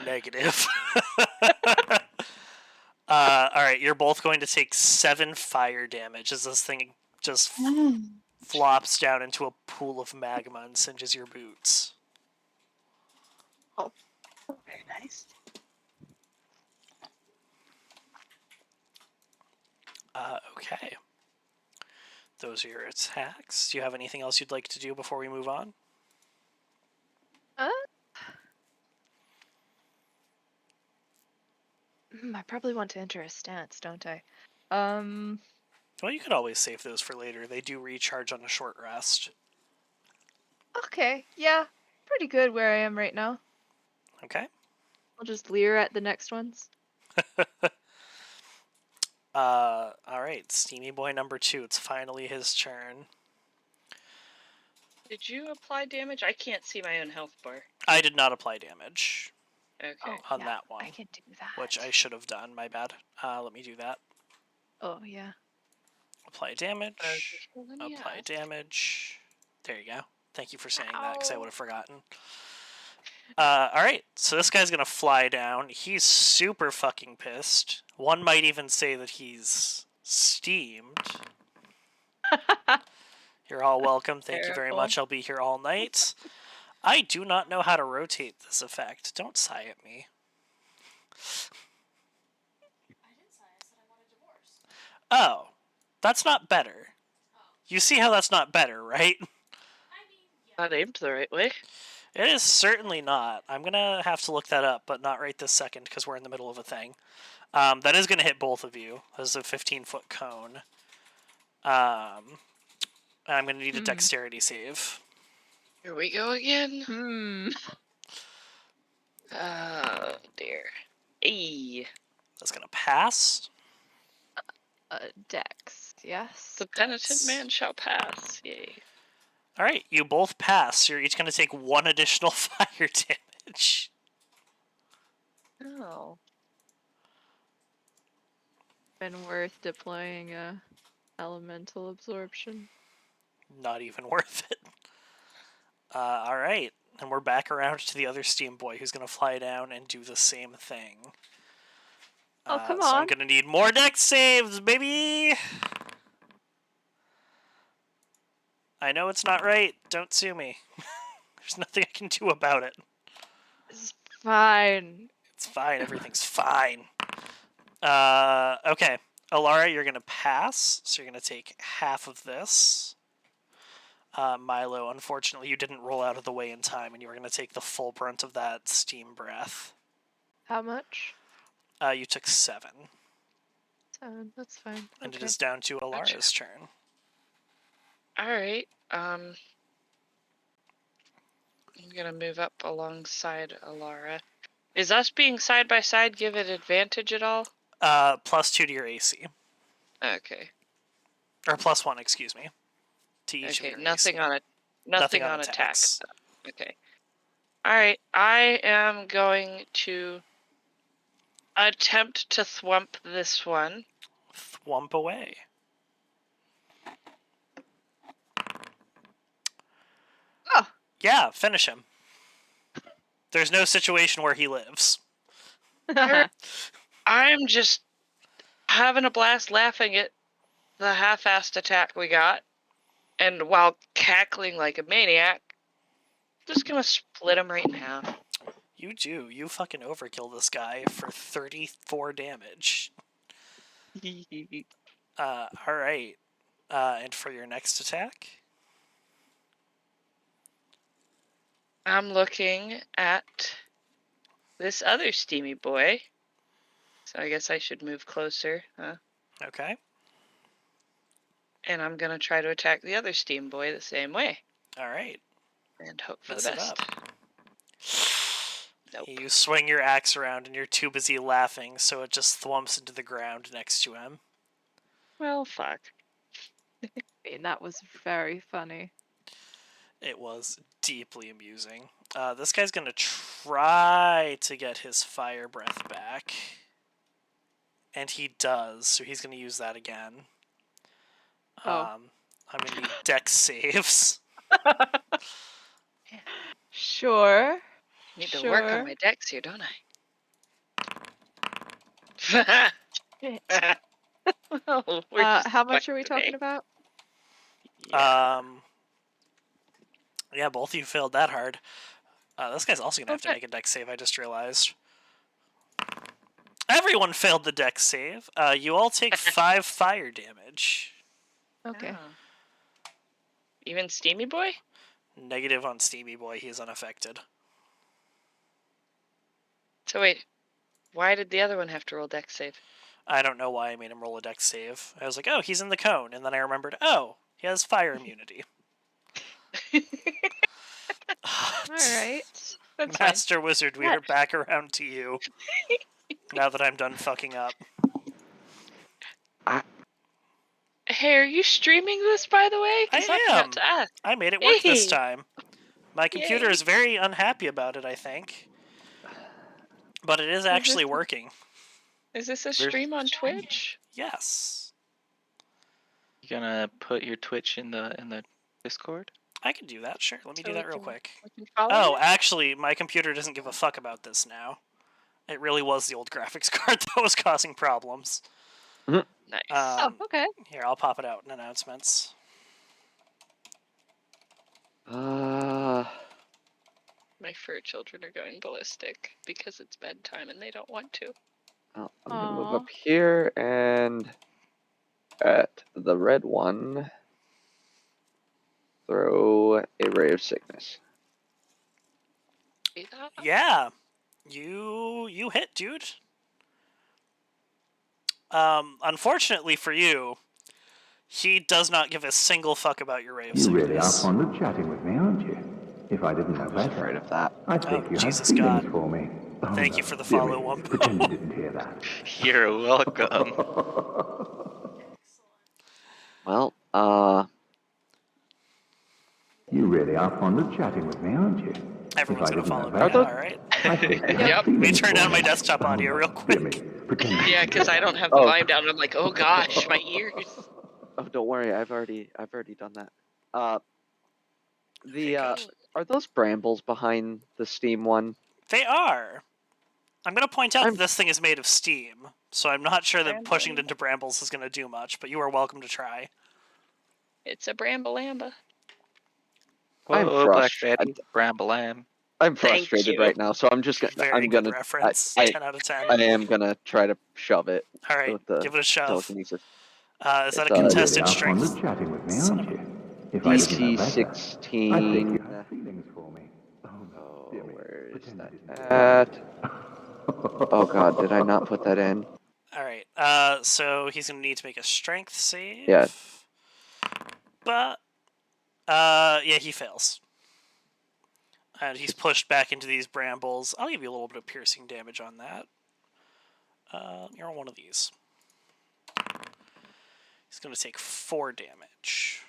Negative. Alright, you're both going to take 7 fire damage as this thing just flops down into a pool of magma and singes your boots. Oh, very nice. Okay. Those are your attacks. Do you have anything else you'd like to do before we move on? I probably want to enter a stance, don't I? Well, you could always save those for later. They do recharge on a short rest. Okay, yeah. Pretty good where I am right now. Okay. I'll just leer at the next ones. Alright, Steamy Boy number 2. It's finally his turn. Did you apply damage? I can't see my own health bar. I did not apply damage Okay. on yeah, that one, I can do that. which I should have done. My bad. Let me do that. Oh, yeah. Apply damage. Let me Apply ask. damage. There you go. Thank you for saying that because I would have forgotten. Alright, so this guy's gonna fly down. He's super fucking pissed. One might even say that he's steamed. You're all welcome. Thank you very Terrible. much. I'll be here all night. I do not know how to rotate this effect. Don't sigh at me. I didn't say. I said I want a divorce. Oh, that's not better. You see how that's not better, right? I mean, yeah. Not aimed the right way. It is certainly not. I'm gonna have to look that up, but not right this second because we're in the middle of a thing. That is gonna hit both of you. That's a 15-foot cone. I'm gonna need a dexterity save. Here we go again. Hmm. Oh dear. Hey. That's gonna pass. Dex, yes. The penitent man shall pass. Yay. All right, you both pass. You're each going to take 1 additional fire damage. Oh. Been worth deploying elemental absorption. Not even worth it. All right, and we're back around to the other Steam Boy who's going to fly down and do the same thing. Oh, come So I'm on. going to need more dex saves, baby! I know it's not right. Don't sue me. There's nothing I can do about it. It's fine. It's fine. Everything's fine. Okay. Alara, you're going to pass, so you're going to take half of this. Milo, unfortunately, you didn't roll out of the way in time, and you were going to take the full brunt of that steam breath. How much? You took 7. 7. That's fine. And Okay. it is down to Alara's Gotcha. turn. Alright, I'm gonna move up alongside Alara. Is us being side by side give it advantage at all? +2 to your AC. Okay. Or +1, excuse me. To each of Okay, your nothing AC. on it. Nothing on attack. attacks. Okay. Alright, I am going to attempt to thwump this one. Thwump away. Oh. Yeah, finish him. There's no situation where he lives. I'm just having a blast laughing at the half-assed attack we got. And while cackling like a maniac, just gonna split him right in half. You do. You fucking overkill this guy for 34 damage. Alright. And for your next attack? I'm looking at this other steamy boy. So I guess I should move closer, huh? Okay. And I'm gonna try to attack the other steam boy the same way. Alright. And hope for Mess the it best. up. Nope. You swing your axe around and you're too busy laughing, so it just thwumps into the ground next to him. Well, fuck. I mean, that was very funny. It was deeply amusing. This guy's gonna try to get his fire breath back. And he does, so he's gonna use that again. Oh. I'm gonna need dex saves. Sure. Need to work on Sure. my decks here, don't I? Shit. Well, we're just How much are we fucking talking about? Yeah. Yeah, both of you failed that hard. This guy's also gonna have to Okay. make a dex save, I just realized. Everyone failed the dex save. You all take 5 fire damage. Okay. Oh. Even Steamy Boy? Negative on Steamy Boy, he is unaffected. So wait, why did the other one have to roll dex save? I don't know why I made him roll a dex save. I was like, oh, he's in the cone. And then I remembered, oh, he has fire immunity. Alright. That's fine. Master Wizard, we are back around to you. Now that I'm done fucking up. Hey, are you streaming this, by the way? 'Cause I forgot am. to ask. I made it work this Hey. time. My computer Yay. is very unhappy about it, I think. But it is actually working. Is this a stream on Twitch? Yes. You gonna put your Twitch in the Discord? I can do that, sure. Let me do that real quick. We can follow Oh, you? actually, my computer doesn't give a fuck about this now. It really was the old graphics card that was causing problems. Nice. Oh, okay. Here, I'll pop it out in announcements. Uh, My fur children are going ballistic because it's bedtime and they don't want to. I'm gonna move Aw. up here and at the red one, throw a ray of sickness. See that? Yeah. You hit, dude. Unfortunately for you, he does not give a single fuck about your ray of You sickness. really are fond of chatting with me, aren't you? If I didn't know I was better, afraid of that. I think you Jesus have feelings God. for me. Oh, Thank no, you for the dear follow, me. Wumpo. Pretend you didn't hear that. You're welcome. Well, fond of chatting with me, aren't you? Everyone's I gonna didn't follow know me that- now, those- alright? I think you Yep. have Let me feelings turn for down me. my desktop audio real Dear quick. me, pretend you Yeah, because I don't have the Oh. volume down. I'm like, oh gosh, my ears. Oh, don't worry. I've already done that. Okay, good. Are those brambles behind the steam one? They are. I'm going to point out I'm- that this thing is made of steam, so I'm not sure that pushing it Bramble. into brambles is going to do much, but you are welcome to try. It's a bramble-amba. I'm Whoa, Black frustrated. Betty, Bramble-am. I'm Thank frustrated you. right now, so I'm just gonna. Very I'm good gonna. reference. I 10 out of 10. I am gonna try to shove it Alright, with the give it a shove. telekinesis. Is that a It's, You really contested are fond strength? of chatting with me, Son aren't of a- you? If I didn't know DC better, I think 16. you have feelings for me. Oh, dear me, where is pretend you that didn't at? Oh god, did I not put that in? Alright, so he's going to need to make a strength save. Yeah. But, yeah, he fails. And he's pushed back into these brambles. I'll give you a little bit of piercing damage on that. You're on one of these. He's going to take 4 damage.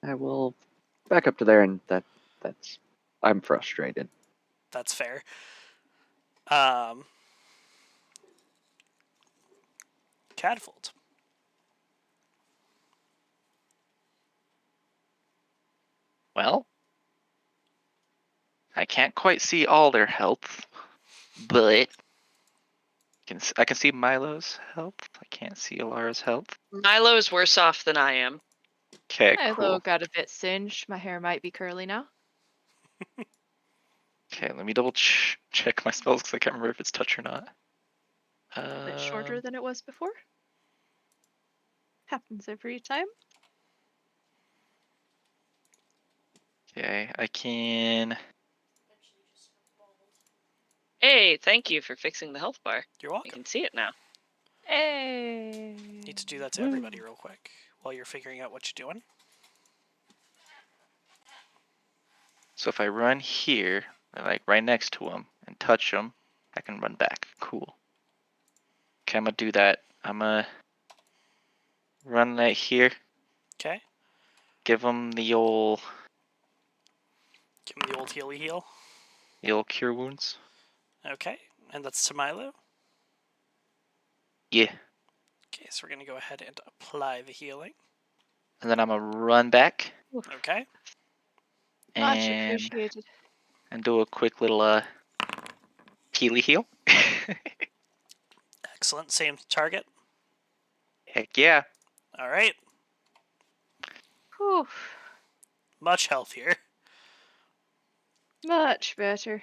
I will back up to there, and that's. I'm frustrated. That's fair. Catapult. Well, I can't quite see all their health, but I can see Milo's health. I can't see Alara's health. Milo's worse off than I am. Okay, Milo cool. got a bit singed. My hair might be curly now. Okay, let me double check my spells because I can't remember if it's touch or not. A bit shorter than it was before. Happens every time. Okay, I can. Hey, thank you for fixing the health bar. You're I welcome. can see it now. Hey. Need to do that to everybody real quick while you're figuring out what you're doing. So if I run here, like right next to him, and touch him, I can run back. Cool. Okay, I'm gonna do that. I'm gonna run right here. Okay. Give him the old Give him the old healy heal. cure wounds. Okay. And that's to Milo. Yeah. Okay, so we're going to go ahead and apply the healing. And then I'm gonna run back Okay. Much and appreciated. do a quick little healy heal. Excellent. Same target. Heck yeah. All right. Whew. Much healthier. Much better.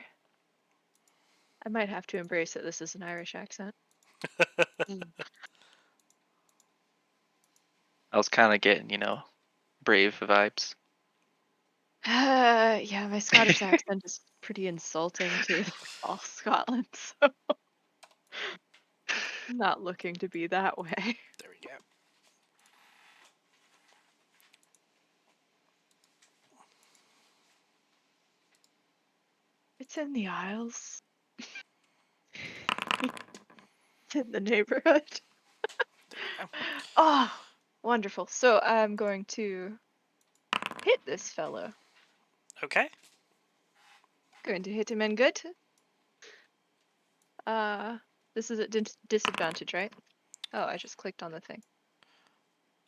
I might have to embrace that this is an Irish accent. I was kind of getting, brave vibes. Yeah, my Scottish accent is pretty insulting to all Scotland, so not looking to be that way. There we go. It's in the Isles. It's in the neighborhood. Oh, wonderful. So I'm going to hit this fellow. Okay. Going to hit him in good. This is at disadvantage, right? Oh, I just clicked on the thing.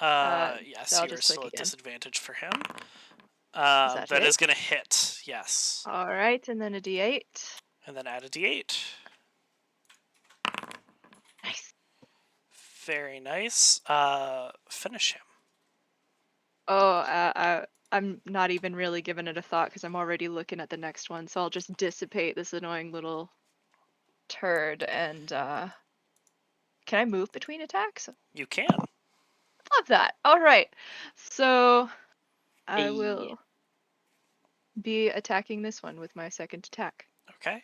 Yes, so I'll you are just click still at again. disadvantage for him. that That hit? is going to hit, yes. All right, and then a D8. And then add a d8. Nice. Very nice. Finish him. Oh, I'm not even really giving it a thought because I'm already looking at the next one. So I'll just dissipate this annoying little turd and can I move between attacks? You can. Love that. All right. So I Hey. will be attacking this one with my second attack. Okay.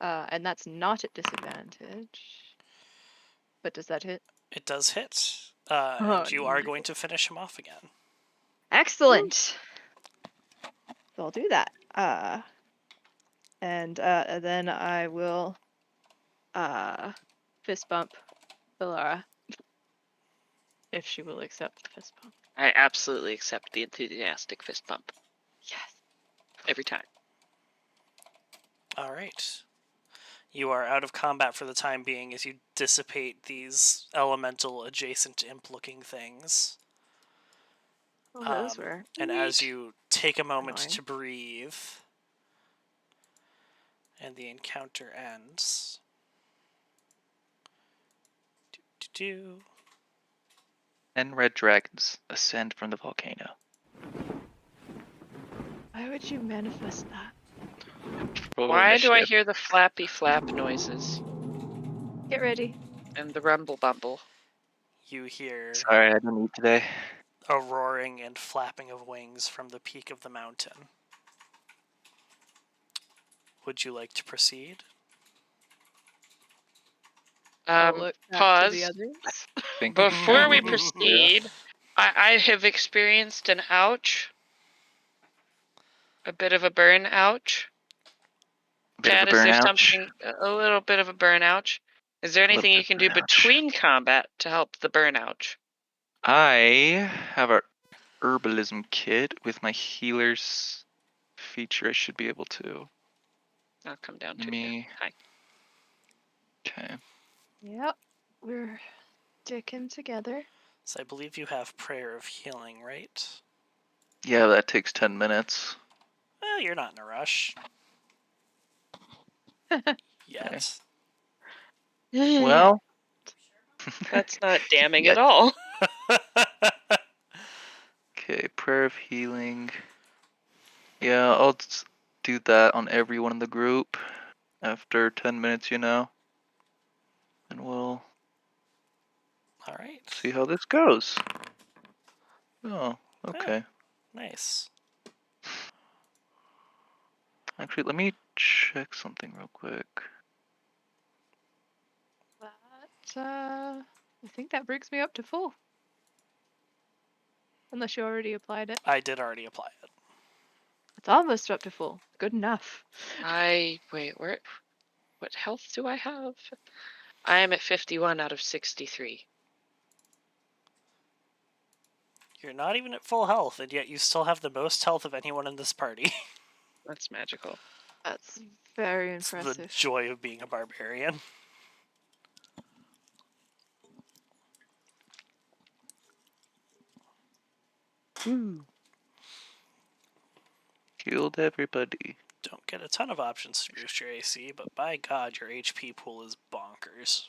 And that's not at disadvantage. But does that hit? It does hit. Oh, And you are nice. going to finish him off again. Excellent. So I'll do that. And then I will fist bump Villara. If she will accept the fist bump. I absolutely accept the enthusiastic fist bump. Yes. Every time. All right. You are out of combat for the time being as you dissipate these elemental adjacent imp-looking things. Well, those were. And as you take a moment Annoying. to breathe, and the encounter ends. Do. 10 red dragons ascend from the volcano. Why would you manifest that? Roll Why do I initiative. hear the flappy flap noises Get ready. and the rumble bumble? You hear Sorry, I didn't eat today. a roaring and flapping of wings from the peak of the mountain. Would you like to proceed? I'll look back to the Pause. others. Think Before we Yeah. proceed, I have experienced an ouch. A bit of a burn ouch. Bit Chad, of a is there burnout. something, a little bit of a burn ouch? Is there A little anything you bit can do burn-ouch. between combat to help the burn ouch? I have a herbalism kit with my healer's feature. I should be able to. I'll come down to you. Me. Hi. Okay. Yep. We're sticking together. So I believe you have Prayer of Healing, right? Yeah, that takes 10 minutes. Well, you're not in a rush. Yet. Well. That's not damning Yeah. at all. Okay, prayer of healing. Yeah, I'll do that on everyone in the group after 10 minutes, and we'll All right. see how this goes. Oh, okay. Nice. Actually, let me check something real quick. I think that brings me up to full. Unless you already applied it. I did already apply it. It's almost up to full. Good enough. Wait, what health do I have? I am at 51 out of 63. You're not even at full health, and yet you still have the most health of anyone in this party. That's magical. That's very It's impressive. the joy of being a barbarian. Killed everybody. Don't get a ton of options to boost your AC, but by God, your HP pool is bonkers.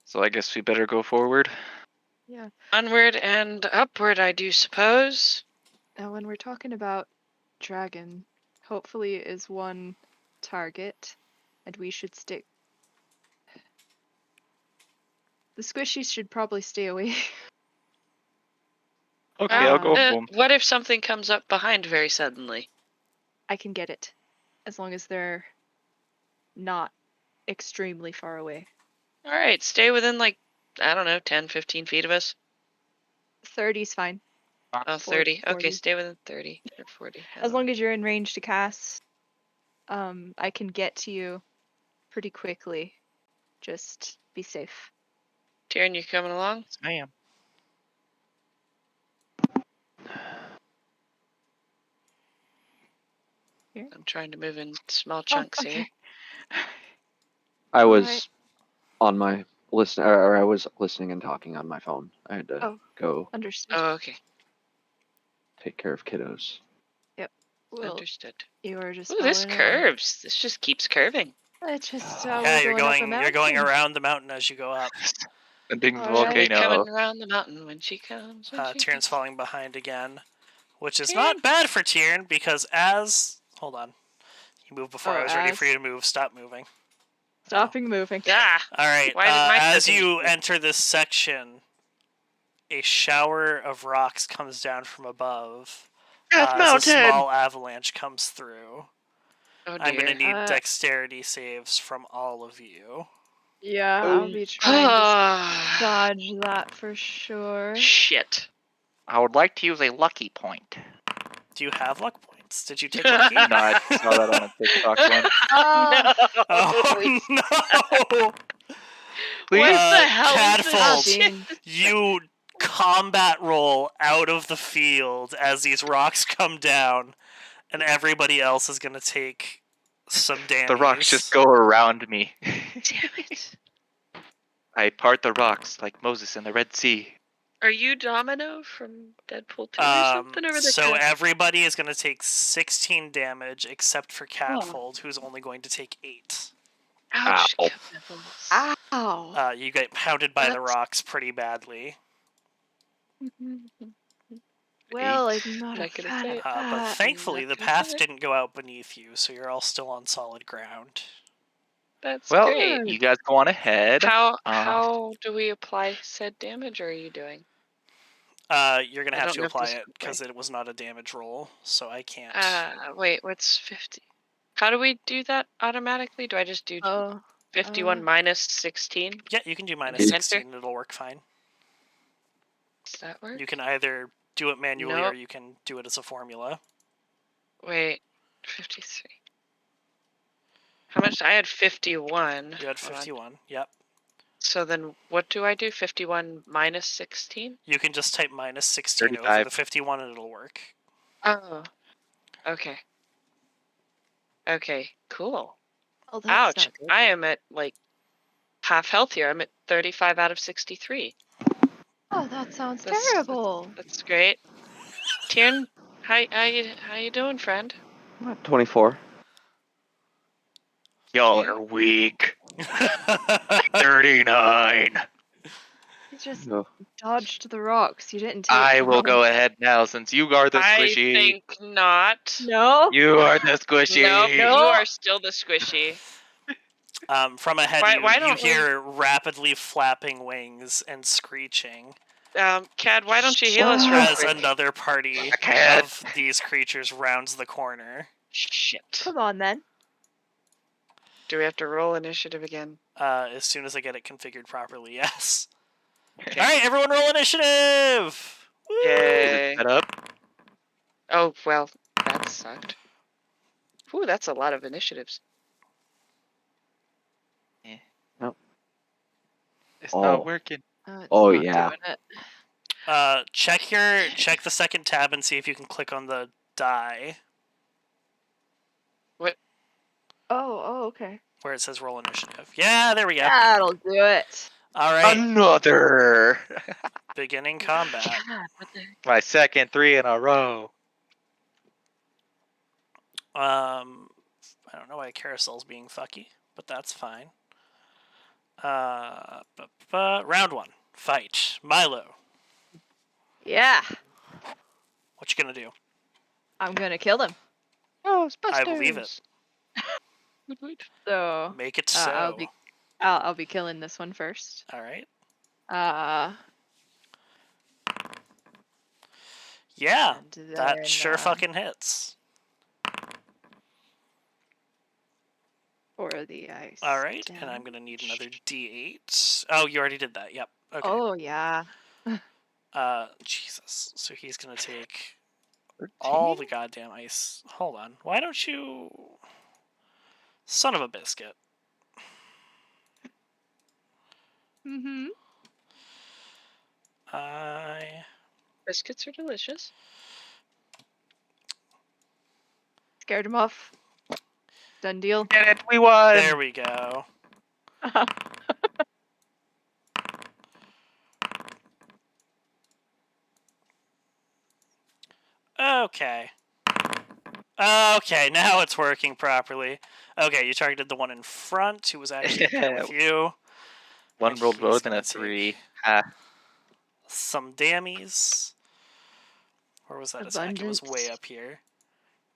So I guess we better go forward. Yeah. Onward and upward, I do suppose. Now, when we're talking about dragon, hopefully it is one target, and we should stick. The squishies should probably stay away. Okay, I'll go for them. What if something comes up behind very suddenly? I can get it, as long as they're not extremely far away. Alright, stay within, like, I don't know, 10, 15 feet of us. 30's fine. Oh, 30. 40. Okay, stay within 30 or 40. As long as you're in range to cast, I can get to you pretty quickly. Just be safe. Tyrion, you coming along? I am. Here? I'm trying to move in small chunks here. I was Alright. on my listen, or I was listening and talking on my phone. I had to go Understood. Oh, okay. take care of kiddos. Well, Understood. you are just Ooh, this following along. curves. This just keeps curving. It just Yeah, we're you're going up a going. You're going mountain. around the mountain as you go up. Ending the Alright. She'll be volcano. coming around the mountain when she comes. Tyrion's falling behind again, which is Tyrion? not bad for Tyrion because hold on, you moved before I was ready for you to move. Stop moving. Stopping moving. Ah! All right. Why did my as tokens you move? enter this section, a shower of rocks comes down from above. Death As a Mountain! small avalanche comes through. Oh, I'm going to dear. need dexterity saves from all of you. Yeah, I'll be trying to Ah, dodge that for sure. shit. I would like to use a lucky point. Do you have luck points? points. Did you take Lucky? No, I saw that on a TikTok once. Ah, No. Oh no! Please. What the hell is Catfold. this? Dean. You combat roll out of the field as these rocks come down, and everybody else is gonna take some damage. The rocks just go around me. Damn it. I part the rocks like Moses in the Red Sea. Are you Domino from Deadpool 2 or something over there? So Cat? everybody is going to take 16 damage except for Catfold, who's only going to take 8. Ouch. Ow. Knuckles. Ow. You get pounded by the That's- rocks pretty badly. Well, 8. I'm not Not a gonna fan say of it. But that. thankfully, not the gonna path say it. didn't go out beneath you, so you're all still on solid ground. That's Well, great. you guys go on ahead. How do we apply said damage, or are you doing? You're going to I have don't to know if apply this it would because it was not a damage roll, so I can't. Wait, what's 50? How do we do that automatically? Do I just do Oh. 51 minus 16? Yeah, you can do minus Enter? 16, it'll work fine. Does that work? You can either do it manually or Nope. you can do it as a formula. Wait, 53. How much? I had 51. You had Hold on. 51, yep. So then what do I do? 51 minus 16? You can just type minus 16 over 35. the 51 and it'll work. Oh. Okay. Okay, cool. Oh, that's Ouch. not good. I am at like half health here. I'm at 35 out of 63. Oh, that sounds That's- terrible. That's great. Tiernan, how you doing, friend? I'm at 24. Y'all Okay. are weak. 39. You just Oh, dodged the rocks. You didn't take I will go damage. ahead now since you are the I squishy. think not. No. You are the squishy. Nope, No. you are still the squishy. From ahead Why- of you, why you don't we- hear rapidly flapping wings and screeching Cad, why don't you heal us real as quick? another party Cat. of these creatures rounds the corner. Shit. Come on then. Do we have to roll initiative again? As soon as I get it configured properly, yes. Okay. Alright, everyone roll initiative! Woo! Yay. Set up. Oh, well, that sucked. Whew, that's a lot of initiatives. It's Oh. not working. It's Oh, not yeah. doing it. Check the second tab and see if you can click on the die Oh, okay. where it says roll initiative. Yeah, there we go. That'll do it. Alright, Another. beginning combat. God, what the heck? My second 3 in a row. I don't know why carousel's being fucky, but that's fine. Round 1. Fight. Milo. Yeah. What you gonna do? I'm gonna kill him. Oh, I believe it. So Make it so. I'll be killing this one first. Alright. Yeah, And that then, sure fucking hits. for the ice. Alright, and I'm gonna need another d8. Oh, you already did that. Yep. Okay. Oh yeah. Jesus. So he's gonna take all the goddamn ice. Hold on. Why don't you... Son of a biscuit. Mm-hmm. Biscuits are delicious. Scared him off. Done deal. Get it, we won. There we go. Okay. Okay, now it's working properly. Okay, you targeted the one in front who was actually there with you. One And rolled he's both and gonna a take 3. Ha. Some dammies. Where was that attack? It was Abundance. way up here.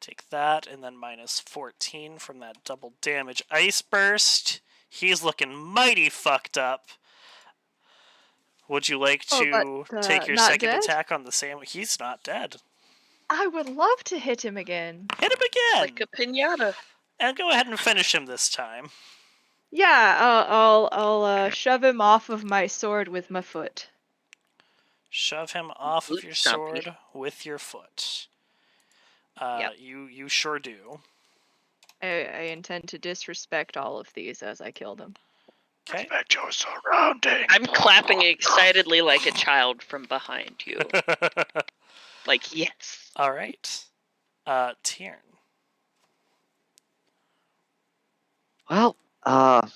Take that, and then minus 14 from that double damage ice burst. He's looking mighty fucked up. Would you like to take your not second dead? attack on the same? He's not dead. I would love to hit him again. Hit him again, Like a pinata. and go ahead and finish him this time. Yeah, I'll shove him off of my sword with my foot. Shove him off of Boot your stompy. sword with your foot. Yep. You sure do. I intend to disrespect all of these as I kill them. Okay. Respect your surroundings. I'm clapping excitedly like a child from behind you. Like, yes. All right. Tiern. Well, so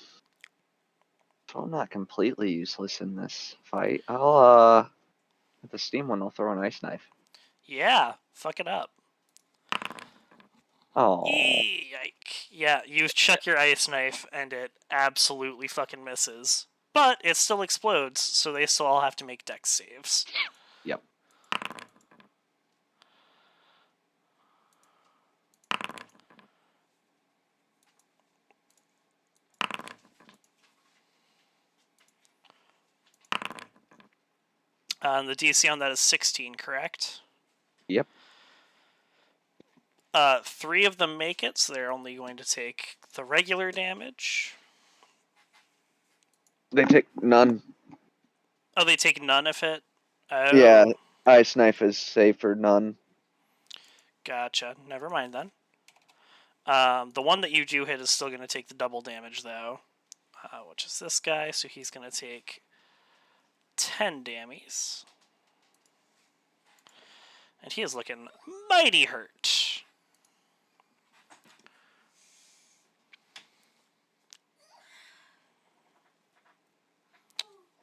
I'm not completely useless in this fight. With the steam one, I'll throw an ice knife. Yeah, fuck it up. Oh, Yike. Yeah, you chuck your ice knife and it absolutely fucking misses. But it still explodes, so they still all have to make dex saves. yep. The DC on that is 16, correct? Yep. 3 of them make it, so they're only going to take the regular damage. They take none. Oh, they take none of it? Oh. Yeah, ice knife is safe for none. Gotcha. Never mind then. The one that you do hit is still going to take the double damage, though. Which is this guy, so he's going to take 10 dammies. And he is looking mighty hurt.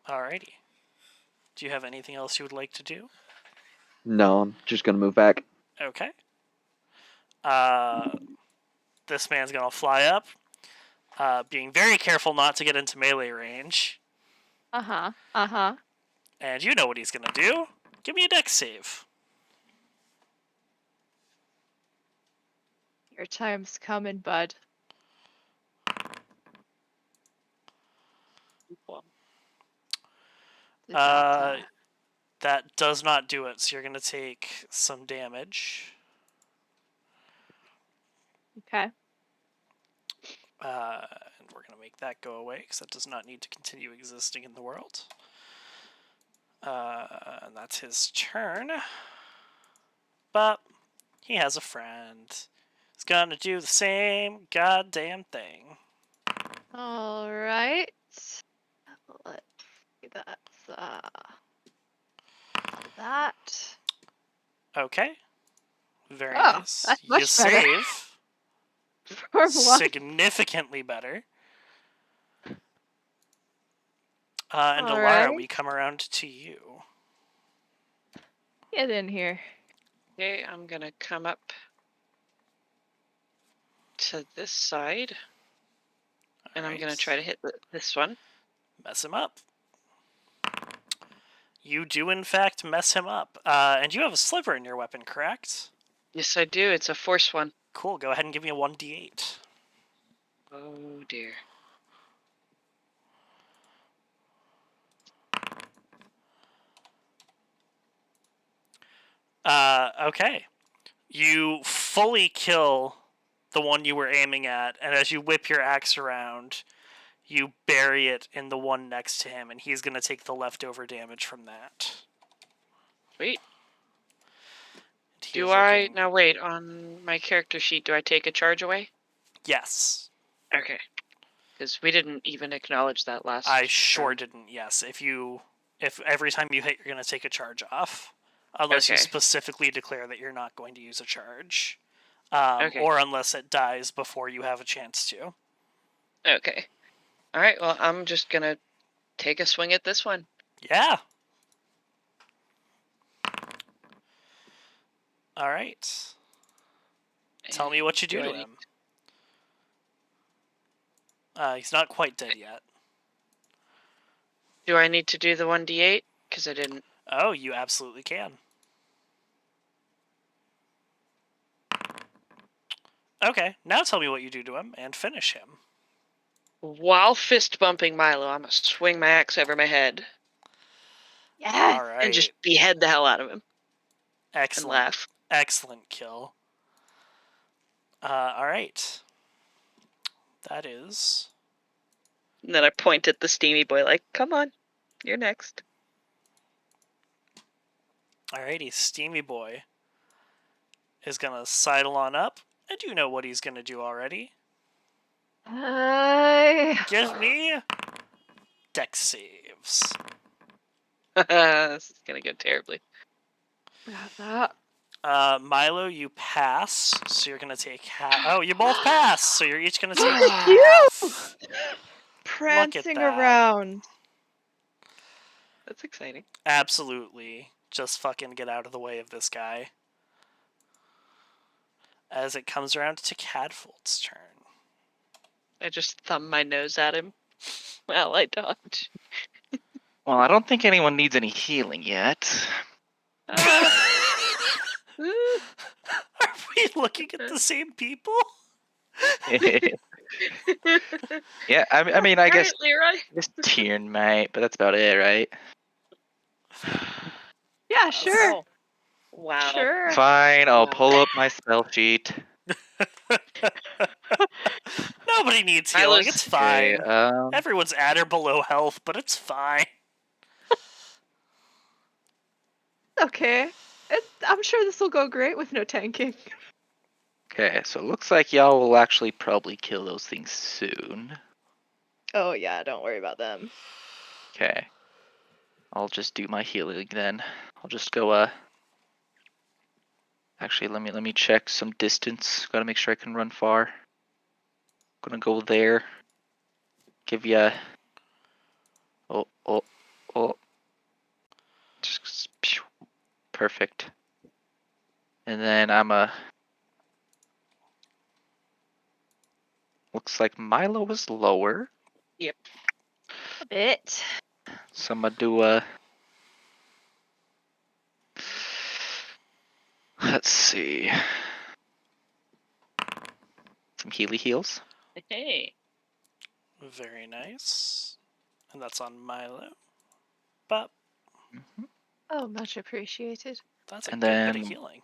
Alrighty. Do you have anything else you would like to do? No, I'm just gonna move back. Okay. This man's gonna fly up, being very careful not to get into melee range. Uh-huh. And you know what he's gonna do. Give me a dex save. Your time's coming, bud. Did not, That does not do it, so you're gonna take some damage. Okay. And we're gonna make that go away, because that does not need to continue existing in the world. And that's his turn. But he has a friend. He's gonna do the same goddamn thing. All right. Let's see. That's that. Okay. Very Oh, nice. that's You much better. save. For what? Significantly better. And All Alara, right. we come around to you. Get in here. Okay, I'm gonna come up to this side, and I'm gonna try to hit this one. Mess him up. You do, in fact, mess him up. And you have a sliver in your weapon, correct? Yes, I do. It's a force one. Cool. Go ahead and give me a 1d8. Oh dear. Okay. You fully kill the one you were aiming at, and as you whip your axe around, you bury it in the one next to him, and he's going to take the leftover damage from that. Sweet. He Do is I looking- now wait on my character sheet? Do I take a charge away? Yes. Okay. Because we didn't even acknowledge that last. I sure round. didn't, yes. If every time you hit, you're going to take a charge off. Unless you Okay. specifically declare that you're not going to use a charge. Okay. Or unless it dies before you have a chance to. Okay. All right. Well, I'm just gonna take a swing at this one. Yeah. All right. Tell me what you do to him. He's not quite dead yet. Do I need to do the 1d8? Because I didn't. Oh, you absolutely can. Okay, now tell me what you do to him and finish him. While fist bumping Milo, I'm gonna swing my axe over my head. Yeah. All right. And just behead the hell out of him. Excellent. And laugh. Excellent kill. All right. That is. And then I point at the steamy boy like, come on, you're next. Alrighty, Steamy Boy is gonna sidle on up. I do know what he's gonna do already. Give me dex saves. This is gonna go terribly. Got that. Milo, you pass, so you're gonna take half. Oh, you both pass, so you're each gonna take Look at you! half. Prancing that. around. That's exciting. Absolutely. Just fucking get out of the way of this guy. As it comes around to Cadfold's turn. I just thumb my nose at him while I dodge. Well, I don't think anyone needs any healing yet. Are we looking at the same people? Yeah, I mean, I guess Right, Leroy? this Tiern might, but that's about it, right? Yeah, sure. Wow. Wow. Sure. Fine, I'll Wow. pull up my spell sheet. Nobody needs healing. It's Okay, fine. Everyone's at or below health, but it's fine. Okay. I'm sure this will go great with no tanking. okay, so it looks like y'all will actually probably kill those things soon. Oh yeah, don't worry about them. Okay. I'll just do my healing then. I'll just go actually let me check some distance. Gotta make sure I can run far. Gonna go there. Give ya oh. Just pew. Perfect. And then looks like Milo was lower. Yep. A bit. So I'm gonna do let's see. Some Healy heals. Hey. Very nice. And that's on Milo. But Oh, much appreciated. that's a And good bit then of healing.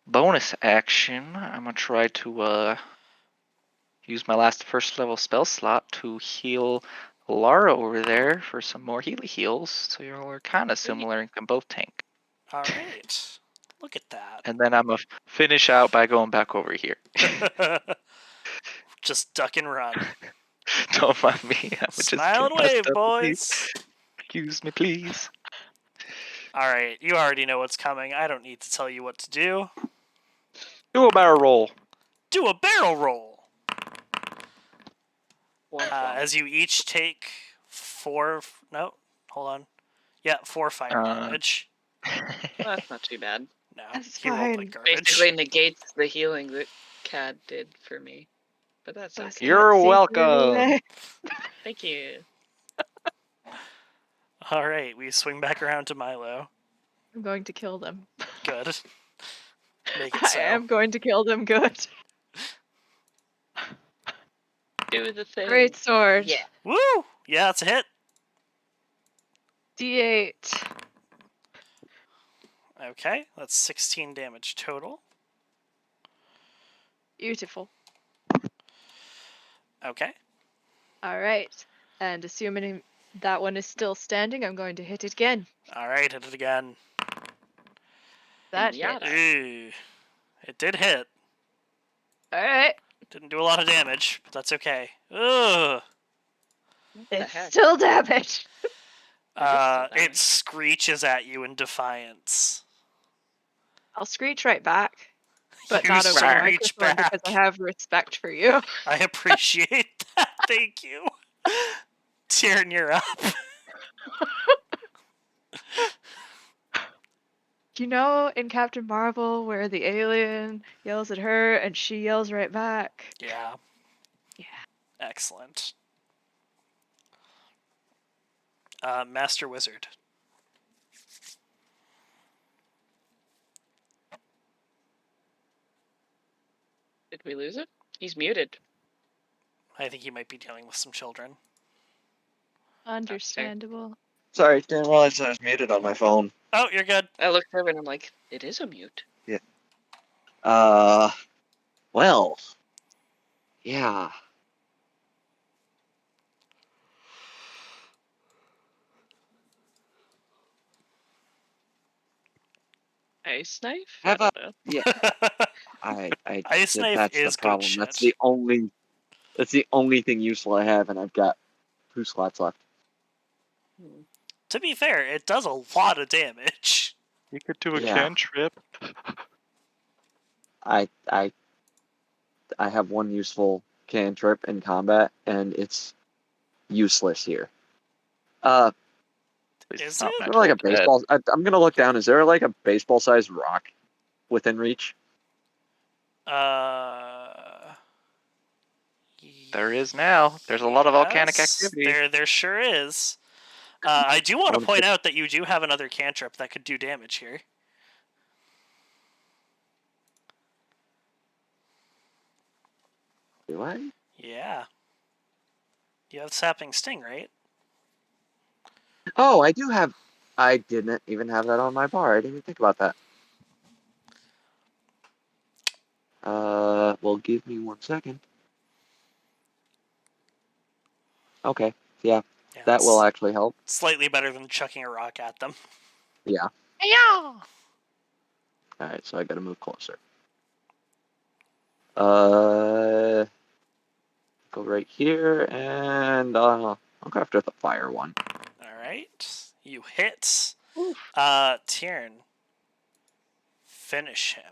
bonus action, I'm gonna try to use my last first level spell slot to heal Lara over there for some more Healy heals. So you all are kind of similar and can both tank. Alright. Look at that. And then I'm gonna finish out by going back over here. Just duck and run. Don't mind me. I'm just Smile and getting my wave, stuff with these. boys. Excuse me, please. Alright, you already know what's coming. I don't need to tell you what to do. Do a barrel roll. Do a barrel roll. Womp womp. As you each take 4... No, hold on. Yeah, 4 fire damage. Well, that's not too bad. No, That's he rolled like fine. garbage. Basically negates the healing that Cad did for me. But that's Bust okay. You're that secret welcome. away. Thank you. Alright, we swing back around to Milo. I'm going to kill them. Good. Make it I so. am going to kill them good. Do the thing. Great sword. Yeah. Woo! Yeah, it's a hit. D8. Okay, that's 16 damage total. Beautiful. Okay. Alright. And assuming that one is still standing, I'm going to hit it again. Alright, hit it again. That Pinata. hit. Ooh. It did hit. Alright. Didn't do a lot of damage, but that's okay. Ugh. What the It's heck? still damage. It damage. screeches at you in defiance. I'll screech right back. But You not over the screech microphone back. because I have respect for you. I appreciate that. Thank you. Tyrion, you're up. You know in Captain Marvel where the alien yells at her and she yells right back? Yeah. Yeah. Excellent. Master Wizard. Did we lose it? He's muted. I think he might be dealing with some children. Understandable. Sorry, didn't realize I was muted on my phone. Oh, you're good. I looked over and I'm like, it is a mute. Well. Yeah. Ice knife? I Have don't know. Yeah, I Ice knife that's the is good problem. That's shit. the only thing useful I have, and I've got 2 slots left. To be fair, it does a lot of damage. You could do a Yeah. cantrip. I have 1 useful cantrip in combat, and it's useless here. At least Is it's not it? Is there like a magical dead. baseball? I'm gonna look down. Is there like a baseball-sized rock within reach? There is now. There's a lot of volcanic yes, activity. there sure is. I do want I to wanna point pick- out that you do have another cantrip that could do damage here. Do I? Yeah. You have Sapping Sting, right? Oh, I do have. I didn't even have that on my bar. I didn't even think about that. Well, give me 1 second. Okay, yeah, Yeah, that will it's actually help. slightly better than chucking a rock at them. Yeah. Yeah. All right, so I gotta move closer. Go right here, and I'll go after the fire one. Alright. You hit. Oof. Tiernan. Finish him.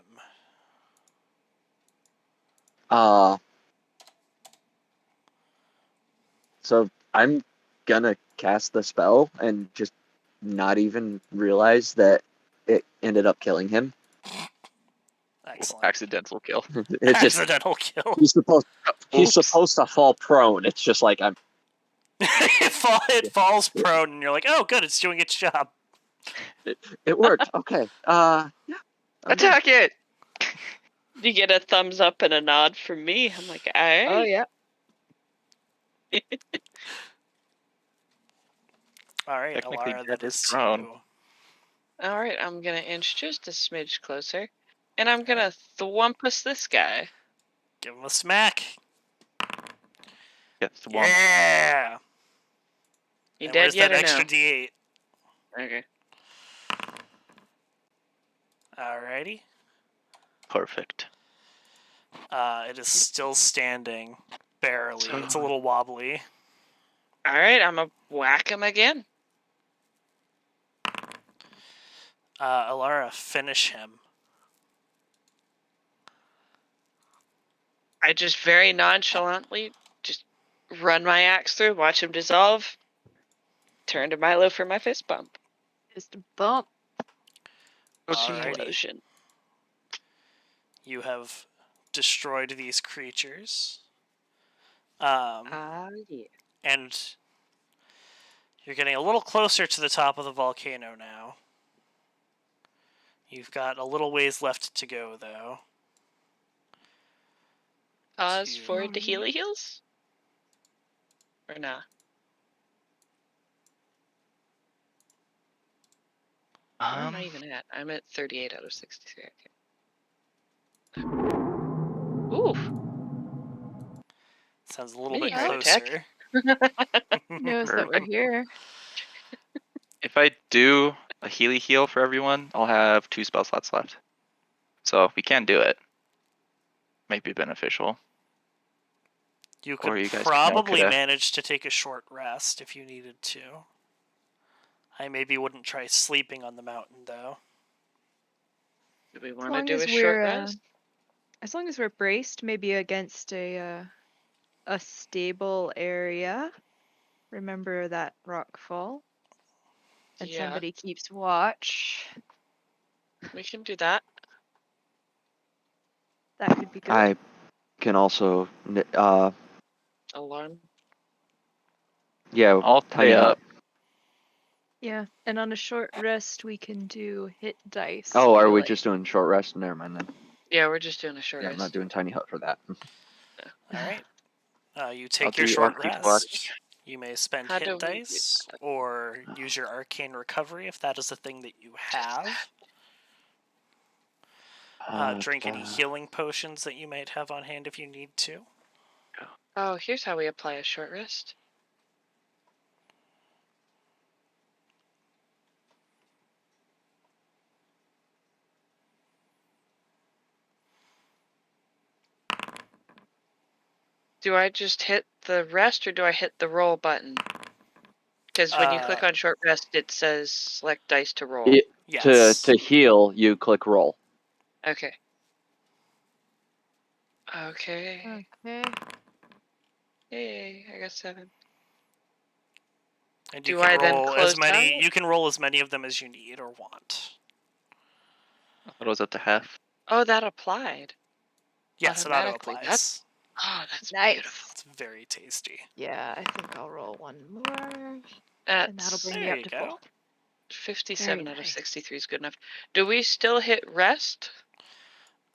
So I'm gonna cast the spell and just not even realize that it ended up killing him. Excellent. Accidental kill. It just Accidental kill. he's Oops. supposed to fall prone. It's just like I'm. It falls prone, and you're like, oh, good, it's doing its job. It worked. Okay. Yeah. I'm done. Attack it! You get a thumbs up and a nod from me. I'm like, all right. Oh yeah. Alright, Technically Alara, dead that is prone. you. All right, I'm gonna inch just a smidge closer, and I'm gonna thwumpus this guy. Give him a smack. Gets the Yeah! You And dead where's yet that or extra no? D8? Okay. Alrighty. Perfect. It is still standing. Barely. It's a little wobbly. All right, I'm gonna whack him again. Alara, finish him. I just very nonchalantly just run my axe through, watch him dissolve, turn to Milo for my fist bump. Just a bump. Alrighty. Explosion. You have destroyed these creatures. Yeah. And you're getting a little closer to the top of the volcano now. You've got a little ways left to go, though. Pause To- for the Healy Heals? Or nah? Where am I even at? I'm at 38 out of 63. Okay. Ooh. Sounds a little Hey, bit high tech. closer. Knows that we're here. If I do a Healy heal for everyone, I'll have 2 spell slots left. So we can do it. Might be beneficial. You Or could you guys probably coulda. manage to take a short rest if you needed to. I maybe wouldn't try sleeping on the mountain, though. Do we As want to long do as a short we're rest? as long as we're braced, maybe against a stable area. Remember that rock fall, and Yeah, somebody keeps watch. we can do that. That could be good. I can also. Alarm. Yeah. I'll Tiny stay hut. up. Yeah, and on a short rest we can do hit dice. Oh, are we healing. just doing short rest? Never mind then. Yeah, we're just doing a short Yeah, I'm not rest. doing tiny hut for that. Alright. You I'll take your do short Arctic rest. Watch. You may spend How do hit we do dice, or use your arcane recovery if that is a thing that you have. Drink any healing potions that you might have on hand if you need to. Oh, here's how we apply a short rest. Do I just hit the rest or do I hit the roll button? Because when you click on short rest, it says select dice to roll. Yes. To heal, you click roll. Okay. Okay. Okay. Yay, I got 7. And you Do can I then roll close as many. out? You can roll as many of them as you need or want. I thought it was up to half. Oh, that applied Yes, it auto automatically. applies. That's Nice. beautiful. It's very tasty. Yeah, I think I'll roll one more. That's And that'll bring There me up you to go. full. 57 Very out of nice. 63 is good enough. Do we still hit rest?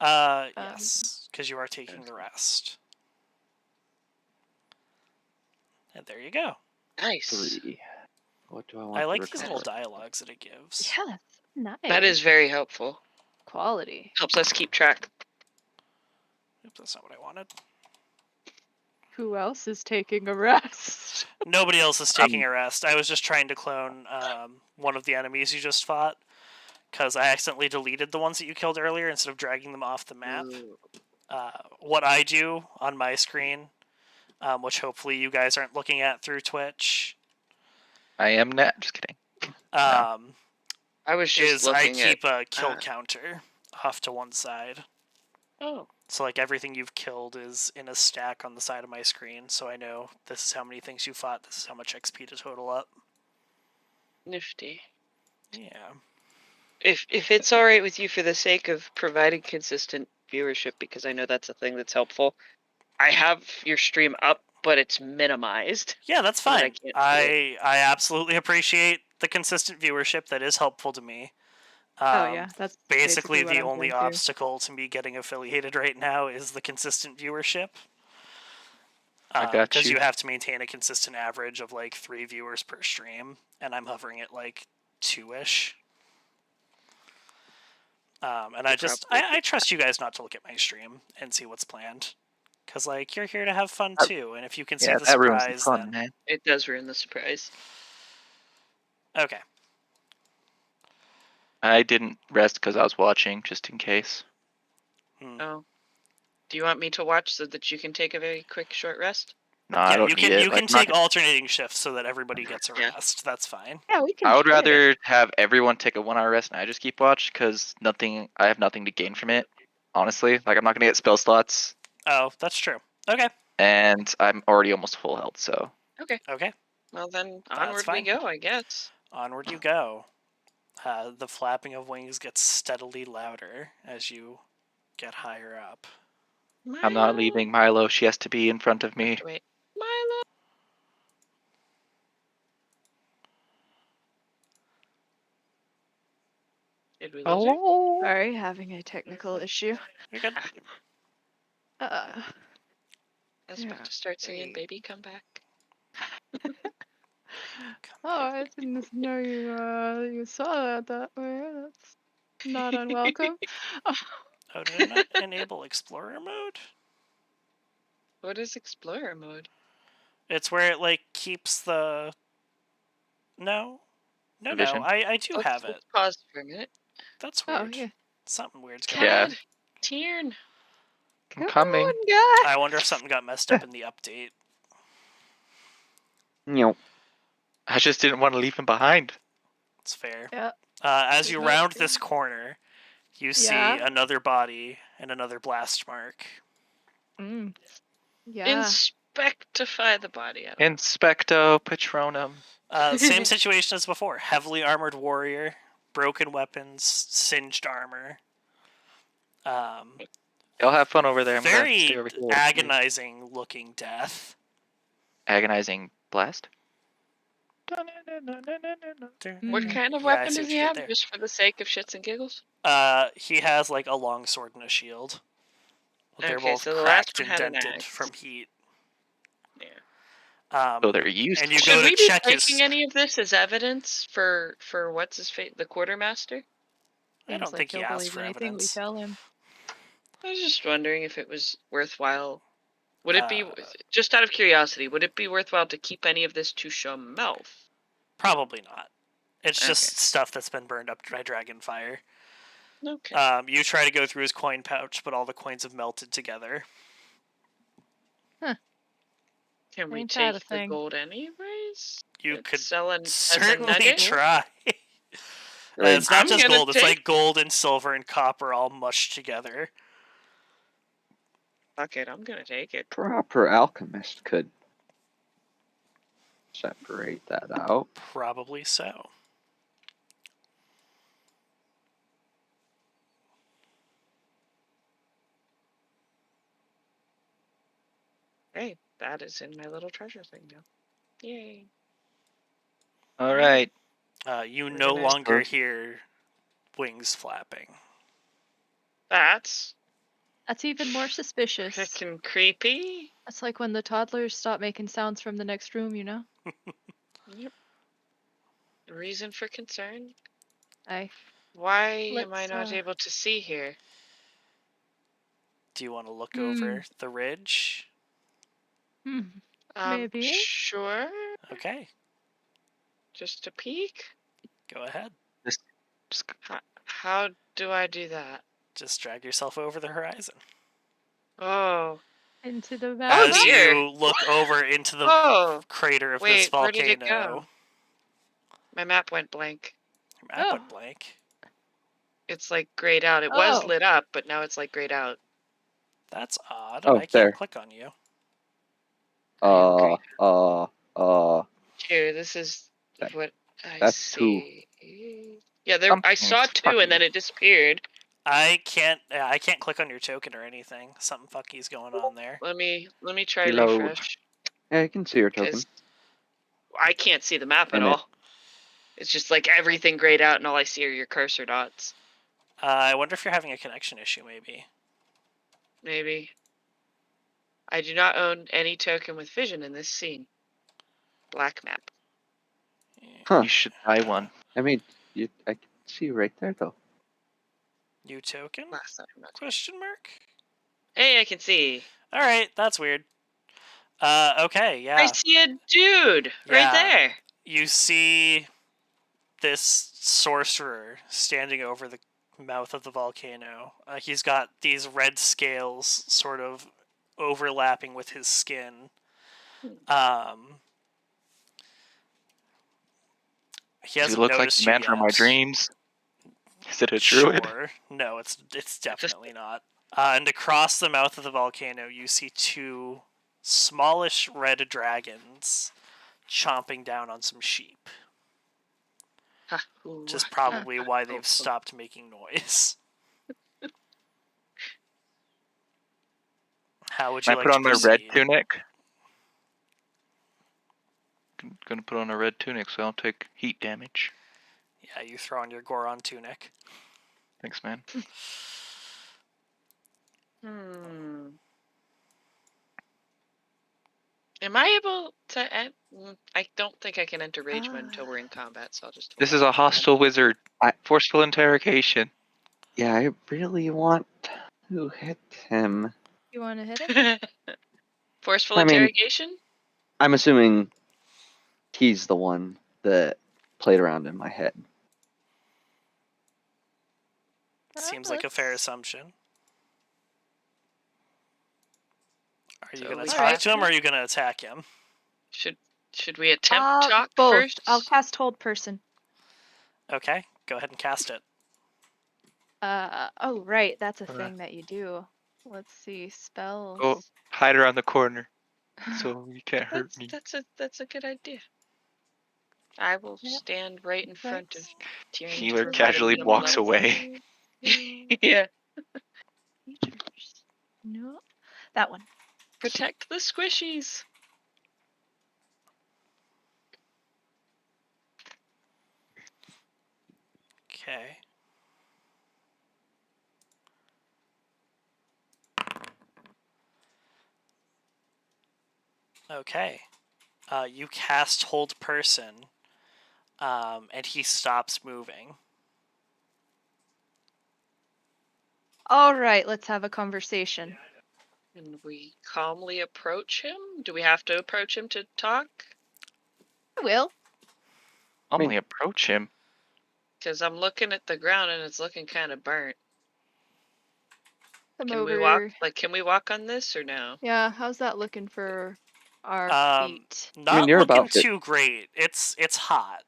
Yes, because you are taking the rest. And there you go. Nice. 3. What do I want I to like these recover? little dialogues that it gives. Yeah, that's nice. That is very helpful. quality. Helps us keep track. Oops, that's not what I wanted. Who else is taking a rest? Nobody else is taking a rest. I was just trying to clone one of the enemies you just fought, because I accidentally deleted the ones that you killed earlier instead of dragging them off the map. What I do on my screen, which hopefully you guys aren't looking at through Twitch, I am not. Just kidding. I was just is I looking keep at. a kill counter off to one side. Oh. So like everything you've killed is in a stack on the side of my screen, so I know this is how many things you fought, this is how much XP to total up. Nifty. Yeah. If it's all right with you, for the sake of providing consistent viewership, because I know that's a thing that's helpful, I have your stream up, but it's minimized. Yeah, that's so that fine. I absolutely appreciate the consistent viewership. That is helpful to me. Oh yeah, that's Basically what the I'm only doing too. obstacle to me getting affiliated right now is the consistent viewership. I got Because you. you have to maintain a consistent average of like 3 viewers per stream, and I'm hovering at like 2-ish. And I trust you guys not to look at my stream and see what's planned. Because, like, you're here to have fun too, and if you can see the that ruins the surprise, fun, then... man. It does ruin the surprise. Okay. I didn't rest because I was watching, just in case. Oh. Do you want me to watch so that you can take a very quick short rest? No, I Yeah, don't you need can it. you Like, can take alternating shifts so that everybody gets a Yeah. rest. That's fine. Yeah, we can. I would share it. rather have everyone take a 1-hour rest and I just keep watch, because I have nothing to gain from it. Honestly, like I'm not gonna get spell slots, Oh, that's true. Okay. and I'm already almost full health. So Okay. Okay. Well then, That's onward we fine. go, I guess. Onward you go. The flapping of wings gets steadily louder as you get higher up. Milo. I'm not leaving Milo. She has to be in front of me. Wait, Milo. Did we lose her? Hello. Sorry, having a technical issue. You're good. I was Yeah. about to start singing "Baby Come Back." Oh, I didn't know you saw that way. That's not unwelcome. Oh, did I not enable Explorer mode? What is Explorer mode? It's where it, like, keeps the... No. No, Vision. I do have it. Let's pause for a minute. That's Oh weird. yeah. Something weird's going Yeah. on. Tiern. I'm Come coming. on, guys. I wonder if something got messed up in the update. Nope. I just didn't want to leave him behind. It's fair. Yeah. As you No. round this corner, you see Yeah. another body and another blast mark. Mm. Yeah. Inspectify the body. Inspecto Patronum. Same situation as before. Heavily armored warrior, broken weapons, singed armor. Y'all have fun over there. I'm gonna stay Very over here. agonizing looking death. Agonizing blast. What Mm. kind of Yeah, I weapon see does what he you did have? there. Just for the sake of shits and giggles? He has like a long sword and a shield. They're Okay, both so the last cracked one and had an dented axe. from heat. Yeah. So they're used. And you Should go to we be check taking his... any of this as evidence for what's his fate, the quartermaster? I Seems don't like think he he'll asked believe for anything we evidence. tell him. I was just wondering if it was worthwhile. Would it be, just out of curiosity, would it be worthwhile to keep any of this to Shomelf? Probably not. It's Okay. just stuff that's been burned up by Dragonfire. Okay. You try to go through his coin pouch, but all the coins have melted together. Huh. Can we Ain't that a take the thing? gold anyways? You It's could selling as a certainly nugget? try. I mean, It's not I'm just gonna gold, it's take- like gold and silver and copper all mushed together. Fuck it, I'm gonna take it. Proper alchemist could separate that out. Probably so. Hey, that is in my little treasure thing now. Yay. All right. You We're no gonna- longer hear wings flapping. That's That's even more suspicious. frickin' creepy. That's like when the toddlers stop making sounds from the next room, you know? Yep. Reason for concern? Aye. Why am I Let's, not able to see here? Do you want to look Hmm. over the ridge? Maybe. Sure. Okay, Just a peek? go ahead. Just How do I do that? Just drag yourself over the horizon. Oh. Into the Oh, magma? As dear. you look over into the Oh. crater of Wait, this where did it volcano, go? My map went blank. your map Oh. went blank. It's like grayed out. It was Oh. lit up, but now it's like grayed out. That's odd. Oh, I can't there. click on you. Here, this is That- what I that's two. see. Yeah, there. I Something's saw two, and then fucky. it disappeared. I can't click on your token or anything. Something fucky's going on there. Let me try Reload. refresh. Yeah, you can see your token. Because I can't see the map at And all. It's just like everything grayed out, and all I see are your cursor dots. I wonder if you're having a connection issue, maybe. Maybe. I do not own any token with vision in this scene. Black map. Huh. You should buy one. I mean, I can see you right there, though. New token? Last time. Not Question mark? Hey, I can see. All right, that's weird. Okay, yeah. I see a dude right Yeah. there. You see this sorcerer standing over the mouth of the volcano. He's got these red scales sort of overlapping with his skin. He Does he hasn't look like noticed the you man from my yet. dreams? Is it a druid? Sure. No, it's definitely not. And across the mouth of the volcano, you see two smallish red dragons chomping down on some sheep. Which is probably why they've stopped making noise. How would Can you I like put to on my proceed? red tunic? I'm gonna put on a red tunic so I don't take heat damage. Yeah, you throw on your Goron tunic. Thanks, man. Am I able to? I don't think I can enter rage mode until we're in combat, so I'll just. This is a hostile wizard. Forceful interrogation. Yeah, I really want to hit him. You want to hit him? Forceful I mean- interrogation? I'm assuming he's the one that played around in my head. Seems like a fair assumption. Are you So going we to talk have to him to- or are you going to attack him? Should we attempt talk Both. first? I'll cast hold person. Okay, go ahead and cast it. Oh right, that's a thing that you do. Let's see, spells. Go hide around the corner so you can't hurt me. That's a good idea. I will Yep. stand right in front of Let's- Tyrion. Healer to provide a casually minimal walks level. away. Yeah. Features. No, that one. Protect the squishies. Okay. Okay. You cast hold person, and he stops moving. All right, let's have a conversation. And we calmly approach him. Do we have to approach him to talk? I will. Calmly approach him. Because I'm looking at the ground and it's looking kind of burnt. Come Can over. we walk? Can we walk on this or no? Yeah, how's that looking for our feet. Not you're looking about fit. too great. It's hot.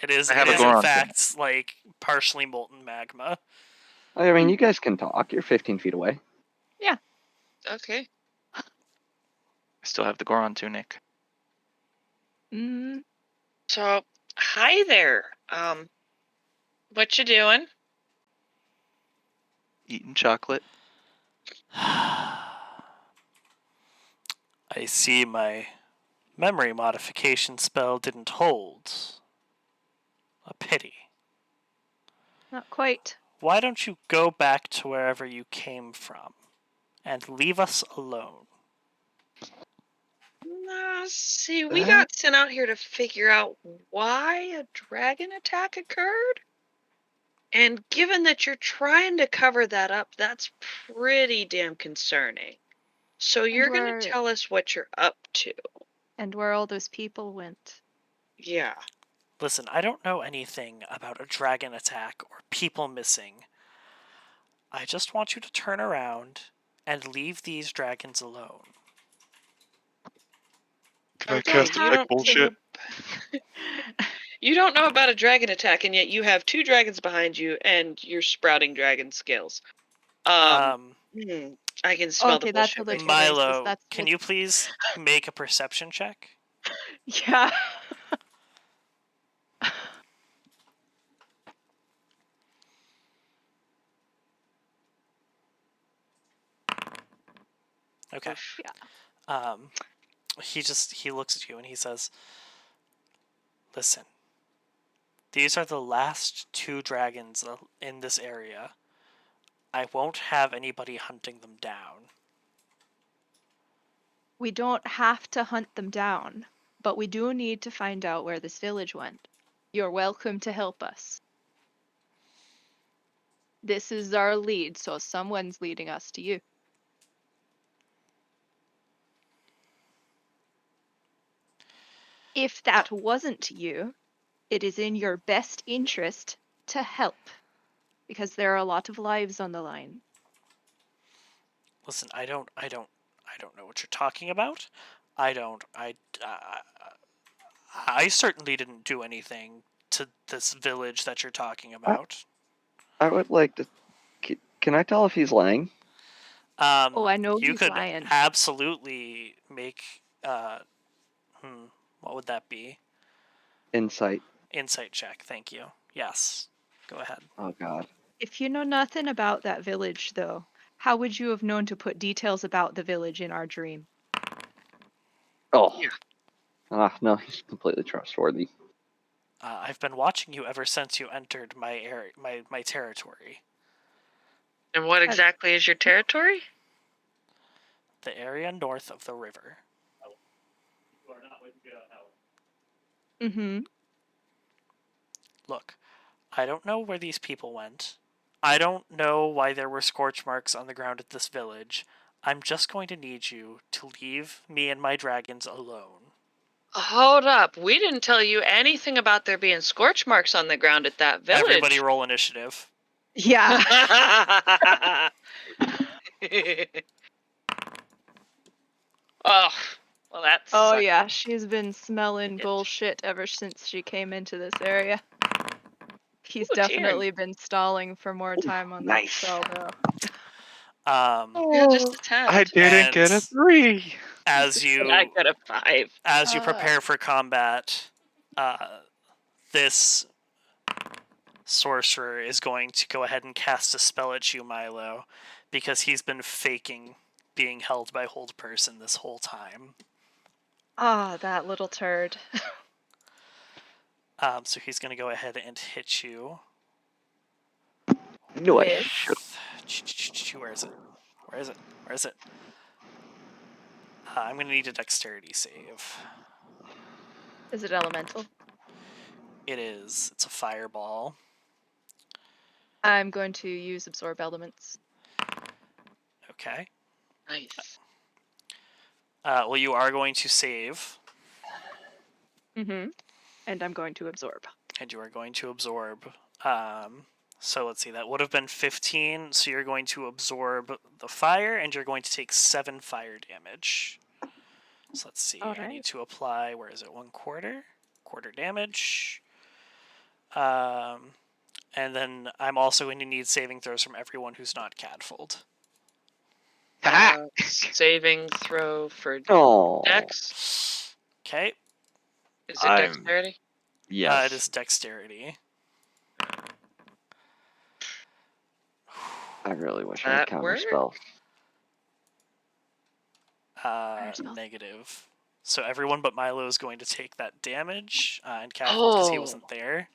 It is. I have It a is in Goron fact like partially molten magma. I mean, you guys can talk. You're 15 feet away. Okay. I still have the Goron tunic. Mm, So, hi there. What you doing? Eating chocolate. I see my memory modification spell didn't hold. A pity. not quite. Why don't you go back to wherever you came from and leave us alone? See, we That- got sent out here to figure out why a dragon attack occurred. And given that you're trying to cover that up, that's pretty damn concerning. So you're going to tell us what you're up to. And where all those people went. Yeah. Listen, I don't know anything about a dragon attack or people missing. I just want you to turn around and leave these dragons alone. Can I Okay, cast you detect don't bullshit? You don't know about a dragon attack, and yet you have 2 dragons behind you, and you're sprouting dragon skills. I can smell Okay, the that's bullshit a right little here. racist. Milo, That's can you please make a perception check? Yeah. Okay. Yeah. He looks at you and he says, "Listen, these are the last 2 dragons in this area. I won't have anybody hunting them down." We don't have to hunt them down, but we do need to find out where this village went. You're welcome to help us. This is our lead, so someone's leading us to you. If that wasn't you, it is in your best interest to help, because there are a lot of lives on the line. Listen, I don't know what you're talking about. I certainly didn't do anything to this village that you're talking about. I would like to. Can I tell if he's lying? Oh, I know You he's could lying. absolutely make what would that be? Insight. Insight check. Thank you. Yes. Go ahead. Oh God. If you know nothing about that village, though, how would you have known to put details about the village in our dream? Oh. Yeah. No, he's completely trustworthy. I've been watching you ever since you entered my area, my territory. And what exactly is your territory? The area north of the river. Mm-hmm. Look, I don't know where these people went. I don't know why there were scorch marks on the ground at this village. I'm just going to need you to leave me and my dragons alone. Hold up. We didn't tell you anything about there being scorch marks on the ground at that village. Everybody roll initiative. Yeah. Oh, well, that's. Oh yeah, she's been smelling bullshit ever since she came into this area. He's Ooh, definitely been stalling for more time on that nice. spell, though. Yeah, just a tad. I didn't get a And 3. as you I got a 5. as you prepare for combat, this sorcerer is going to go ahead and cast a spell at you, Milo, because he's been faking being held by hold person this whole time. Ah, that little turd. So he's going to go ahead and hit you. No, I With- should. Where is it? Where is it? Where is it? I'm going to need a dexterity save. Is it elemental? It is. It's a fireball. I'm going to use absorb elements. Okay. Nice. Well, you are going to save. Mm-hmm. And I'm going to absorb. And you are going to absorb. So let's see, that would have been 15. So you're going to absorb the fire, and you're going to take 7 fire damage. So let's see. I need to apply. Where is it? 1/4. Quarter damage. And then I'm also going to need saving throws from everyone who's not catfold. Saving throw for Oh. Dex. Okay. Is it dexterity? Yes. It is dexterity. I really wish I had That counter works. spells. Negative. So everyone but Milo is going to take that damage, and catfold because he wasn't there.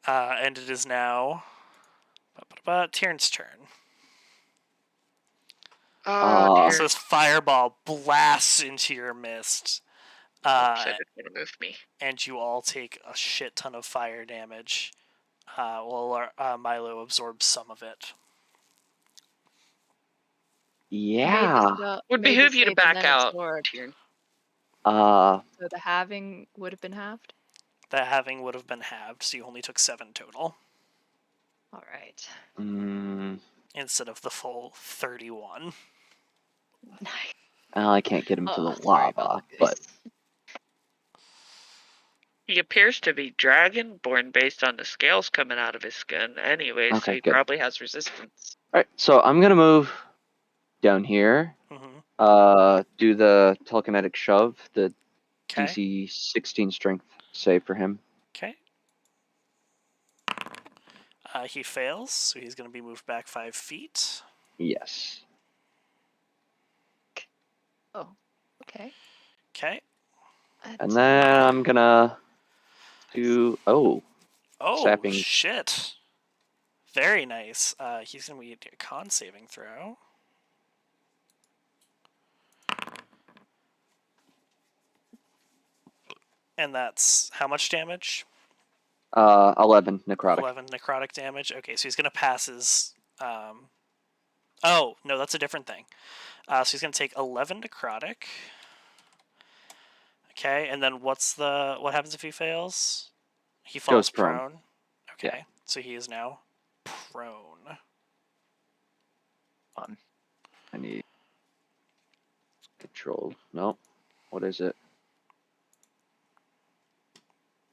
And it is now Tyrion's turn. Oh, So dear. this fireball blasts into your mist. Oops, I didn't want to move me. And you all take a shit ton of fire damage. While Milo absorbs some of it. Yeah. Would behoove you to back out, Tyrion. So the halving would have been halved? The halving would have been halved, so you only took 7 total. Alright. Instead of the full 31. Nice. Well, I can't get him to the Sorry about lava, the but He appears to be dragonborn based on the scales coming out of his skin anyway, so he good. probably has resistance. Alright, so I'm gonna move down here. Do the telekinetic shove, the DC 16 strength save for him. Okay. He fails, so he's going to be moved back 5 feet. Yes. Oh, okay. Okay. And then I'm gonna do sapping. Shit. Very nice. He's going to be a con saving throw. And that's how much damage? 11 necrotic. 11 necrotic damage. Okay, so he's going to pass his... Oh, no, that's a different thing. So he's going to take 11 necrotic. Okay, and then what happens if he fails? He falls Goes prone. Okay, yeah. So he is now prone. Fun. I need control. No. What is it?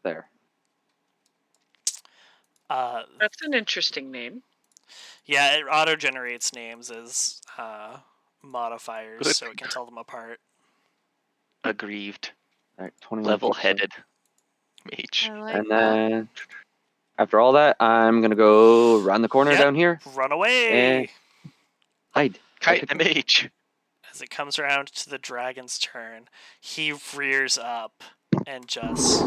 There. That's an interesting name. Yeah, it auto-generates names as modifiers, Good. so it can tell them apart. Aggrieved. All right, 21. Level-headed mage. And then after all that, I'm gonna go around the corner down here. Run away! And hide. Kite the mage. As it comes around to the dragon's turn, he rears up and just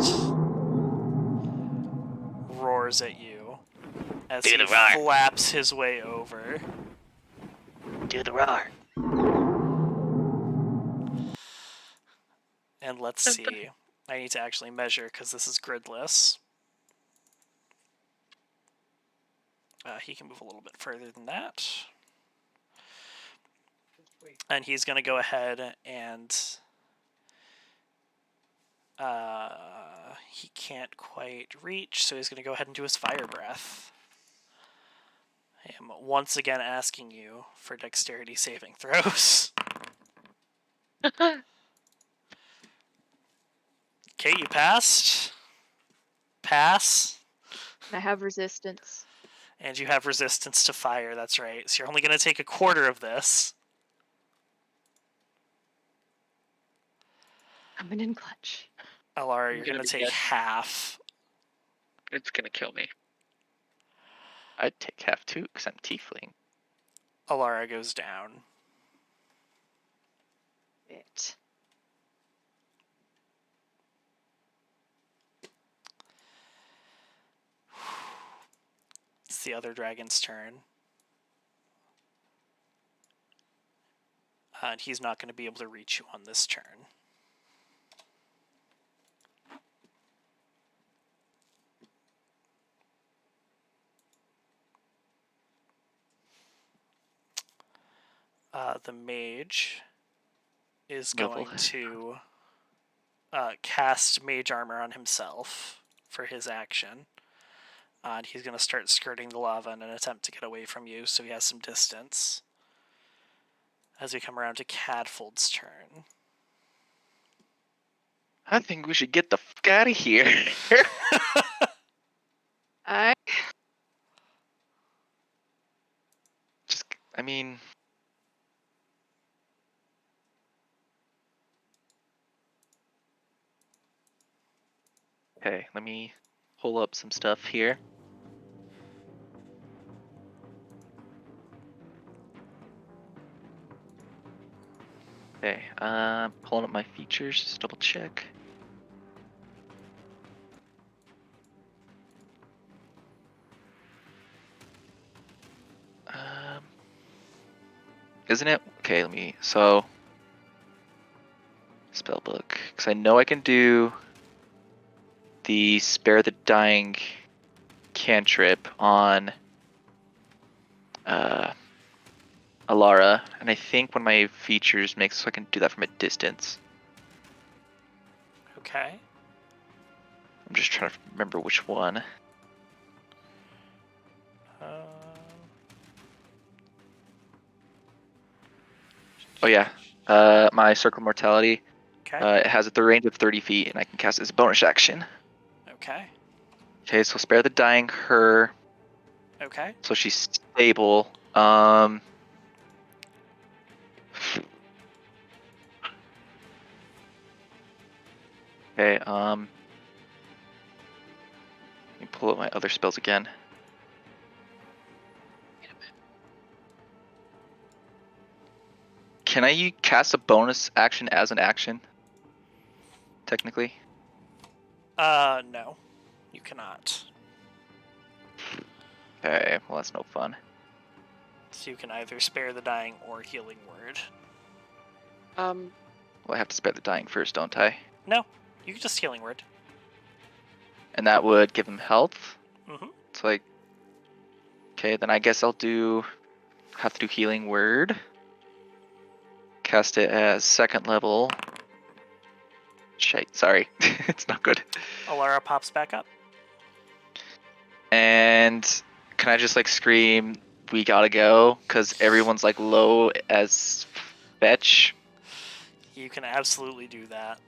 roars at you as he flaps his way over. Do the roar. And let's see. I need to actually measure because this is gridless. He can move a little bit further than that. And he's going to go ahead and... he can't quite reach, so he's going to go ahead and do his fire breath. I am once again asking you for dexterity saving throws. Okay, you passed. Pass. I have resistance. And you have resistance to fire, that's right. So you're only going to take 1/4 of this. Coming in clutch. Alara, you're going to take half. It's going to kill me. I'd take half too, because I'm tiefling. Alara goes down. It. It's the other dragon's turn. And he's not going to be able to reach you on this turn. The mage is going to cast mage armor on himself for his action. And he's going to start skirting the lava in an attempt to get away from you, so he has some distance. As we come around to Cadfold's turn. I think we should get the fuck out of here. I I mean, okay, let me pull up some stuff here. Okay, pulling up my features, just double check. Isn't it? Okay, so spellbook, because I know I can do the spare the dying cantrip on Alara, and I think one of my features makes so I can do that from a distance. Okay. I'm just trying to remember which one. Oh yeah, my circle mortality. Okay. It has the range of 30 feet, and I can cast it as a bonus action. Okay. Okay, so spare the dying her, Okay. so she's stable. Okay, let me pull up my other spells again. Can I cast a bonus action as an action? Technically? No. You cannot. Okay, well that's no fun. So you can either spare the dying or healing word. Um, Well, I have to spare the dying first, don't I? No. You can just healing word. And that would give him health. Mm-hmm. It's like, okay, then I guess have to do healing word. Cast it as second level. Shite, sorry. It's not good. Alara pops back up. And can I just like scream, we gotta go? Because everyone's like low as fetch. You can absolutely do that.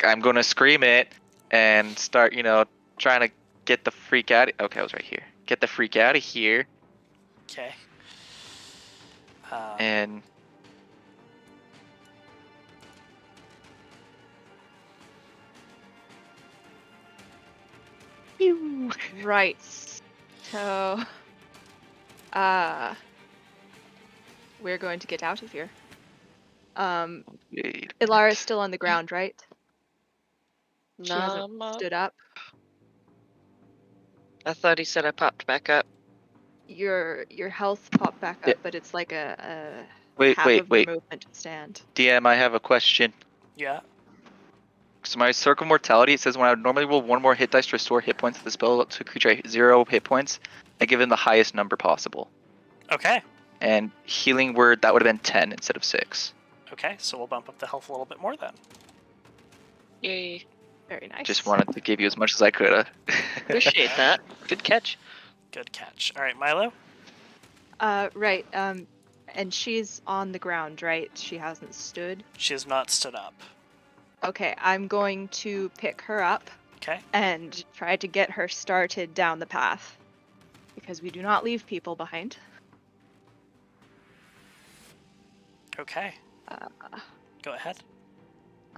I'm gonna scream it and start, trying to get the freak out. Okay, I was right here. Get the freak out of here. Okay. And right. So we're going to get out of here. wait. Ilara's still on the ground, right? She hasn't Nama. stood up. I thought he said I popped back up. Your health popped back Yeah. up, but it's like a Wait, half wait, of your wait. movement to stand. DM, I have a question. Yeah. So my circle mortality, it says when I would normally roll one more hit dice to restore hit points to the spell to a creature at 0 hit points, I give him the highest number possible. Okay. And healing word, that would have been 10 instead of 6. Okay, so we'll bump up the health a little bit more then. Yay. Very nice. Just wanted to give you as much as I could. Appreciate that. Good catch. Good catch. All right, Milo. Right. And she's on the ground, right? She hasn't stood. She has not stood up. Okay, I'm going to pick her up Okay. and try to get her started down the path. Because we do not leave people behind. Okay. Go ahead.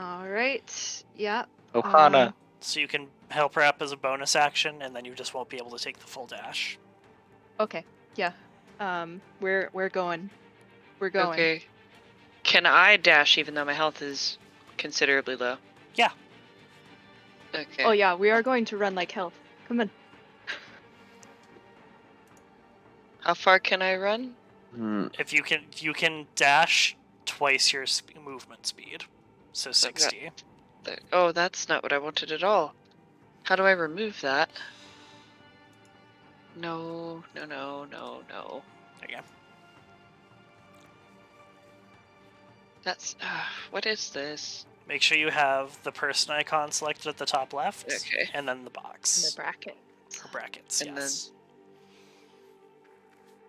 Alright. Yeah. Ohana. So you can help her up as a bonus action, and then you just won't be able to take the full dash. Okay. Yeah. We're going. We're going. Okay. Can I dash even though my health is considerably low? Yeah. Okay. Oh yeah, we are going to run like hell. Come on. How far can I run? If you can dash twice your movement speed, so 60. Oh, that's not what I wanted at all. How do I remove that? No. There you go. That's what is this? Make sure you have the person icon selected at the top left, Okay. and then the box. In the bracket. Or brackets, And yes.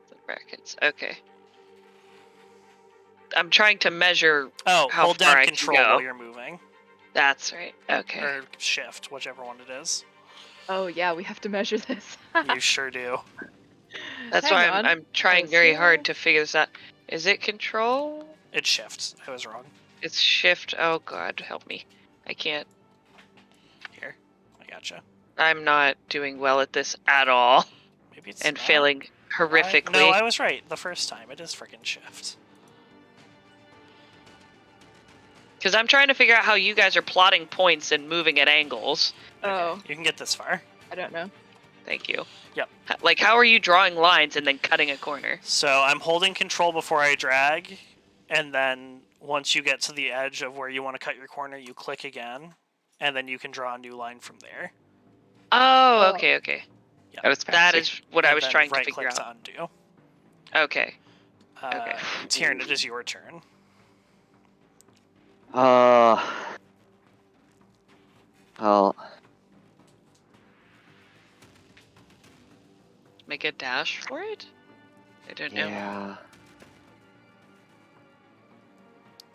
The brackets. Okay. I'm trying to measure Oh, how hold far down I control can go. while you're moving. That's right. Okay. Or shift, whichever one it is. Oh yeah, we have to measure this. You sure do. That's Hang why on. I'm trying was very here. hard to figure this out. Is it control? It's shift. I was wrong. It's shift. Oh god, help me. I can't. Here. I gotcha. I'm not doing well at this at all. Maybe it's And not. failing horrifically. No, I was right the first time. It is freaking shift. Because I'm trying to figure out how you guys are plotting points and moving at angles. Oh, You can get this far. I don't know. Thank you. Yep. Like, how are you drawing lines and then cutting a corner? So I'm holding control before I drag, and then once you get to the edge of where you want to cut your corner, you click again, and then you can draw a new line from there. Oh, okay, okay. Yeah. That is fancy. That is what I And was then trying to right figure click to out. undo. Okay. Okay. Tyrion, it is your turn. Well, Make a dash for it? I don't know. yeah.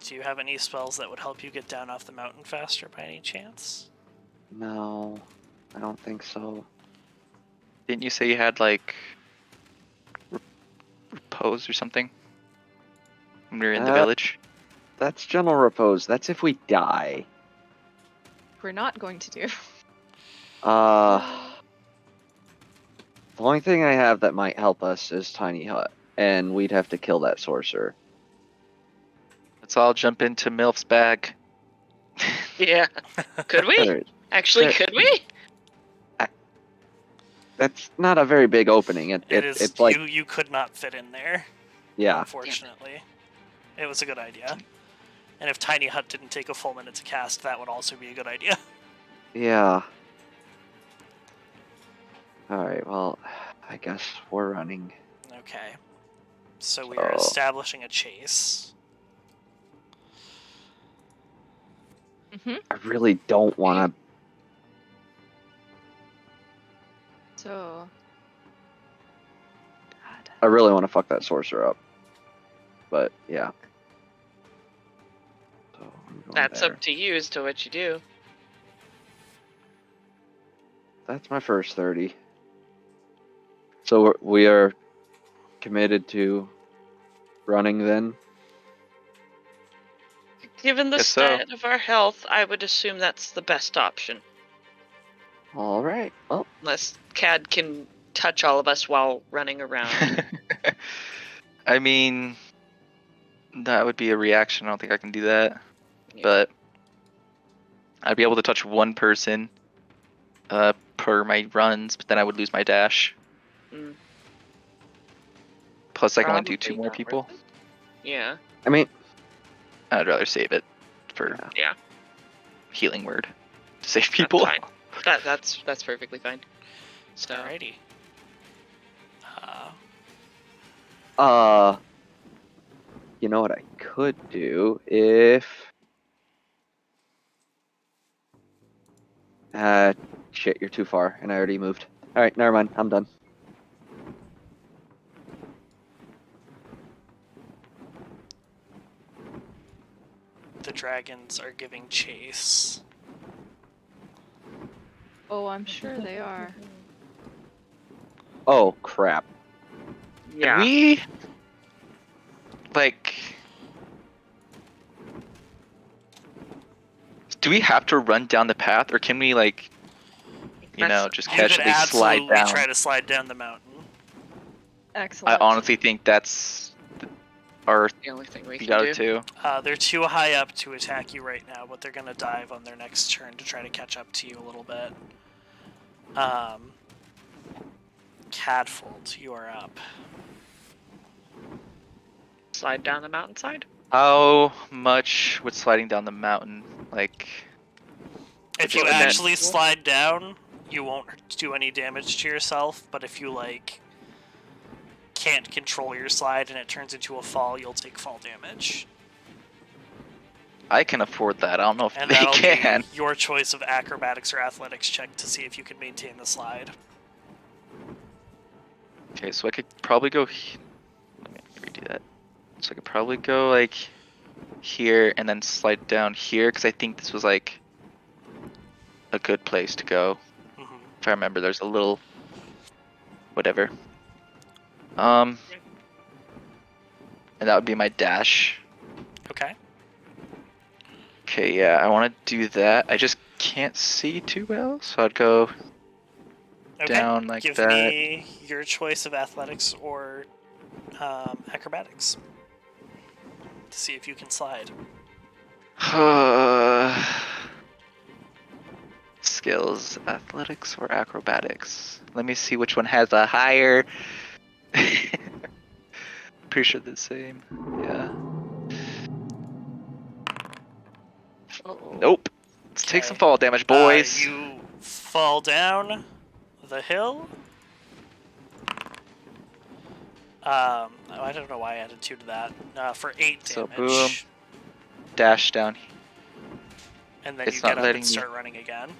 Do you have any spells that would help you get down off the mountain faster by any chance? No, I don't think so. Didn't you say you had like repose or something when we were in the village? That's general repose. That's if we die. We're not going to do. The only thing I have that might help us is Tiny Hut, and we'd have to kill that sorcerer. Let's all jump into Milf's bag. Yeah. Could we? There- Actually, there- could we? That's not a very big opening. It is. It's like, You could not fit in there. yeah. Unfortunately, it was a good idea. And if Tiny Hut didn't take a full minute to cast, that would also be a good idea. Yeah. Alright, well, I guess we're running. Okay. So we are establishing a chase. Mm-hmm. I really don't want to. So. God. I really want to fuck that sorcerer up. But, yeah. So I'm going That's there. up to you as to what you do. That's my first 30. So we are committed to running then? Given the Guess so. state of our health, I would assume that's the best option. Alright, well. Unless Cad can touch all of us while running around. I mean, that would be a reaction. I don't think I can do that. Yeah. But I'd be able to touch one person per my runs, but then I would lose my dash. Mm. Plus, I can only do two Probably more not worth people. it. Yeah. I mean, I'd rather save it for Yeah. healing word to save people. That's fine. That's perfectly fine. So Alrighty. You know what I could do if... shit, you're too far, and I already moved. Alright, never mind, I'm done. The dragons are giving chase. Oh, I'm sure they are. Oh, crap. yeah. Can we, like, do we have to run down the path, or can we, like, you know, just You could casually slide absolutely down? try to slide down the mountain. Excellent. I honestly think that's our The only thing we beat can out do. of two. They're too high up to attack you right now, but they're gonna dive on their next turn to try to catch up to you a little bit. Cadfold, you are up. Slide down the mountainside. How much would sliding down the mountain, like, If you Well, then- actually slide down, you won't do any damage to yourself, but if you, like, can't control your slide and it turns into a fall, you'll take fall damage. I can afford that. I don't know if And they that'll can. be your choice of acrobatics or athletics check to see if you can maintain the slide. Okay, so I could probably go. Let me redo that. So I could probably go like here and then slide down here because I think this was like a good place to go. Hmm. If I remember, there's a little whatever. And that would be my dash. Okay. Okay, yeah, I want to do that. I just can't see too well, so I'd go Okay. down like Give that. me your choice of athletics or acrobatics to see if you can slide. Skills, athletics, or acrobatics. Let me see which one has a higher. Pretty sure the same. Yeah. Nope. Let's take some Okay. fall damage, boys. You fall down the hill. I don't know why I added 2 to that. For 8 So damage. boom. Dash down. And then It's you not get up letting and me- start running again.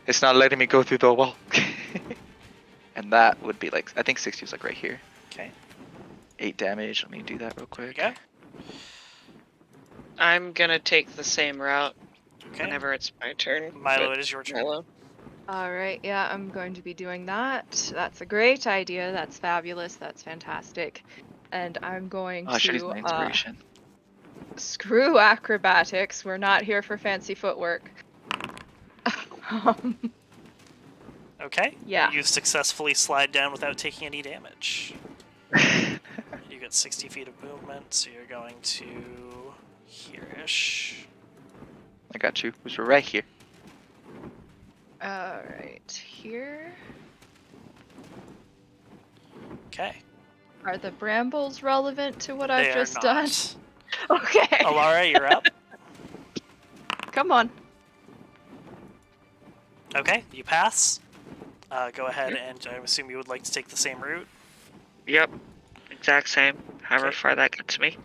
It's not letting me go through the wall. And that would be like, I think 60 is like right here. Okay. 8 damage. Let me do that real There you quick. go. I'm gonna take the same route Okay. whenever it's my turn. Milo, but it is your turn. Milo. All right, yeah, I'm going to be doing that. That's a great idea. That's fabulous. That's fantastic. And I'm going Oh, I should use to my inspiration. screw acrobatics. We're not here for fancy footwork. Okay. Yeah. You successfully slide down without taking any damage. You get 60 feet of movement, so you're going to here-ish. I got you. Because we're right here. All right, here. Okay. Are the brambles relevant to what They I've are just not. done? Okay. Alara, you're up. Come on. Okay, you pass. Go ahead, and I assume you would like to take the same route. Yep. Exact same. However Okay. far that gets me.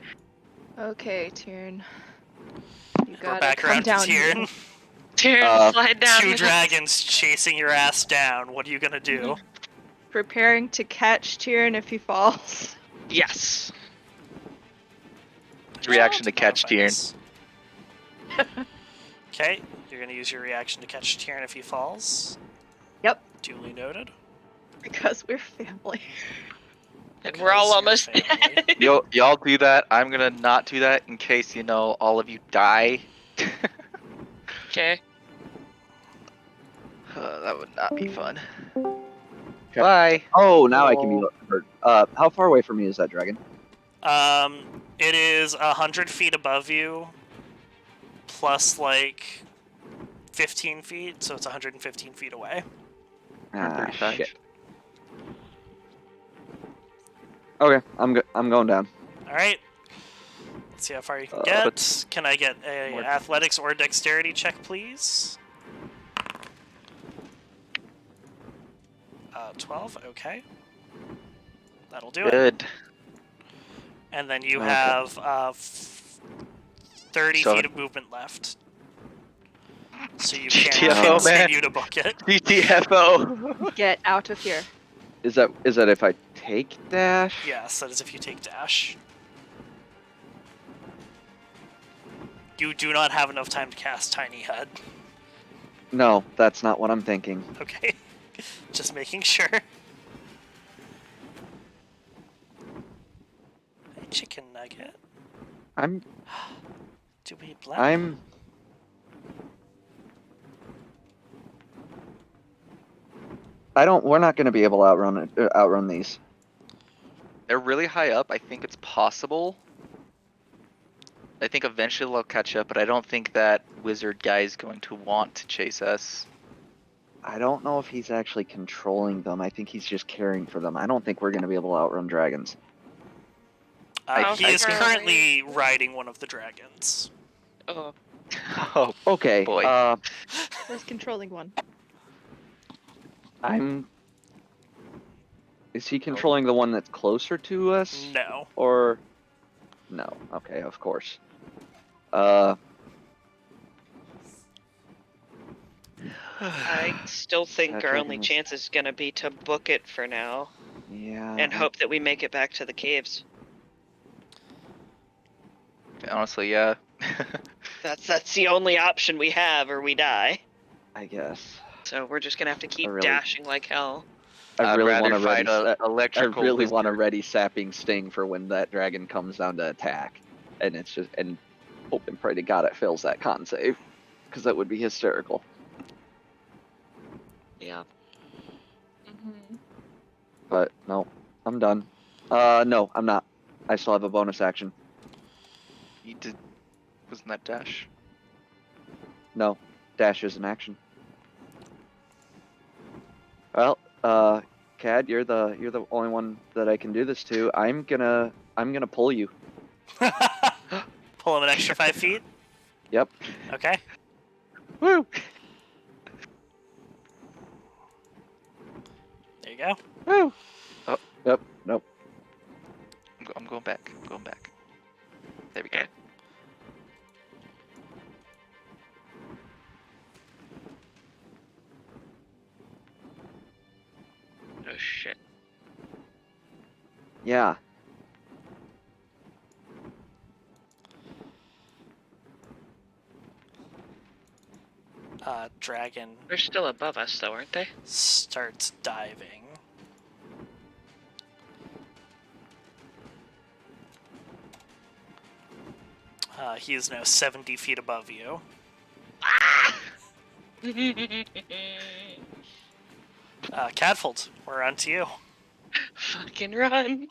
Okay, Tyrn. You We're gotta back come around to down here. Tyrion. Tyrion, slide down. 2 with us. dragons chasing your ass down. What are you gonna do? Preparing to catch Tyrn if he falls. Yes. Reaction to catch modify Tyrion. this. Okay, you're gonna use your reaction to catch Tyrion if he falls. Yep. Duly noted. Because we're family. And we're all Because you're almost family. dead. Y'all do that. I'm gonna not do that in case, all of you die. Okay. That would not be fun. Okay. Bye. Oh, now I can be heard. How far away from me is that dragon? It is 100 feet above you, plus like 15 feet, so it's 115 feet away. Ah, 135. shit. Okay, I'm going down. All right. Let's see how far you can Uh, get. Can I get a more- athletics or dexterity check, please? 12. Okay. That'll do it. Good. And then you Okay. have 30 So- feet of movement left. So you can GTFO, man. continue to book it. GTFO. Get out of here. Is that if I take dash? Yes, that is if you take dash. You do not have enough time to cast Tiny Hut. No, that's not what I'm thinking. Okay. Just making sure. Hey, chicken nugget. I'm Do we blend? we're not going to be able to outrun these. They're really high up. I think it's possible. I think eventually they'll catch up, but I don't think that wizard guy is going to want to chase us. I don't know if he's actually controlling them. I think he's just caring for them. I don't think we're going to be able to outrun dragons. He is think- currently riding one of the dragons. Oh. Oh, Okay. Boy. Who's controlling one? Is he controlling the one that's closer to us? No. Or no? Okay, of course. I still think That our dragon only was- chance is gonna be to book it for now Yeah. and hope that we make it back to the caves. honestly, yeah. That's the only option we have, or we die. I guess. So we're just gonna have to keep really- dashing like hell. I I'd really rather want to fight a electrical I really want a wizard. ready sapping sting for when that dragon comes down to attack, and it's just and hope and pray to God it fails that con save, because that would be hysterical. Yeah. But no, I'm done. No, I'm not. I still have a bonus action. You did. Wasn't that dash? No, dash is an action. Well, Cad, you're the only one that I can do this to. I'm gonna pull you. Pull him an extra 5 feet. Yep. Okay. Woo! There you go. Woo! Yep. Nope. I'm going back. I'm going back. There we go. Okay. Oh shit. Yeah. Dragon They're still above us though, aren't they? starts diving. He is now 70 feet above you. Catfold, we're on to you. Fucking run.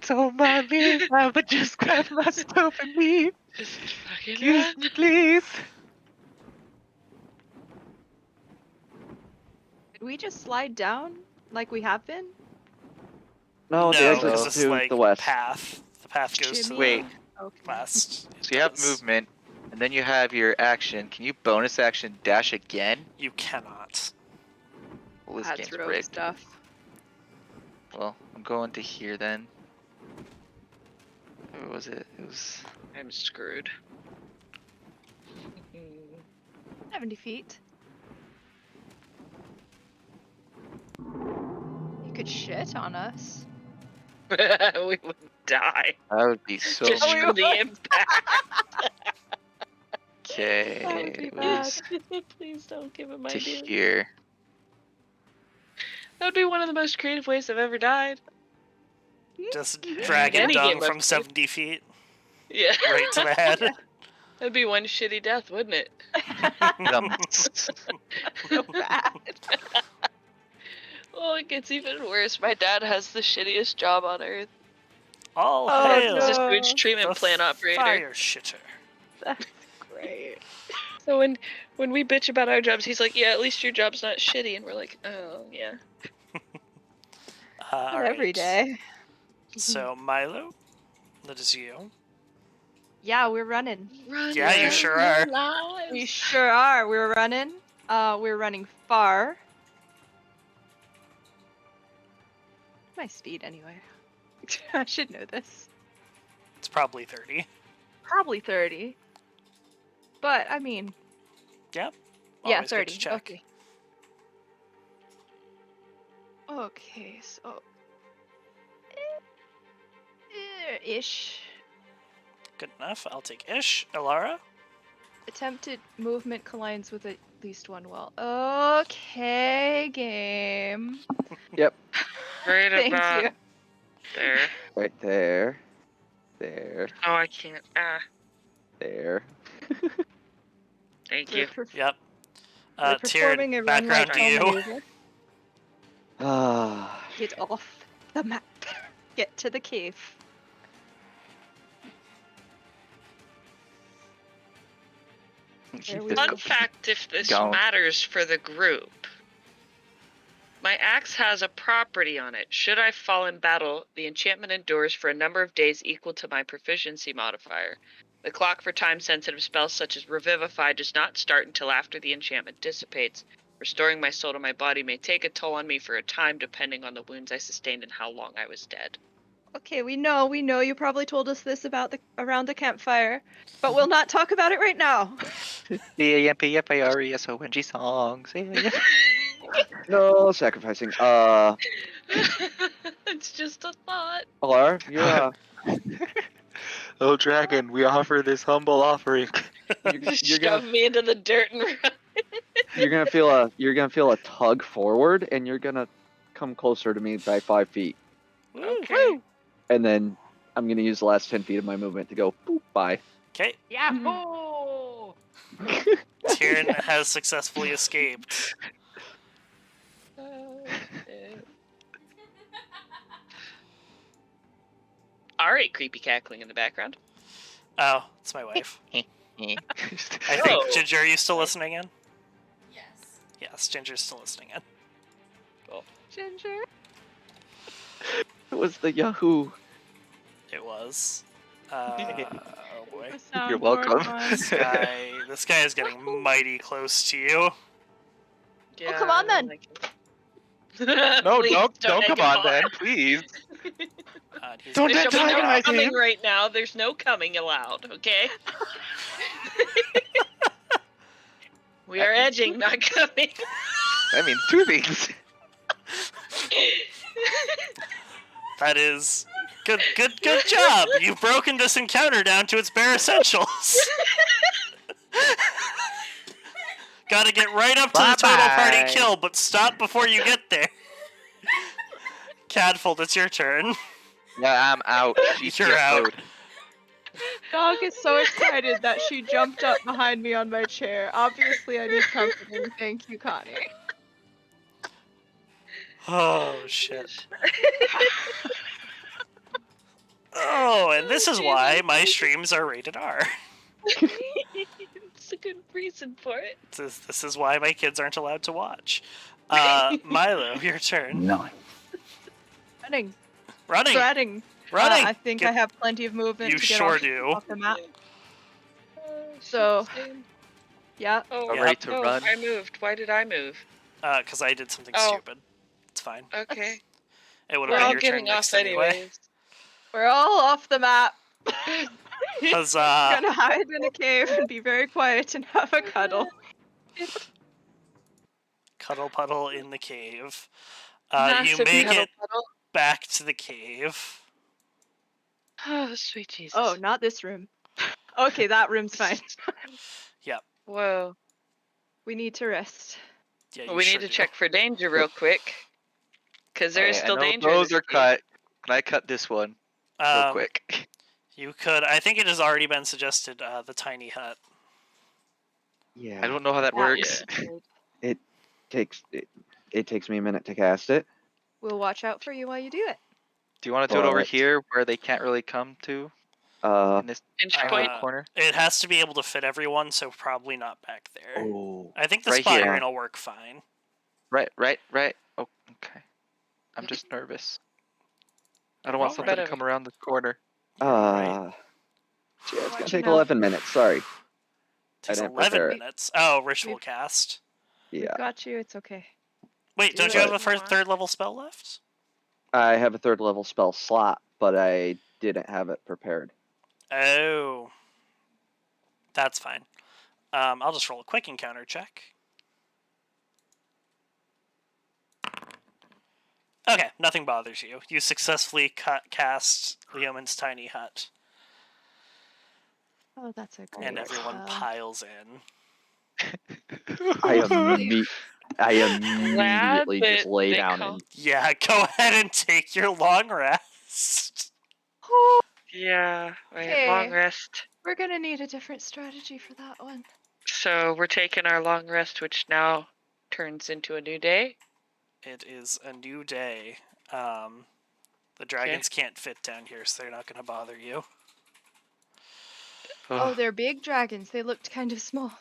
Don't mind me. I would just grab my stuff and leave. Just fucking Excuse run. me, please. Did we just slide down like we have been? No, the no, exit because is this is to like the west. path. The path goes to Shimmy. the Wait. Okay. west. It So you have does. movement, and then you have your action. Can you bonus action dash again? You cannot. Well, this That's game's rogue rigged. stuff. Well, I'm going to here then. Where was it? It was. I'm screwed. 70 feet. You could shit on us. We would die. That would be so Just mean. from the impact. Okay, That would be it was Please don't give him to ideas. here. That would be one of the most creative ways I've ever died. Just In dragon any dung game I've from played. 70 feet Yeah. right to the head. That'd be one shitty death, wouldn't it? So bad. Oh, it gets even worse. My dad has the shittiest job on earth. All Oh, hail He's a no. sewage treatment the plant operator. fire shitter. That's great. So when we bitch about our jobs, he's like, "Yeah, at least your job's not shitty," and we're like, "Oh yeah." All Not every right. day. So Milo, that is you. Yeah, we're running. Run Yeah, you for sure your are. lives. We sure are. We're running. We're running far. My speed, anyway. I should know this. It's probably 30. Probably 30. But I mean, Yep. yeah, Always good 30. to check. Okay. Okay, so ish. Good enough. I'll take Ish. Elara? Attempted movement collides with at least one wall. Okay, game. Yep. Right Thank about you. there. Right there. There. Oh, I can't. There. Thank We're, you. Yep. we're Tyrion, performing a run background like to you. home maneuver. Ah. Get off the map. Get to the cave. There we Fun go. fact, if this Go. matters for the group. My axe has a property on it. Should I fall in battle, the enchantment endures for a number of days equal to my proficiency modifier. The clock for time-sensitive spells such as Revivify does not start until after the enchantment dissipates. Restoring my soul to my body may take a toll on me for a time depending on the wounds I sustained and how long I was dead. Okay, we know. You probably told us this about around the campfire, but we'll not talk about it right now. D-A-M-P-F-I-R-E-S-O-N-G songs. Yeah. No sacrificing. It's just a thought. Alar, you're Oh, dragon, we offer this humble offering. you're Just gonna shove me into the dirt and run. you're gonna feel a tug forward, and you're gonna come closer to me by 5 feet, Woo. Okay. and then I'm gonna use the last 10 feet of my movement to go boop by. Okay, Yahoo! Tyrion has successfully escaped. Oh, shit. All right, creepy cackling in the background. Oh, it's my wife. I think, Oh. Ginger, are you still listening in? Yes. Yes, Ginger's still listening in. Ginger. It was the Yahoo. It was. Oh boy. The soundboard You're welcome. one. This guy is getting mighty close to you. Yeah, come on I don't then. like it. No, Please don't egg come him on then, please. He's Don't There shall be no antagonize coming him. right now. There's no coming allowed, okay? We are edging, not coming. I mean, 2 things. That is good job. You've broken this encounter down to its bare essentials. Gotta get right up to the total party Bye-bye. kill, but stop before you get there. Cadfold, it's your turn. Yeah, I'm out. You're out. Dog is so excited that she jumped up behind me on my chair. Obviously, I need comforting. Thank you, Connie. Oh, shit. Oh, and this is why my streams are rated R. It's a good reason for it. This is why my kids aren't allowed to watch. Milo, your turn. Nice. Running. Running. Threading. Running. I think I have plenty of movement You to get sure off, do. off the map. So. Yeah. Oh, Yeah. Ready to no, run. I moved. Why did I move? Because I did something Oh. stupid. It's fine. Okay. It would We're have been all your turn getting next off anyway. anyways. We're all off the map. Huzzah. Gonna hide in a cave and be very quiet and have a cuddle. Cuddle puddle in the cave. You Massive make cuddle it puddle. back to the cave. Oh, sweet Jesus. Oh, not this room. Okay, that room's fine. Yep. Whoa. We need to rest. Yeah, Well, you we sure need to do. check for danger real quick. Because there is Hey, still I know danger. those this are game. cut. Can I cut this one real quick? You could. I think it has already been suggested. The tiny hut. Yeah. I don't know how that Yeah. works. It takes me a minute to cast it. We'll watch out for you while you do it. Do you want to do it over But- here where they can't really come to in this Pinch Uh, point. corner? It has to be able to fit everyone, so probably not back there. Oh. I think the Right spot here. area will work fine. Right. Oh, okay. I'm just nervous. I don't want All something right. to come around the corner. Right. Yeah, it's gonna Watch take out. 11 minutes. Sorry. Takes didn't 11 prepare it. minutes. Oh, ritual We've- cast. Yeah. Got you. It's okay. Wait, Do don't you it have a if you first want. third level spell left? I have a 3rd level spell slot, but I didn't have it prepared. Oh. That's fine. I'll just roll a quick encounter check. Okay, nothing bothers you. You successfully cast Leoman's tiny hut, Oh, that's a great and everyone spell. piles in. I immediately just that lay they down call- and Yeah, go ahead and take your long rest. Yeah, right. Okay. Long rest. We're gonna need a different strategy for that one. So we're taking our long rest, which now turns into a new day. It is a new day. The dragons can't fit down here, so they're not going to bother you. Oh, they're big dragons. They looked kind of small.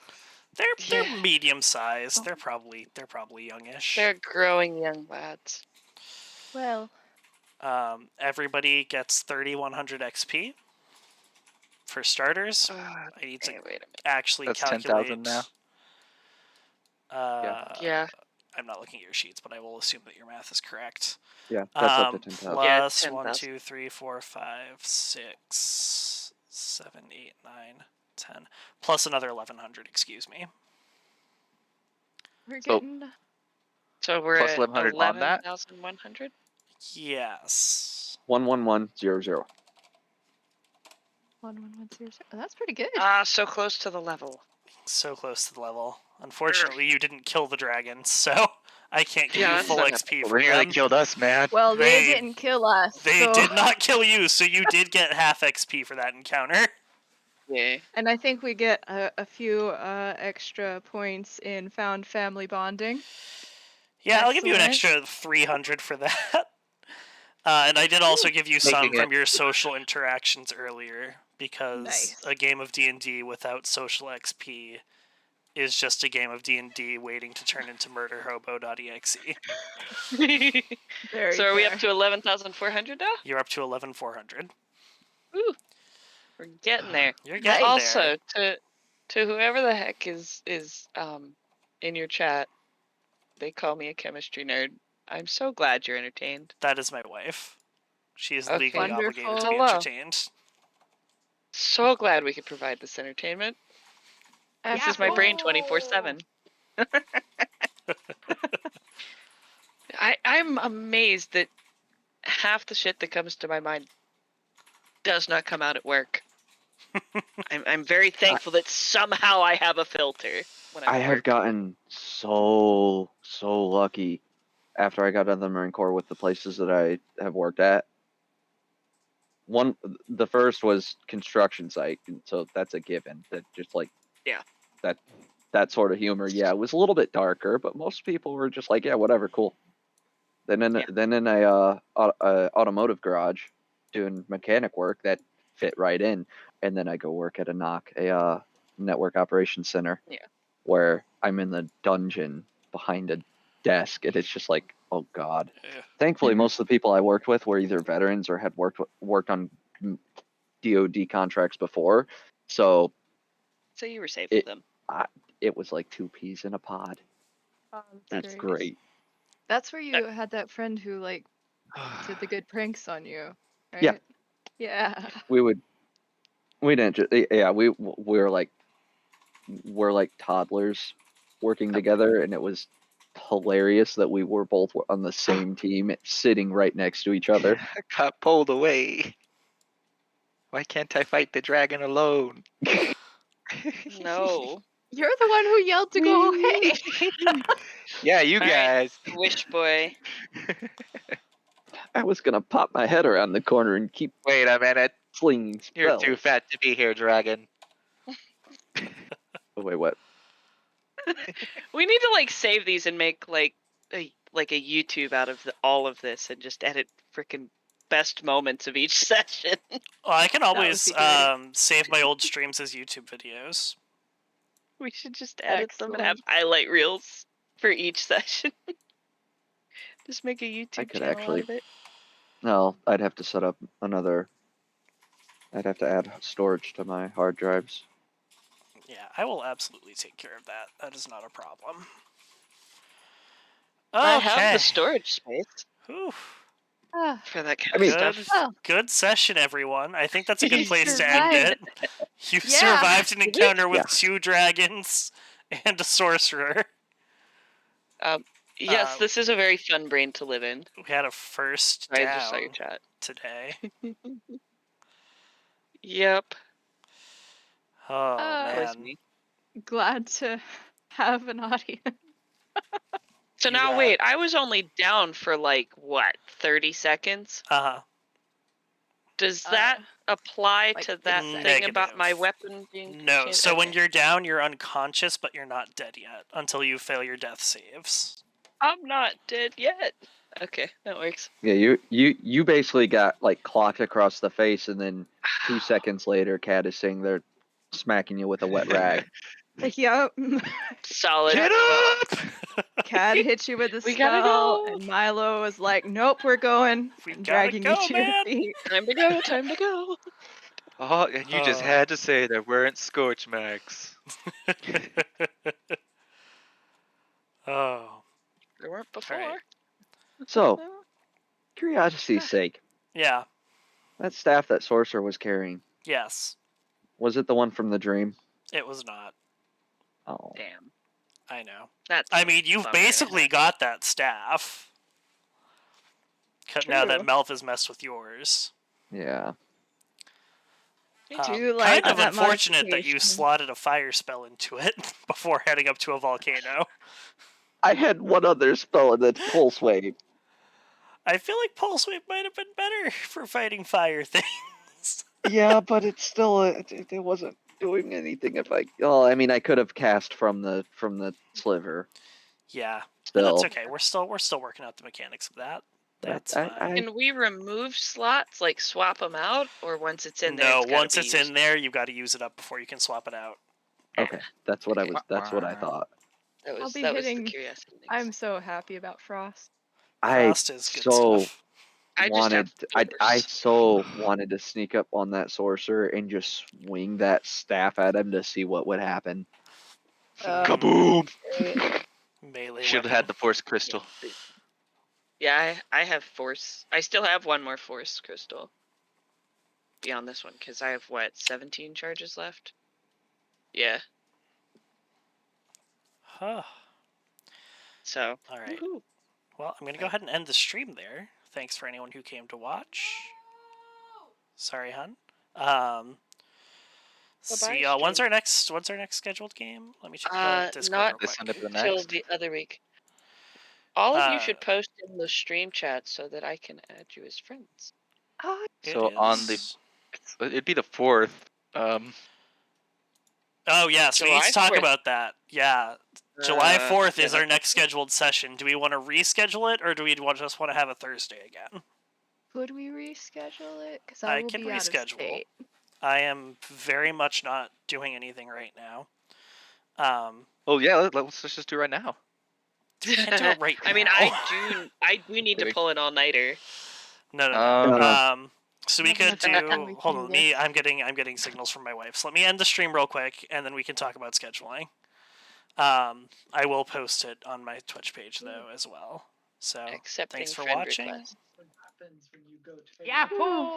They're Yeah. medium sized. Oh. They're probably youngish. They're growing young lads. Well, Everybody gets 3,100 XP. For starters, I need to wait a minute. actually That's calculate. 10,000 now. Yeah. I'm not looking at your sheets, but I will assume that your math is correct. yeah, that's up to 10,000. Yeah, Plus 10,000. 1, 2, 3, 4, 5, 6, 7, 8, 9, 10. Plus another 1,100, excuse me. we're So- getting. So we're Plus at 1100 on that? 11,100. Yes. 11100. 1110. Oh, that's pretty good. So close to the level. So close to the level. Unfortunately, you didn't kill the dragons, so I can't give Yeah, you that's full not XP Well, from they nearly them. killed us, man. Well, they They- didn't kill us. They so... did not kill you, so you did get half XP for that encounter. Yeah. And I think we get a few extra points in found family bonding. Yeah, I'll give you an Excellent. extra 300 for that. And I did also give you some Making from your social interactions earlier, because Nice. a game of D&D without social XP is just a game of D&D waiting to turn into murderhobo.exe. Very So are we up fair. to 11,400 now? You're up to 11,400. Woo. We're getting there. You're getting Also, there. to whoever the heck is in your chat, they call me a chemistry nerd. I'm so glad you're entertained. That is my wife. She is Okay. legally obligated to be Hello. entertained. So glad we could provide this entertainment. This is my brain 24/7. I'm amazed that half the shit that comes to my mind does not come out at work. I'm very thankful that somehow I have a filter when I'm I at have work. gotten so lucky after I got out of the Marine Corps with the places that I have worked at. The first was construction site, and so that's a given. That just like Yeah. that sort of humor. Yeah, it was a little bit darker, but most people were just like, yeah, whatever, cool. Then in a automotive garage doing mechanic work that fit right in, and then I go work at a network operations center. Yeah. Where I'm in the dungeon behind a desk, and it's just like, oh god. Yeah. Thankfully, most of the people I worked with were either veterans or had worked on DoD contracts before, so you were safe with them. it was like two peas in a pod. That's great. That's where you had that friend who like did the good pranks on you, right? Yeah. Yeah. We didn't just, yeah, we're like toddlers working together, and it was hilarious that we were both on the same team sitting right next to each other. I got pulled away. Why can't I fight the dragon alone? No. You're the one who yelled to go away. Yeah, you All right. guys. Wish boy. I was gonna pop my head around the corner and keep Wait a minute. flinging You're spells. too fat to be here, dragon. Oh, wait, what? We need to like save these and make like a YouTube out of all of this and just edit freaking best moments of each session. Well, I can always be great. save my old streams as YouTube videos. We should just edit them and have highlight reels for each session. Just make a YouTube could channel actually- out of it. No, I'd have to set up another. I'd have to add storage to my hard drives. Yeah, I will absolutely take care of that. That is not a problem. I have Okay. the storage space Whew. for that kind I mean- of Good, stuff. good session, everyone. I think that's a good You place to end survived. it. You Yeah. survived an encounter with Yeah. 2 dragons and a sorcerer. Yes, this is a very fun brain to live in. We had a first I just saw your down chat. today. Yep. Oh, That was man. me. Glad to have an audience. So You now bet. wait, I was only down for like what, 30 seconds? Uh-huh. Does that apply like to that thing about my negative. weapon being No, changed? so when Okay. you're down, you're unconscious, but you're not dead yet until you fail your death saves. I'm not dead yet. Okay, that works. Yeah, you basically got like clocked across the face, and then 2 seconds later, Cat is saying they're smacking you with a wet rag. Yep. Solid. Get up! Cat hit you with a We gotta spell, go. and Milo was like, "Nope, we're going," We and gotta dragging go, you to your man. feet. Time to go, time to go. Oh, and you just Oh. had to say there weren't scorch marks. Oh. There weren't before. Alright. So, curiosity's sake, Yeah. that staff that Sorcerer was carrying, Yes. was it the one from the dream? It was not. Oh, Damn. I know. That's I mean, you've bummer. basically got that staff. Now that True. Melf has messed with yours. yeah. Me I too. do like Kind of that unfortunate that you modification. slotted a fire spell into it before heading up to a volcano. I had one other spell, and that's Pulse Wave. I feel like Pulse Wave might have been better for fighting fire things. Yeah, but it's still it wasn't doing anything. If I I mean, I could have cast from the sliver. Yeah, and that's Still, okay. We're still working out the mechanics of that. That's I, fine. Can we remove slots, like swap them out, or once it's in there? No, It's gotta once be it's used? in there, you've got to use it up before you can swap it out. okay. That's what I Okay. was. That's what I thought. That I'll was be that was the hitting. curiosity. Thanks. I'm so happy about Frost. I Frost is good so stuff. I just have I force. so wanted to sneak up on that sorcerer and just swing that staff at him to see what would happen. Kaboom! Melee Should have weapon. had the force crystal. Yeah, I have force. I still have one more force crystal beyond this one because I have what 17 charges left. Yeah. Huh. So. All right. Woohoo. Well, I'm gonna go ahead and end the stream there. Thanks for anyone who came to watch. Sorry, hun. See y'all. When's our next scheduled game? Let me check the Discord Not real This quick. end up the till next. the other week. All of you Uh, should post in the stream chat so that I can add you as friends. So it on the, is. it'd be the 4th. Oh yeah, so we need July to talk 4th. about that. Yeah, July 4th yeah, is our that's next scheduled session. Do we want to reschedule it, or do we just want to have a Thursday again? Could we reschedule it? Because I I will can be out of reschedule. state. I am very much not doing anything right now. Oh yeah, let's just do it right now. We can't do it right now. I mean, I do need to Kidding. pull an all-nighter. No. No. So we I could have nothing do. we Hold can on, do this. I'm getting signals from my wife. So let me end the stream real quick, and then we can talk about scheduling. I will post it on my Twitch page though as well. So Accepting thanks for friend watching. requests. Yeah,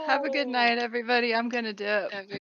have a good night, everybody. I'm gonna dip. Have a